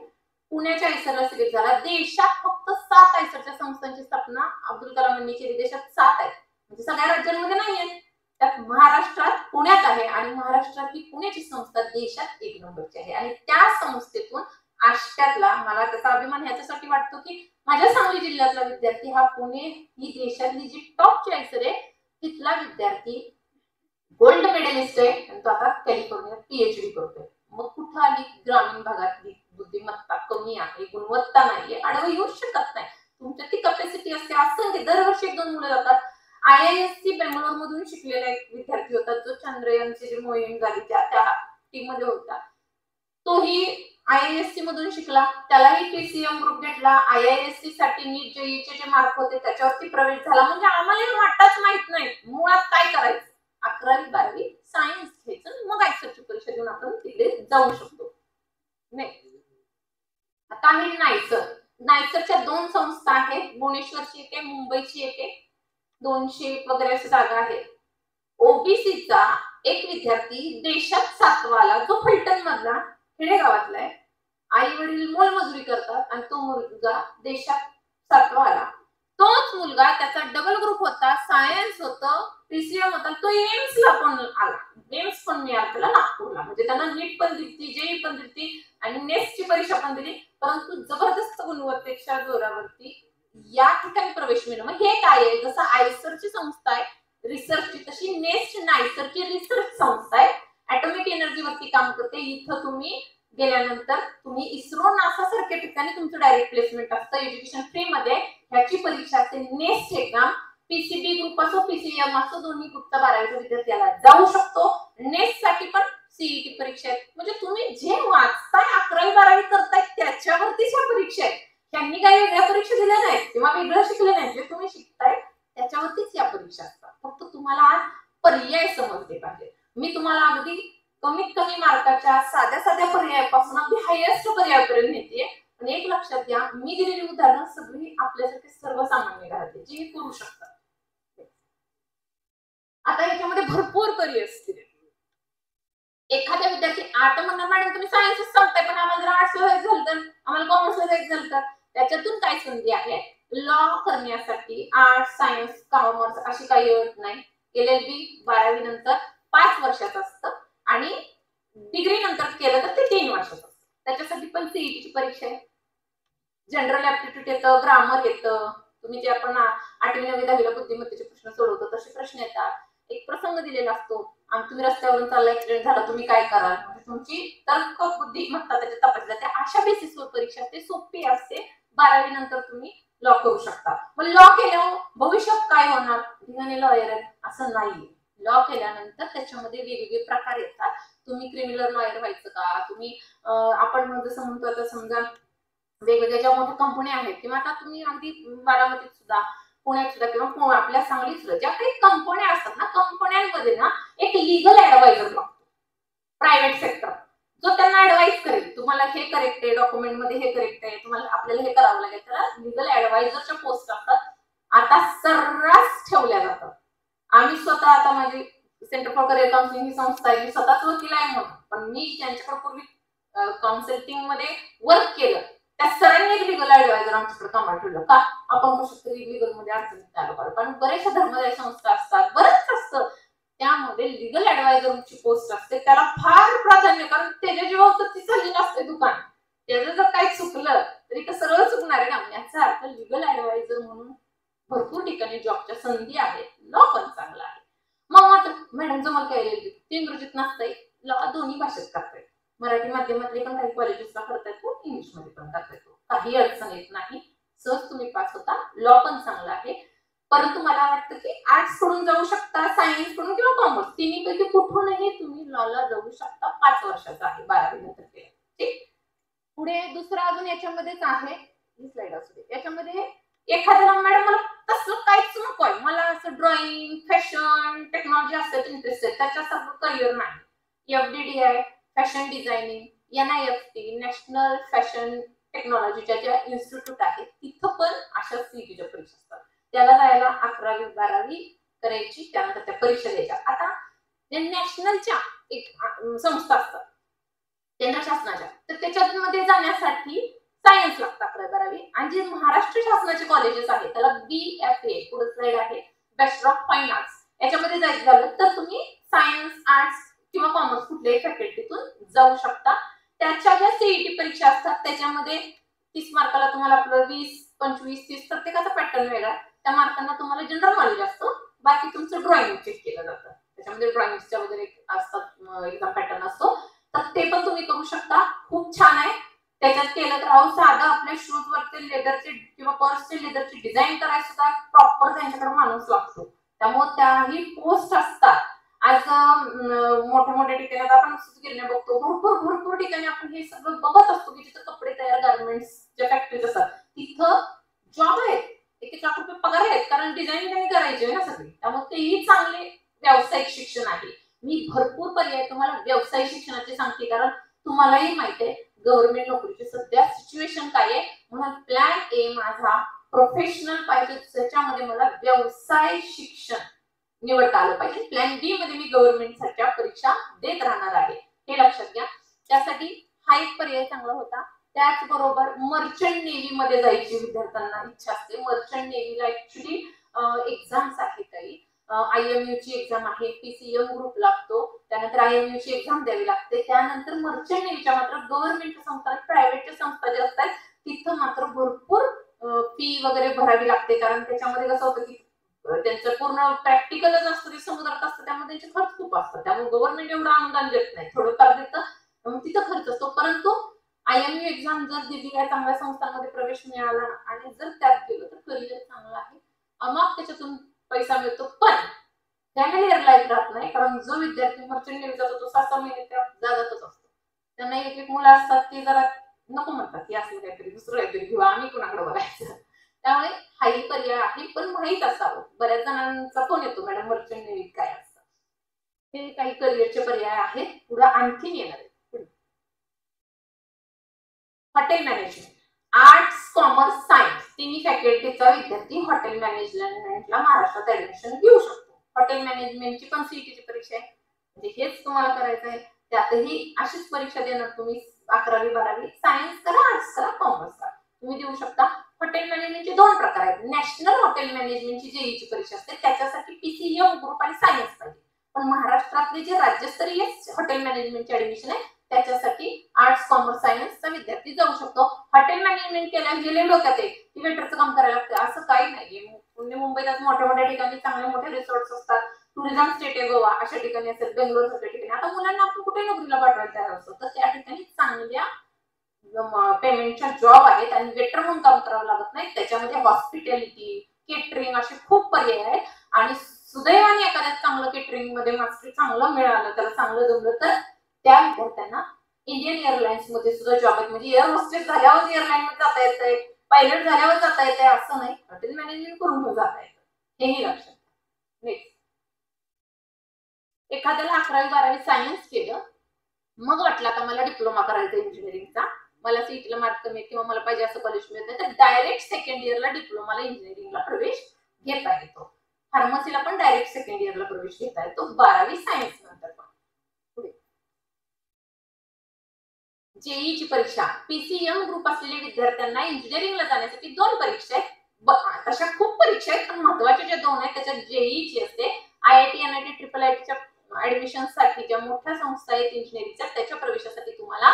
पुण्याच्या आयसरला सिलेक्ट झाला. देशात फक्त 7 आयसरच्या संस्थांची स्थापना अब्दुल कलामांनी केली. देशात 7 आहेत, म्हणजे सगळ्या राज्यांमध्ये नाहीये. त्यात महाराष्ट्रात पुण्यात आहे, आणि महाराष्ट्रातली पुण्याची संस्था देशात 1 नंबरची आहे. आणि त्या संस्थेतून आष्ट्यातला, मला त्याचा अभिमान ह्याच्यासाठी वाटतो की माझ्या सांगली जिल्ह्यातला विद्यार्थी हा पुणे ही देशातली जी टॉपची आयसर आहे तिथला विद्यार्थी गोल्ड मेडलिस्ट आहे, आणि तो आता कॅलिफोर्नियात पीएचडी करतोय. मग कुठं आली ग्रामीण भागातली बुद्धिमत्ता कमी आहे, गुणवत्ता नाहीये, आडवं येऊ शकत नाही. तुमच्या ती कॅपॅसिटी असते. असंख्य दरवर्षी 1-2 मुलं जातात. IISc बेंगलोर मधून शिकलेला एक विद्यार्थी होता जो चंद्रयानची जी मोहीम झाली त्या टीम मध्ये होता. तोही IISc मधून शिकला, त्यालाही पीसीएम ग्रुप भेटला. IISc साठी नीट जेईचे जे मार्क होते त्याच्यावरती प्रवेश झाला. म्हणजे आम्हाला वाटच माहित नाही मुळात काय करायचं. 11वी-12वी सायन्स घ्यायचं, मग आयसरची परीक्षा देऊन आपण तिकडे जाऊ शकतो. आता आहे नायसर. नायसरच्या 2 संस्था आहेत, भुवनेश्वरची एक आहे, मुंबईची एक आहे. 200 वगैरे अशी जागा आहेत. ओबीसीचा एक विद्यार्थी देशात 7वा आला, जो फलटण मधला खेडेगावातला आहे. आई वडील मोलमजुरी करतात आणि तो मुलगा देशात 7वा आला. तोच मुलगा, त्याचा डबल ग्रुप होता, सायन्स होतं, पीसीएम होता, तो एम्सला पण आला. एम्स पण मिळाला त्याला नागपूरला. म्हणजे त्याला नीट पण दिली, जेई पण दिली आणि नेक्स्टची परीक्षा पण दिली. परंतु जबरदस्त गुणवत्तेच्या जोरावरती या ठिकाणी प्रवेश मिळणं. मग हे काय आहे, जसं आयसरची संस्था आहे रिसर्चची, तशी नेक्स्ट नायसरची रिसर्च संस्था आहे, ऍटॉमिक एनर्जीवरती काम करते. इथं तुम्ही गेल्यानंतर तुम्ही इस्रो, नासा सारख्या ठिकाणी तुमचं डायरेक्ट प्लेसमेंट असतं, एज्युकेशन फ्री मध्ये. ह्याची परीक्षा असते नेक्स्ट एक्झाम. पीसीबी ग्रुप असो, पीसीएम असो, दोन्ही ग्रुपचा 12वीचा विद्यार्थ्याला जाऊ शकतो. नेक्स्ट साठी पण सीईटी परीक्षा आहे. म्हणजे तुम्ही जे वाचताय, 11वी-12वी करताय त्याच्यावरतीच ह्या परीक्षा आहेत. त्यांनी काही वेगळ्या परीक्षा दिल्या नाहीत किंवा वेगळं शिकले नाही. जे तुम्ही शिकताय त्याच्यावरतीच या परीक्षा असतात. फक्त तुम्हाला आज पर्याय समजले मार्काच्या साध्या साध्या पर्यायापासून अगदी हायएस्ट पर्यायापर्यंत नेते. पण एक लक्षात घ्या, मी दिलेली उदाहरणं सगळी आपल्यासारखे सर्वसामान्य घरातले जे करू शकतात. आता याच्यामध्ये भरपूर करिअर्स दिले. एखाद्या विद्यार्थी आर्ट म्हणणार मॅडम तुम्ही सायन्सच सांगताय पण आम्हाला जर आर्ट्सला जायचं झालं तर, आम्हाला कॉमर्सला जायचं झालं तर, त्याच्यातून काय संधी आहे? लॉ करण्यासाठी आर्ट्स, सायन्स, कॉमर्स अशी काही अट नाही. LLB 12वी नंतर 5 वर्षाचं असतं आणि डिग्री नंतर केलं तर ते 3 वर्षाचं असतं. त्याच्यासाठी पण सीईटीची परीक्षा आहे. जनरल ऍप्टिट्यूड येतं, ग्रामर येतं. तुम्ही जे आपण 8वी 9वी 10वीला बुद्धिमत्तेचे प्रश्न सोडवतो तसे प्रश्न येतात. एक प्रसंग दिलेला असतो, आणि तुम्ही रस्त्यावरून चालला ऍक्सिडेंट झाला तुम्ही काय कराल, तुमची तर्क बुद्धिमत्ता त्याच्यात तपासली जाते. अशा बेसिसवर परीक्षा असते, सोपी असते. 12वी नंतर तुम्ही लॉ करू शकता. मग लॉ केल्यावर भविष्यात काय होणार? ठिकाणी लॉयर आहेत असं नाही. लॉ केल्यानंतर त्याच्यामध्ये वेगवेगळे प्रकार येतात. तुम्ही क्रिमिनल लॉयर व्हायचं का, तुम्ही आपण जसं म्हणतो आता समजा वेगवेगळ्या ज्या मोठ्या कंपन्या आहेत किंवा आता तुम्ही अगदी बारामतीत सुद्धा, पुण्यात सुद्धा किंवा आपल्या सांगलीत सुद्धा ज्या काही कंपन्या असतात ना, कंपन्यांमध्ये ना एक लीगल ऍडवायझर लागतो प्रायव्हेट सेक्टर, जो त्यांना ऍडवाइस करेल तुम्हाला हे करेक्ट आहे, डॉक्युमेंट मध्ये हे करेक्ट आहे, तुम्हाला आपल्याला हे करावं लागेल. त्याला लीगल ऍडवायझरच्या पोस्ट असतात, आता सर्रास ठेवल्या जातात. आम्ही स्वतः आता माझी सेंटर फॉर करिअर काउन्सिलिंग ही संस्था आहे, मी स्वतःच वकील आहे म्हणून, पण मी ज्यांच्याकडे पूर्वी काउन्सिलिंग मध्ये वर्क केलं त्या सरांनी एक लीगल ऍडवायझर आमच्याकडे कामाला ठेवलं. का? आपण कसं तरी लीगल मध्ये अडचणीत आलो पाहिजे, कारण बऱ्याचशा धर्मदाय संस्था असतात, बरंच असतं, त्यामध्ये लीगल ऍडवायझरची पोस्ट असते. त्याला फार प्राधान्य, कारण त्याच्या जीवावर ती चालली नसते दुकान, त्याचं जर काही चुकलं तरी तर सगळं चुकणार आहे ना. याचा अर्थ लीगल ऍडवायझर म्हणून भरपूर ठिकाणी जॉबच्या संधी आहेत. लॉ पण चांगला आहे. मग मात्र मॅडम जमल काय, ते इंग्रजीत नसतंय, लॉ दोन्ही भाषेत करता येतो. मराठी माध्यमातले पण काही कॉलेजेसला करता येतो, इंग्लिशमध्ये पण करता येतो, काही अडचण येत नाही. सहज तुम्ही पास होता. लॉ पण चांगला आहे. परंतु मला वाटतं की आर्ट्स कडून जाऊ शकता, सायन्स कडून किंवा कॉमर्स, तिन्हीपैकी कुठूनही तुम्ही लॉला जाऊ शकता. 5 वर्षाचा आहे, 12वी नंतर केलं. ठीक. पुढे दुसरा अजून याच्यामध्येच आहे, ही स्लाइड असू दे. याच्यामध्ये एखाद्याला मॅडम मला तसं काहीच नको आहे, मला असं ड्रॉइंग, फॅशन, टेक्नॉलॉजी असं इंटरेस्ट आहे, त्याच्यासारखं करिअर नाही. FDDI fashion designing, NIFT national fashion टेक्नॉलॉजीच्या ज्या इन्स्टिट्यूट आहेत तिथं पण अशा सीईटीच्या परीक्षा असतात. त्याला जायला 11वी 12वी करायची, त्यानंतर त्या परीक्षा द्यायच्या. आता जे नॅशनलच्या एक संस्था असतात केंद्र शासनाच्या, तर त्याच्यामध्ये जाण्यासाठी सायन्स लागतं 11वी 12वी. आणि जे महाराष्ट्र शासनाचे कॉलेजेस आहेत त्याला BFA, पुढे स्लाइड आहे, बॅचलर ऑफ फाईन आर्ट्स, याच्यामध्ये जायचं झालं तर तुम्ही सायन्स, आर्ट्स किंवा कॉमर्स कुठल्याही फॅकल्टीतून जाऊ शकता. त्याच्या ज्या सीईटी परीक्षा असतात त्याच्यामध्ये 30 मार्काला तुम्हाला आपलं 20, 25, 30 प्रत्येकाचा पॅटर्न वेगळा. त्या मार्कांना तुम्हाला जनरल नॉलेज असतं, बाकी तुमचं ड्रॉइंग चेक केलं जातं. त्याच्यामध्ये ड्रॉइंगच्या वगैरे असतात, एक्झाम पॅटर्न असतो, तर ते पण तुम्ही करू शकता. खूप छान आहे. त्याच्यात केलं तर अहो साधं आपल्या शूज वरचे लेदरचे किंवा पर्सचे लेदरची डिझाईन करायला सुद्धा प्रॉपर त्यांच्याकडे माणूस लागतो. त्यामुळे त्याही पोस्ट असतात. आज मोठ्या मोठ्या ठिकाणी आता आपण गिरण्या बघतो, भरपूर ठिकाणी आपण हे सगळं बघत असतो की जिथे कपडे तयार, गार्मेंट्सच्या फॅक्टरीज असतात, तिथं जॉब आहेत, 1 लाख रुपये पगार आहेत, कारण डिझाईन त्यांनी करायची आहे ना सगळी. त्यामुळे तेही चांगले व्यावसायिक शिक्षण आहे. मी भरपूर पर्याय तुम्हाला व्यवसायिक शिक्षणाचे सांगते, कारण तुम्हालाही माहिती आहे गव्हर्नमेंट नोकरीची सध्या सिच्युएशन काय आहे. म्हणून प्लॅन ए माझा प्रोफेशनल पाहिजे, त्याच्यामध्ये मला व्यवसाय शिक्षण निवडता आलं पाहिजे. प्लॅन बी मध्ये मी गव्हर्नमेंटच्या परीक्षा देत राहणार आहे, हे लक्षात घ्या. त्यासाठी हा एक पर्याय चांगला होता. त्याचबरोबर मर्चंट नेव्ही मध्ये जायची विद्यार्थ्यांना इच्छा असते. मर्चंट नेव्हीला ऍक्च्युली एक्झाम्स आहेत काही. IMU ची एक्झाम आहे, PCM ग्रुप लागतो, त्यानंतर IMU ची एक्झाम द्यावी लागते. त्यानंतर मर्चंट नेव्हीच्या मात्र गव्हर्नमेंटच्या संस्था, प्रायव्हेटच्या संस्था ज्या असतात तिथं मात्र भरपूर फी वगैरे भरावी लागते, कारण त्याच्यामध्ये कसं होतं की त्यांचं पूर्ण प्रॅक्टिकलच असतं, ते समुद्रात असतं, त्यामुळे त्यांचे खर्च खूप असतात. त्यामुळे गव्हर्नमेंट एवढं अनुदान देत नाही, थोडंफार देतं, तिथं खर्च असतो. परंतु IMU एक्झाम जर दिली, या चांगल्या संस्थांमध्ये प्रवेश मिळाला आणि जर त्यात गेलो तर करिअर चांगलं आहे, मग त्याच्यातून पैसा मिळतो. पण फॅमिलीयर लाईफ राहत नाही, कारण जो विद्यार्थी मर्चंट नेव्ही जातो तो 6-6 महिने त्या जागातच असतो. त्यांना एक मुलं असतात की जरा नको म्हणतात की असलं काहीतरी दुसरं काहीतरी किंवा आम्ही कोणाकडे बघायचं. त्यामुळे हाही पर्याय आहे, पण माहीत असावं. बऱ्याच जणांचा फोन येतो मॅडम मर्चंट नेव्हीत काय असतं. हे काही करिअरचे पर्याय आहेत, पुढे आणखीन येणार आहे. Hotel management, arts, commerce, science तिन्ही फॅकल्टीचा विद्यार्थी हॉटेल मॅनेजमेंटला महाराष्ट्रात ऍडमिशन घेऊ शकतो. हॉटेल मॅनेजमेंटची पण सीईटीची परीक्षा आहे, म्हणजे हेच तुम्हाला करायचं आहे. त्यातही अशीच परीक्षा देणार तुम्ही 11वी 12वी, सायन्स करा, आर्ट्स करा, कॉमर्स करा, तुम्ही देऊ शकता. हॉटेल मॅनेजमेंटचे 2 प्रकार आहेत. नॅशनल हॉटेल मॅनेजमेंटची जेईची परीक्षा असते, त्याच्यासाठी पीसीएम ग्रुप आणि सायन्स पाहिजे. पण महाराष्ट्रातले जे राज्यस्तरीय हॉटेल मॅनेजमेंटचे ऍडमिशन आहे त्याच्यासाठी आर्ट्स, कॉमर्स, सायन्सचा विद्यार्थी जाऊ शकतो. हॉटेल मॅनेजमेंट केल्यावर गेले डोक्यात आहे की वेटरचं काम करायला लागतं, असं काही नाहीये. पुणे मुंबईत आज मोठ्या मोठ्या ठिकाणी चांगले मोठे रिसॉर्ट्स असतात, टुरिझम स्टेट आहे गोवा अशा ठिकाणी असेल, बेंगलोर सारख्या ठिकाणी. आता मुलांना आपण कुठे नोकरीला पाठवायला तयार असतो, तर त्या ठिकाणी चांगल्या पेमेंटच्या जॉब आहेत आणि वेटर म्हणून काम करावं लागत नाही. त्याच्यामध्ये हॉस्पिटॅलिटी, केटरिंग असे खूप पर्याय आहेत. आणि सुदैवाने एखाद्या चांगलं केटरिंग मध्ये मास्टर चांगलं मिळालं, त्याला चांगलं जमलं, तर त्या विद्यार्थ्यांना इंडियन एअरलाइन्स मध्ये सुद्धा जॉब आहेत. म्हणजे एअर होस्टेस झाल्यावर एअरलाईन मध्ये जाता येतंय, पायलट झाल्यावर जाता येतंय असं नाही, हॉटेल मॅनेजमेंट करून जाता येतं, हेही लक्षात. नेक्स्ट, एखाद्याला 11वी 12वी सायन्स केलं, मग वाटलं आता मला डिप्लोमा करायचा इंजिनिअरिंगचा, मला सीईटीला मार्क कमी किंवा मला पाहिजे असं कॉलेज मिळत नाही, तर डायरेक्ट सेकंड इयरला डिप्लोमाला इंजिनिअरिंगला प्रवेश घेता येतो. फार्मसीला पण डायरेक्ट सेकंड इयरला प्रवेश घेता येतो 12वी सायन्स नंतर. पुढे जेईची परीक्षा, पीसीएम ग्रुप असलेल्या विद्यार्थ्यांना इंजिनिअरिंगला जाण्यासाठी 2 परीक्षा आहेत. तशा खूप परीक्षा आहेत, पण महत्वाच्या ज्या 2 आहेत त्याच्यात जेईची असते. आयआयटी, एनआयटी, ट्रिपल आयटीच्या ऍडमिशन साठी ज्या मोठ्या संस्था आहेत इंजिनिअरिंगच्या, त्याच्या प्रवेशासाठी तुम्हाला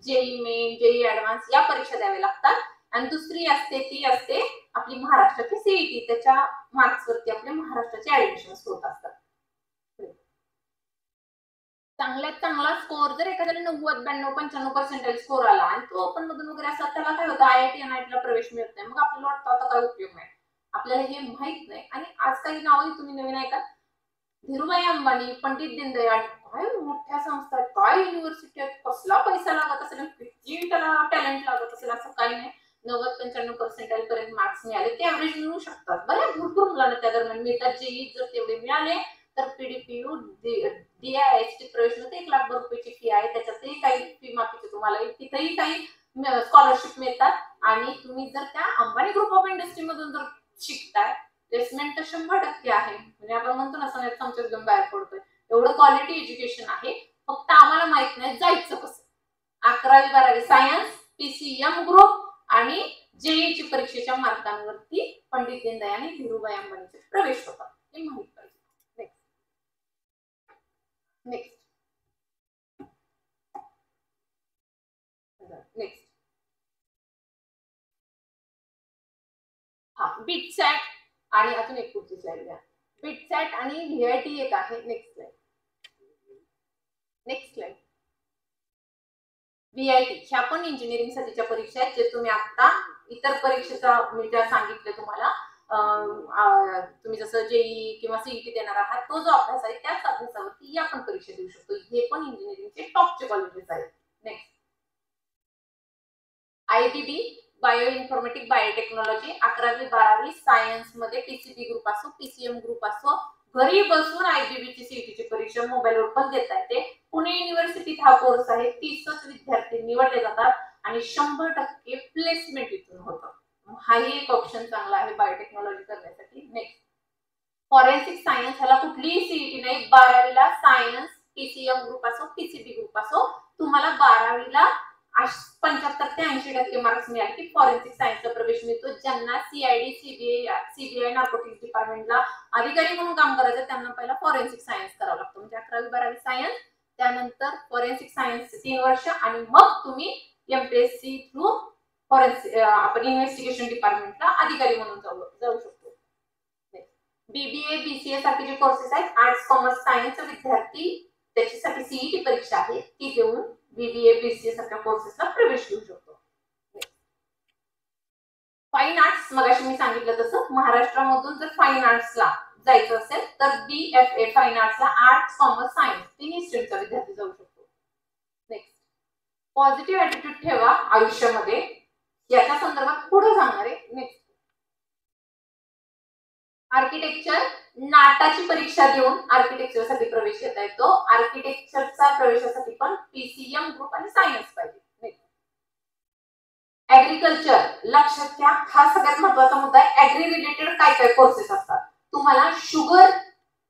जेई मेन, जेई ऍडव्हान्स या परीक्षा द्याव्या लागतात. आणि दुसरी असते ती असते आपली महाराष्ट्राची सीईटी, त्याच्या मार्क्स वरती आपले महाराष्ट्राचे ऍडमिशन होत असतात. चांगल्यात चांगला स्कोर जर एखाद्याला 90, 92, 95% स्कोर आला आणि तो ओपन मधून वगैरे असला, त्याला काय होतं आयआयटी, एनआयटीला प्रवेश मिळत नाही. मग आपल्याला वाटतं आता काय उपयोग नाही, आपल्याला हे माहित नाही. आणि आज काही नावही तुम्ही नवीन ऐका, धीरूभाई अंबानी, पंडित दीनदयाळ, काय मोठ्या संस्था आहेत, काय युनिव्हर्सिटी आहेत, कसला पैसा लागत असेल, किती त्याला टॅलेंट लागत असेल, असं काही नाही. 90-95% पर्यंत मार्क्स मिळाले ते ऍव्हरेज मिळू शकतात. बऱ्याच भरपूर मुलांना त्या दरम्यान मिळतात. जेई जर तेवढे मिळाले तर पीडीपीयू, डीआयएसटी प्रवेश मध्ये 1 लाख रुपयाची फी आहे, त्याच्यातही काही फी माफीचे तुम्हाला तिथेही काही स्कॉलरशिप मिळतात. आणि तुम्ही जर त्या अंबानी ग्रुप ऑफ इंडस्ट्री मधून जर शिकताय, प्लेसमेंट तर 100% आहे. म्हणजे आपण म्हणतो ना सगळ्यात चमच्यात घेऊन बाहेर पडतोय, एवढं क्वालिटी एज्युकेशन आहे. फक्त आम्हाला माहित नाही जायचं कसं. 11वी 12वी सायन्स, पीसीएम ग्रुप आणि जेईची परीक्षेच्या मार्कांवरती पंडित दीनदयाळ आणि धीरूभाई अंबानीचे प्रवेश होतात, हे माहित पाहिजे. नेक्स्ट बीटसॅट आणि अजून एक पुढची स्लाइड घ्या. बीटसॅट आणि व्हीआयटी एक आहे. Next slide. व्हीआयटी ह्या पण इंजिनिअरिंग साठीच्या परीक्षा आहेत, जे तुम्ही आता इतर परीक्षेचा मी ज्या सांगितले तुम्हाला, तुम्ही जसं जेई किंवा सीईटी देणार आहात, तो जो अभ्यास आहे त्याच अभ्यासावरती आपण परीक्षा देऊ शकतो. हे पण इंजिनिअरिंगचे टॉपचे कॉलेजेस आहेत. नेक्स्ट, आयबीबी, बायो इन्फॉर्मेटिक बायोटेक्नॉलॉजी, 11वी 12वी सायन्स मध्ये पीसीबी ग्रुप असो, पीसीएम ग्रुप असो, घरी बसून आयबीबीची सीईटीची परीक्षा मोबाईलवर पण देता येते. पुणे युनिव्हर्सिटीत हा कोर्स आहे. 30च विद्यार्थी निवडले जातात आणि 100% प्लेसमेंट इथून होतं. हाही एक ऑप्शन चांगला आहे बायोटेक्नॉलॉजी करण्यासाठी. नेक्स्ट, फॉरेन्सिक सायन्स, ह्याला कुठलीही सीईटी नाही. 12वीला सायन्स, पीसीएम ग्रुप असो, पीसीबी ग्रुप असो, तुम्हाला 12वीला 75 ते 80% मार्क्स मिळाले की फॉरेन्सिक सायन्सचा प्रवेश मिळतो. ज्यांना सीआयडी, सीबीआय नार्कोटिक्स डिपार्टमेंटला अधिकारी म्हणून काम करायचं, त्यांना पहिला फॉरेन्सिक सायन्स करावं लागतं. म्हणजे 11वी 12वी सायन्स, त्यानंतर फॉरेन्सिक सायन्स 3 वर्ष, आणि मग तुम्ही एमपीएससी थ्रू फॉरेन्सिक आपण इन्व्हेस्टिगेशन डिपार्टमेंटला अधिकारी म्हणून जाऊ शकतो. बीबीए, बीसीए सारखे कोर्सेस आहेत. आर्ट्स, कॉमर्स, सायन्स विद्यार्थी त्याच्यासाठी सीईटी परीक्षा आहे, ती देऊन बीबीए, बीसीए सारख्या कोर्सेसला प्रवेश घेऊ शकतो. फाईन आर्ट्स, मगाशी मी सांगितलं तसं, महाराष्ट्रामधून जर फाईन आर्ट्सला जायचं असेल तर बीएफए फाईन आर्ट्सला आर्ट्स, कॉमर्स, सायन्स तिन्ही स्ट्रीमचा विद्यार्थी जाऊ शकतो. नेक्स्ट, पॉझिटिव्ह ऍटिट्यूड ठेवा आयुष्यामध्ये, याच्या संदर्भात पुढे सांगणार आहे. नेक्स्ट, आर्किटेक्चर, नाटाची परीक्षा देऊन आर्किटेक्चर साठी प्रवेश घेता येतो. आर्किटेक्चरचा प्रवेशासाठी पण पीसीएम ग्रुप आणि सायन्स पाहिजे. ऍग्रिकल्चर लक्षात घ्या, हा सगळ्यात महत्वाचा मुद्दा आहे. ऍग्री रिलेटेड काय काय कोर्सेस असतात. तुम्हाला शुगर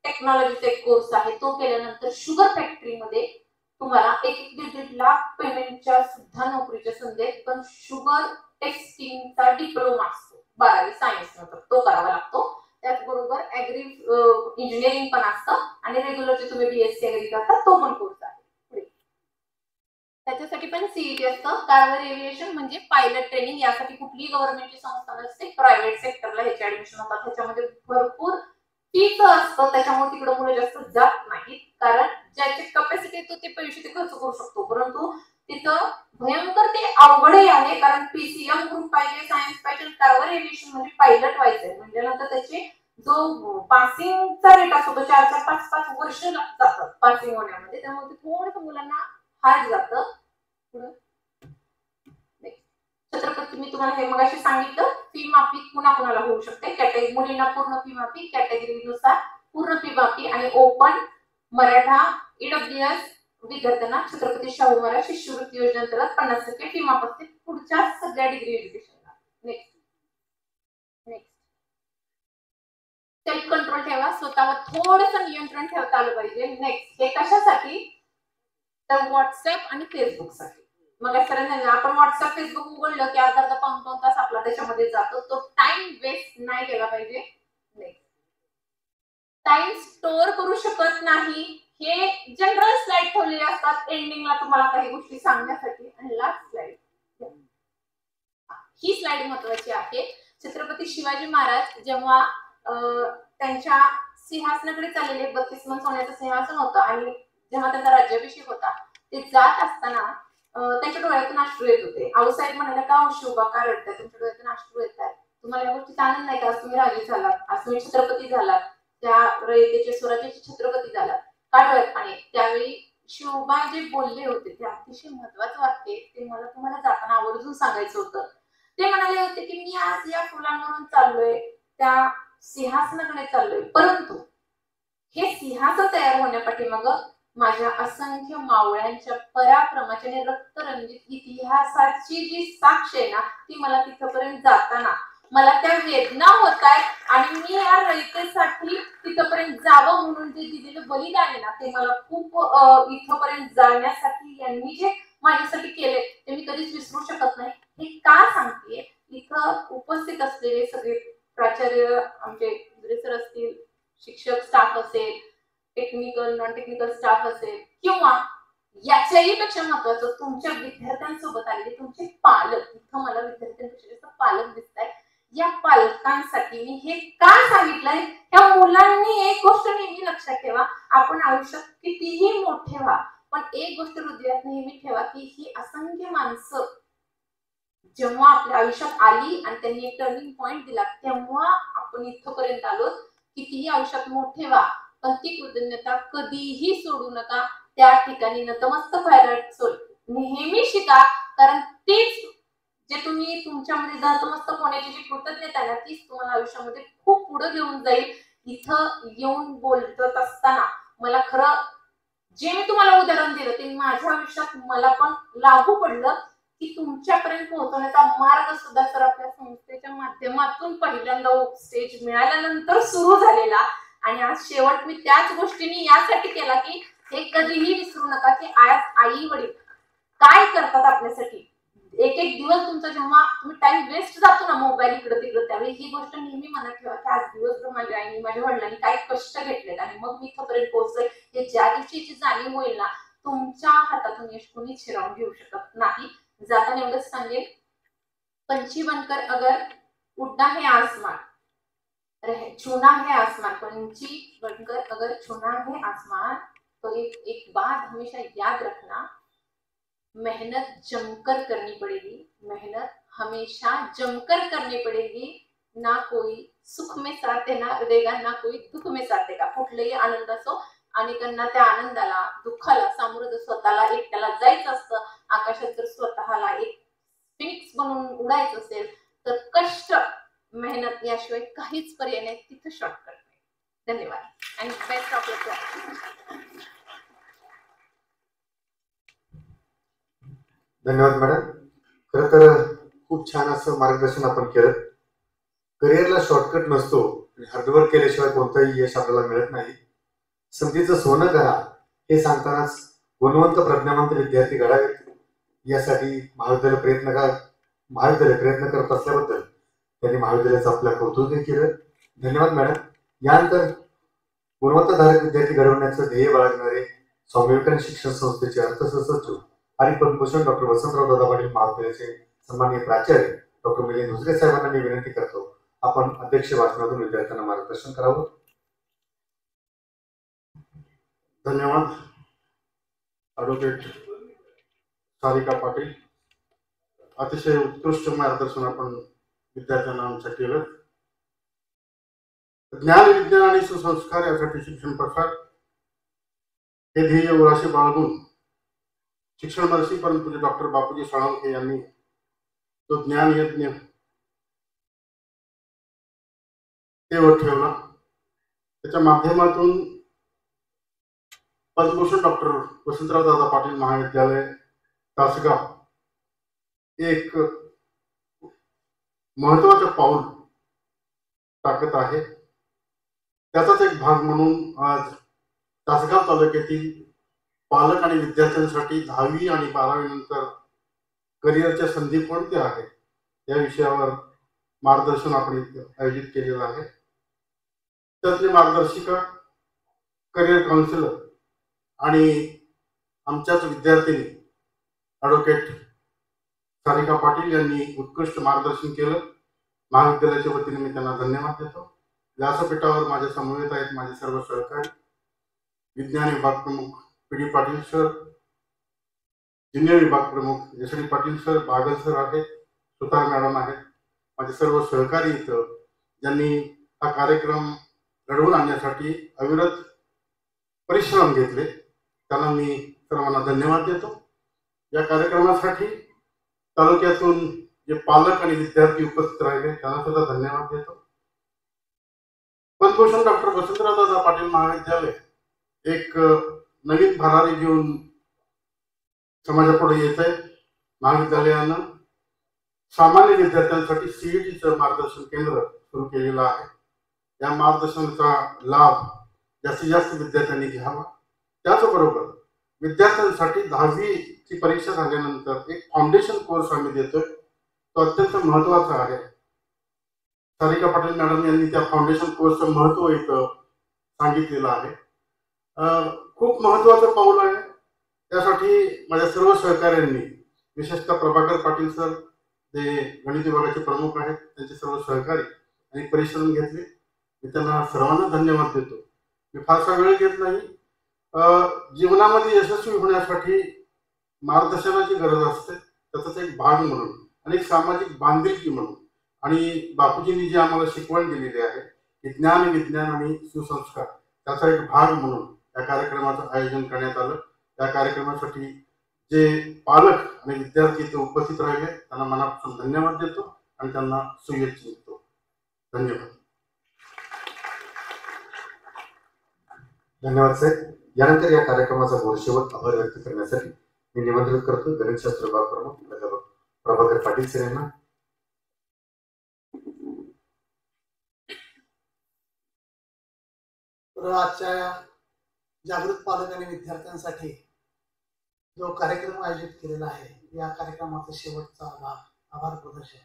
टेक्नॉलॉजीचा एक कोर्स आहे, तो केल्यानंतर शुगर फॅक्टरीमध्ये तुम्हाला 1-1.5 लाख पेमेंटच्या सुद्धा नोकरीच्या संधी आहेत. पण शुगर टेस्टिंगचा डिप्लोमा असतो 12वी सायन्स नंतर, तो करावा लागतो. त्याचबरोबर ऍग्री इंजिनिअरिंग पण असतं आणि रेग्युलर जे तुम्ही बीएससी ऍग्री करता तो पण कोर्स आहे. त्याच्यासाठी पण सीईटी असतं. कार्गो एव्हिएशन म्हणजे पायलट ट्रेनिंग, यासाठी कुठलीही गव्हर्नमेंटची संस्था नसते, प्रायव्हेट सेक्टरला ह्याचे ऍडमिशन होतात. त्याच्यामध्ये भरपूर फीच असतं, त्याच्यामुळे तिकडे मुलं जास्त जात नाहीत, कारण ज्याची कॅपॅसिटी तो ते पैसे ते खर्च करू शकतो. परंतु तिथं भयंकर ते अवघडही आहे, कारण पीसीएम ग्रुप पाहिजे, सायन्स पाहिजे. कार्गो एव्हिएशन म्हणजे पायलट व्हायचंय म्हणजे नंतर त्याचे जो पासिंगचा रेट असतो तो 4-5 वर्ष जातात पासिंग होण्यामध्ये. त्यामुळे ते थोडंसं मुलांना हार्ड जातं. छत्रपती मी तुम्हाला हे मगाशी सांगितलं, फी माफी कुणाकुणाला होऊ शकते. कॅटेगरी मुलींना पूर्ण फी माफी, कॅटेगरीनुसार पूर्ण फी माफी, आणि ओपन, मराठा, ईडब्ल्यूएस विद्यार्थ्यांना छत्रपती शाहू महाराज शिष्यवृत्ती योजनेअंतर्गत 50% फी माफ असते पुढच्या सगळ्या डिग्री एज्युकेशनला. नेक्स्ट सेल्फ कंट्रोल ठेवा, स्वतःवर थोडंसं नियंत्रण ठेवता आलं पाहिजे. नेक्स्ट हे कशासाठी, तर व्हॉट्सअप आणि फेसबुकसाठी. मग सरांनी आपण व्हॉट्सअप फेसबुक उघडलं की अर्धा पाऊण तास आपला त्याच्यामध्ये जातो, तो टाइम वेस्ट नाही केला पाहिजे. टाइम स्टोअर करू शकत नाही, हे जनरल स्लाइड ठेवलेले असतात एंडिंगला तुम्हाला काही गोष्टी सांगण्यासाठी. आणि लास्ट स्लाइड, ही स्लाइड महत्वाची आहे. छत्रपती शिवाजी महाराज जेव्हा त्यांच्या सिंहासनाकडे चाललेले, 32 मन सोन्याचं सिंहासन होतं, आणि जेव्हा त्यांचा राज्याभिषेक होता, ते जात असताना त्यांच्या डोळ्यातून अश्रू येत होते. आऊसाहेब म्हणाले, का शिवबा का रडताय, तुमच्या डोळ्यातून अश्रू येत आहेत, तुम्हाला या गोष्टीचा आनंद नाही का, आज तुम्ही राजे झालात, आज तुम्ही छत्रपती झालात, त्या रयतेचे स्वराज्याचे छत्रपती झालात, का डोळ्यात पाणी. त्यावेळी शिवबा जे बोलले होते ते अतिशय महत्वाचं वाटते, ते मला तुम्हाला जाताना आवर्जून सांगायचं होतं. ते म्हणाले होते की मी आज या फुलांवरून चाललोय, त्या सिंहासनाकडे चाललोय, परंतु हे सिंहासन तयार होण्यापाठीमाग माझ्या असंख्य मावळ्यांच्या पराक्रमाची आणि रक्तरंजित इतिहासाची जी साक्ष आहे ना, ती मला तिथपर्यंत जाताना मला त्या वेदना होत आहेत, आणि मी या रयतेसाठी तिथपर्यंत जावं म्हणून जे दिलेलं बलिदान आहे ना, ते मला खूप इथपर्यंत जाण्यासाठी यांनी जे माझ्यासाठी केले ते मी कधीच विसरू शकत नाही. हे का सांगतेय, इथं उपस्थित असलेले सगळे प्राचार्य, आमचे सर असतील, शिक्षक स्टाफ असेल, टेक्निकल नॉन टेक्निकल स्टाफ असेल, किंवा याच्याही पेक्षा महत्वाचं तुमच्या विद्यार्थ्यांसोबत आलेले तुमचे पालक, इथं मला विद्यार्थ्यांपेक्षा जास्त पालक दिसत आहेत. या पालकांसाठी मी हे का सांगितलंय, ह्या मुलांनी एक गोष्ट नेहमी लक्षात ठेवा, आपण आयुष्यात कितीही मोठे व्हा, पण एक गोष्ट हृदयात नेहमी ठेवा की ही असंख्य माणसं जेव्हा आपल्या आयुष्यात आली आणि त्यांनी एक टर्निंग पॉइंट दिला, तेव्हा आपण इथपर्यंत आलो. कितीही आयुष्यात मोठे व्हा, पण ती कृतज्ञता कधीही सोडू नका. त्या ठिकाणी नतमस्तक व्हायला नेहमी शिका, कारण तीच जे तुम्ही तुमच्यामध्ये नतमस्तक होण्याची जी कृतज्ञता आहे ना, तीच तुम्हाला आयुष्यामध्ये खूप पुढे घेऊन जाईल. इथं येऊन बोलत असताना मला खरं जे मी तुम्हाला उदाहरण दिलं ते माझ्या आयुष्यात मला पण लागू पडलं, की तुमच्यापर्यंत पोहोचवण्याचा मार्ग सुद्धा सर आपल्या संस्थेच्या माध्यमातून पहिल्यांदा स्टेज मिळाल्यानंतर सुरू झालेला. आणि आज शेवट मी त्याच गोष्टींनी यासाठी केला की हे कधीही विसरू नका की आज आई वडील काय करतात आपल्यासाठी. एक एक दिवस तुमचा जेव्हा तुम्ही टाइम वेस्ट जातो ना मोबाईल इकडे तिकडे, त्यावेळी ही गोष्ट नेहमी मनात ठेवा की आज दिवसभर माझ्या आईने माझ्या वडिलांनी काय कष्ट घेतलेत आणि मग मी इथपर्यंत पोहोचलोय. हे ज्या दिवशीची जाणीव होईल ना, तुमच्या हातातून यश कोणी छिरावून घेऊ शकत नाही. जाताना एवढंच सांगेल, पंछी बनकर अगर उड़ना है आसमान, छूना है आसमान, पंछी बनकर अगर छूना है आसमान, तो एक बात हमेशा याद रखना, मेहनत जमकर करनी पड़ेगी, मेहनत हमेशा जमकर करनी पड़ेगी. ना कोई सुख में साथ देगा, ना कोई दुःख में साथ देगा. कुठलेही आनंद असो, अनेकांना त्या आनंदाला दुःखाला सामोरं स्वतःला एकट्याला जायचं असतं. आकाशात जर स्वतःला एक फिनिक्स बनवून उडायचं असेल तर कष्ट मेहनत याशिवाय काहीच पर्याय नाही. तिथं शॉर्टकट नाही. धन्यवाद आणि बेस्ट ऑफ लक. धन्यवाद मॅडम. खरं तर खूप छान असं मार्गदर्शन आपण केलं. करिअरला शॉर्टकट नसतो, हार्डवर्क केल्याशिवाय कोणतंही यश आपल्याला मिळत नाही. संधीचं सोनं करा हे सांगतानाच गुणवंत प्रज्ञावंत विद्यार्थी घडावेत यासाठी महाविद्यालय प्रयत्न करत असल्याबद्दल त्यांनी महाविद्यालयाचं आपल्या कौतुक केलं. धन्यवाद मॅडम. यानंतर गुणवत्ताधारक विद्यार्थी घडवण्याचं ध्येय बाळगणारे स्वामी विवेकानंद शिक्षण संस्थेचे अर्थसचिव आणि पद्मभूषण डॉक्टर वसंतराव दादा पाटील महाविद्यालयाचे सन्माननीय प्राचार्य डॉक्टर मिलिंद हुजरे साहेबांना मी विनंती करतो, आपण अध्यक्ष भाषणातून विद्यार्थ्यांना मार्गदर्शन करावं. धन्यवाद. ॲडव्होकेट सारिका पाटील, अतिशय उत्कृष्ट मार्गदर्शन आपण विद्यार्थ्यांना आमच्या केलं. ज्ञान, विज्ञान आणि सुसंस्कार यासाठी शिक्षण प्रसार हे ध्येय उराशी बाळगून शिक्षण महर्षी परमपूज्य डॉक्टर बापूजी साळुंखे यांनी तो ज्ञान यज्ञ तेवत ठेवला. त्याच्या माध्यमातून पद्मभूषण डॉक्टर वसंतराव दादा पाटील महाविद्यालय तासगाव एक महत्वाचं पाऊल टाकत आहे. त्याचाच एक भाग म्हणून आज तासगाव तालुक्यातील पालक आणि विद्यार्थ्यांसाठी 10वी आणि 12वी नंतर करिअरच्या संधी कोणत्या आहेत या विषयावर मार्गदर्शन आपण आयोजित केलेलं आहे. त्यातली मार्गदर्शिका करिअर काउन्सिलर आणि आमच्याच विद्यार्थिनी ॲडव्होकेट सारिका पाटील यांनी उत्कृष्ट मार्गदर्शन केलं. महाविद्यालयाच्या वतीने मी त्यांना धन्यवाद देतो. व्यासपीठावर माझ्या समवेत आहेत माझे सर्व सहकारी, विज्ञान विभाग प्रमुख PD पाटील सर, ज्युनियर विभाग प्रमुख SD Patil sir, Bagal sir आहेत, सुतार मॅडम आहेत, माझे सर्व सहकारी इथं ज्यांनी हा कार्यक्रम घडवून आणण्यासाठी अविरत परिश्रम घेतले, त्यांना मी सर्वांना धन्यवाद देतो. या कार्यक्रमासाठी तालुक्यातून जे पालक आणि विद्यार्थी उपस्थित राहिले त्यांना सुद्धा धन्यवाद देतो. पद्मभूषण डॉक्टर वसंतराव दादा पाटील महाविद्यालय एक नवीन भरारी घेऊन समाजापुढे येत आहे. महाविद्यालयानं सामान्य विद्यार्थ्यांसाठी CETचं मार्गदर्शन केंद्र सुरू केलेलं आहे. या मार्गदर्शनाचा लाभ जास्तीत जास्त विद्यार्थ्यांनी घ्यावा. त्याचबरोबर विद्यार्थ्यांसाठी 10वीची परीक्षा झाल्यानंतर एक फाउंडेशन कोर्स आम्ही देतोय, तो अत्यंत महत्वाचा आहे. सारिका पाटील मॅडम यांनी त्या फाउंडेशन कोर्सचं महत्व इथं सांगितलेलं आहे. खूप महत्वाचं पाऊल आहे. त्यासाठी माझ्या सर्व सहकाऱ्यांनी, विशेषतः प्रभाकर पाटील सर जे गणित विभागाचे प्रमुख आहेत, त्यांचे सर्व सहकारी आणि परिश्रम घेतले. मी त्यांना सर्वांना धन्यवाद देतो. मी फारसा वेळ घेत नाही. जीवनामध्ये यशस्वी होण्यासाठी मार्गदर्शनाची गरज असते, त्याचाच एक भाग म्हणून आणि एक सामाजिक बांधिलकी म्हणून आणि बापूजींनी जी आम्हाला शिकवण दिलेली आहे की ज्ञान, विज्ञान आणि सुसंस्कार, त्याचा एक भाग म्हणून या कार्यक्रमाचं आयोजन करण्यात आलं. या कार्यक्रमासाठी जे पालक आणि विद्यार्थी इथे उपस्थित राहिले त्यांना मनापासून धन्यवाद देतो आणि त्यांना शुभेच्छा देतो. धन्यवाद. धन्यवाद साहेब. यानंतर या कार्यक्रमाचा गोडशेवट आभार व्यक्त करण्यासाठी मी निमंत्रित करतो गणितशास्त्र विभाग प्रमुख प्राध्यापक प्रभाकर पाटील सर यांना. आजच्या जागृत पालक आणि विद्यार्थ्यांसाठी जो कार्यक्रम आयोजित केलेला आहे, या कार्यक्रमाचा शेवटचा आभार प्रदर्शन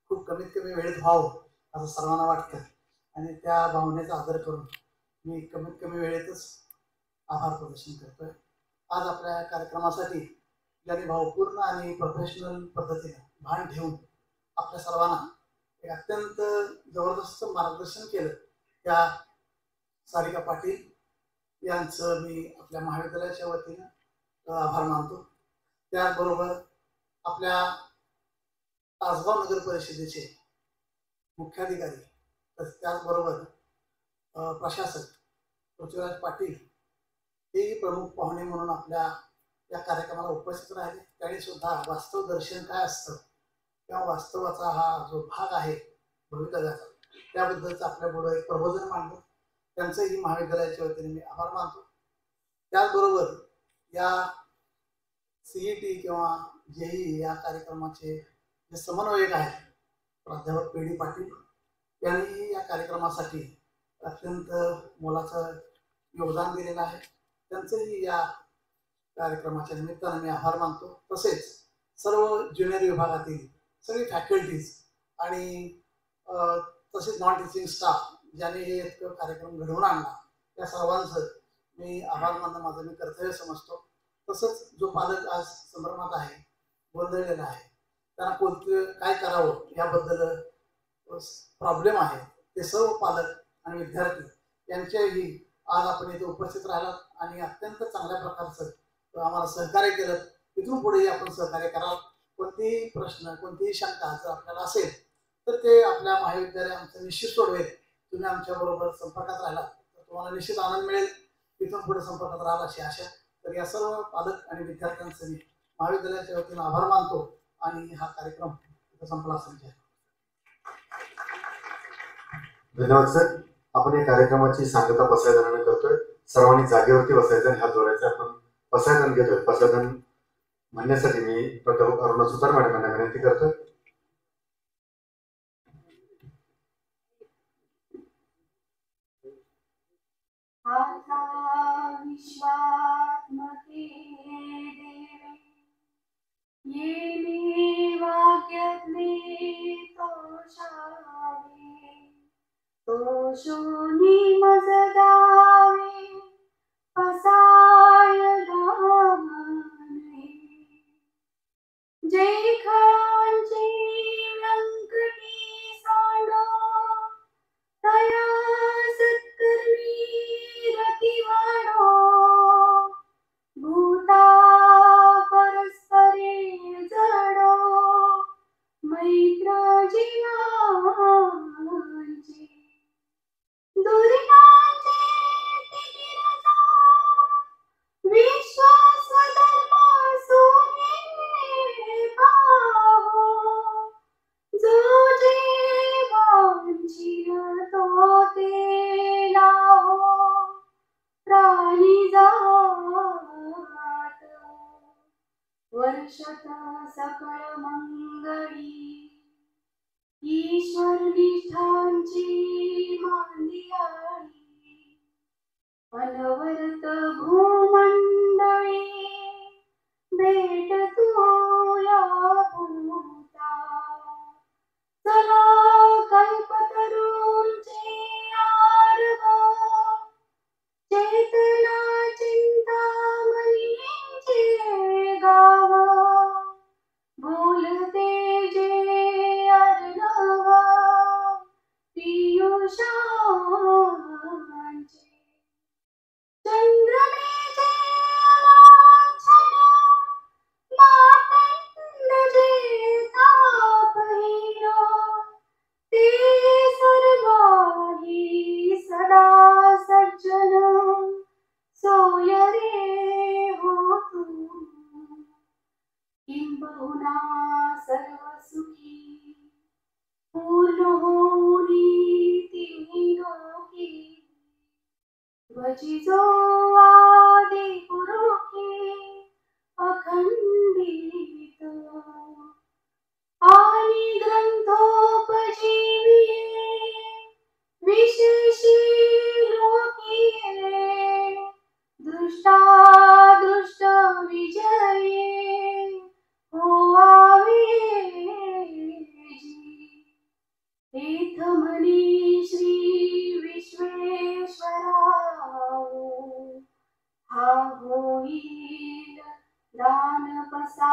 खूप कमीत कमी वेळेत व्हावं असं सर्वांना वाटतं आणि त्या भावनेचा आदर करून मी कमीत कमी वेळेतच आभार प्रदर्शन करतोय. आज आपल्या कार्यक्रमासाठी ज्यांनी भावपूर्ण आणि प्रोफेशनल पद्धतीने भान ठेवून आपल्या सर्वांना एक अत्यंत जबरदस्त मार्गदर्शन केलं, त्या सारिका पाटील यांचं मी आपल्या महाविद्यालयाच्या वतीनं आभार मानतो. त्याचबरोबर आपल्या तासगाव नगर परिषदेचे मुख्याधिकारी, त्याचबरोबर प्रशासक पृथ्वीराज पाटील हेही प्रमुख पाहुणे म्हणून आपल्या या कार्यक्रमाला उपस्थित राहिले. त्यांनी सुद्धा वास्तव दर्शन काय असतं किंवा वास्तवाचा हा जो भाग आहे भवितव्याचा, त्याबद्दलचं आपल्यापुढे एक प्रबोधन मांडलं. त्यांचंही महाविद्यालयाच्या वतीने मी आभार मानतो. त्याचबरोबर या CET किंवा JEE या कार्यक्रमाचे जे समन्वयक आहेत प्राध्यापक पी.डी. पाटील यांनी या कार्यक्रमासाठी अत्यंत मोलाचं योगदान दिलेलं आहे. त्यांचंही या कार्यक्रमाच्या निमित्तानं मी आभार मानतो. तसेच सर्व ज्युनियर विभागातील सगळी फॅकल्टीज आणि तसेच नॉन टीचिंग स्टाफ ज्याने हे कार्यक्रम घडवून आणला त्या सर्वांचं मी आभार मानणं माझं मी कर्तव्य समजतो. तसंच जो पालक आज संभ्रमात आहे, गोंधळलेला आहे, त्यांना कोणतं काय करावं याबद्दल प्रॉब्लेम आहे, ते सर्व पालक आणि विद्यार्थी यांच्याही आज आपण इथे उपस्थित राहिलात आणि अत्यंत चांगल्या प्रकारचं आम्हाला सहकार्य केलं. इथून पुढेही आपण सहकार्य कराल. कोणतेही प्रश्न कोणतीही शंका जर आपल्याला असेल तर ते आपल्या महाविद्यालय आमचं निश्चित सोडवेल. तुम्ही आमच्याबरोबर संपर्कात राहिलात तर तुम्हाला निश्चित आनंद मिळेल. इथून पुढे संपर्कात राहाल अशी आशा. तर या सर्व पालक आणि विद्यार्थ्यांचे मी महाविद्यालयाच्या वतीनं आभार मानतो आणि हा कार्यक्रम इथं संपला असेल. धन्यवाद सर. आपण या कार्यक्रमाची सांगता पसायदानाने करतोय. सर्वांनी जागेवरती बसायचं आणि हात जोडायचे. आपण पसायदान घेतोय. पसायदान म्हणण्यासाठी मी प्राध्यापक अरुणा सुतार मॅडम यांना विनंती करतोय. विश्वात्मके देवे येणे वाक्यातले तोषावे तोषोनी मज गावे पसाय गाणे जे खळांची व्यंकटी सांडो तया सत्कर्मी रती वाढो भूता परस्परे जडो मैत्र जीवांची दुरितांचे तिमिरता विश्वास धर्म सोने पाहो जो जीवांची तो ते लाहो प्राणी जात वर्षत सकळ मंगळी ईश्वर निष्ठांची मांदियाळी अनवरत भूमंडळी भेट तू या भूता चला कल्पतरूंचे आर्व चेतना चिंतामणींचे गाव बोलते जे अर्णव पियुषांचे चंद्रमेचे अलांछन मातंड जे तापहीन ते सर्वाही सदा सज्जन सोय रे हो तू किंबहुना सर्व सुखी पूर्ण होनी तिन्ही लोकी भजी जो आदि पुरुषी अखंडित आणि ग्रंथोपजीविये विशेषी लोकीये दृष्टादृष्ट विजये होवावे एथ म्हणे श्री विश्वेश्वरा हा होईल दान पसा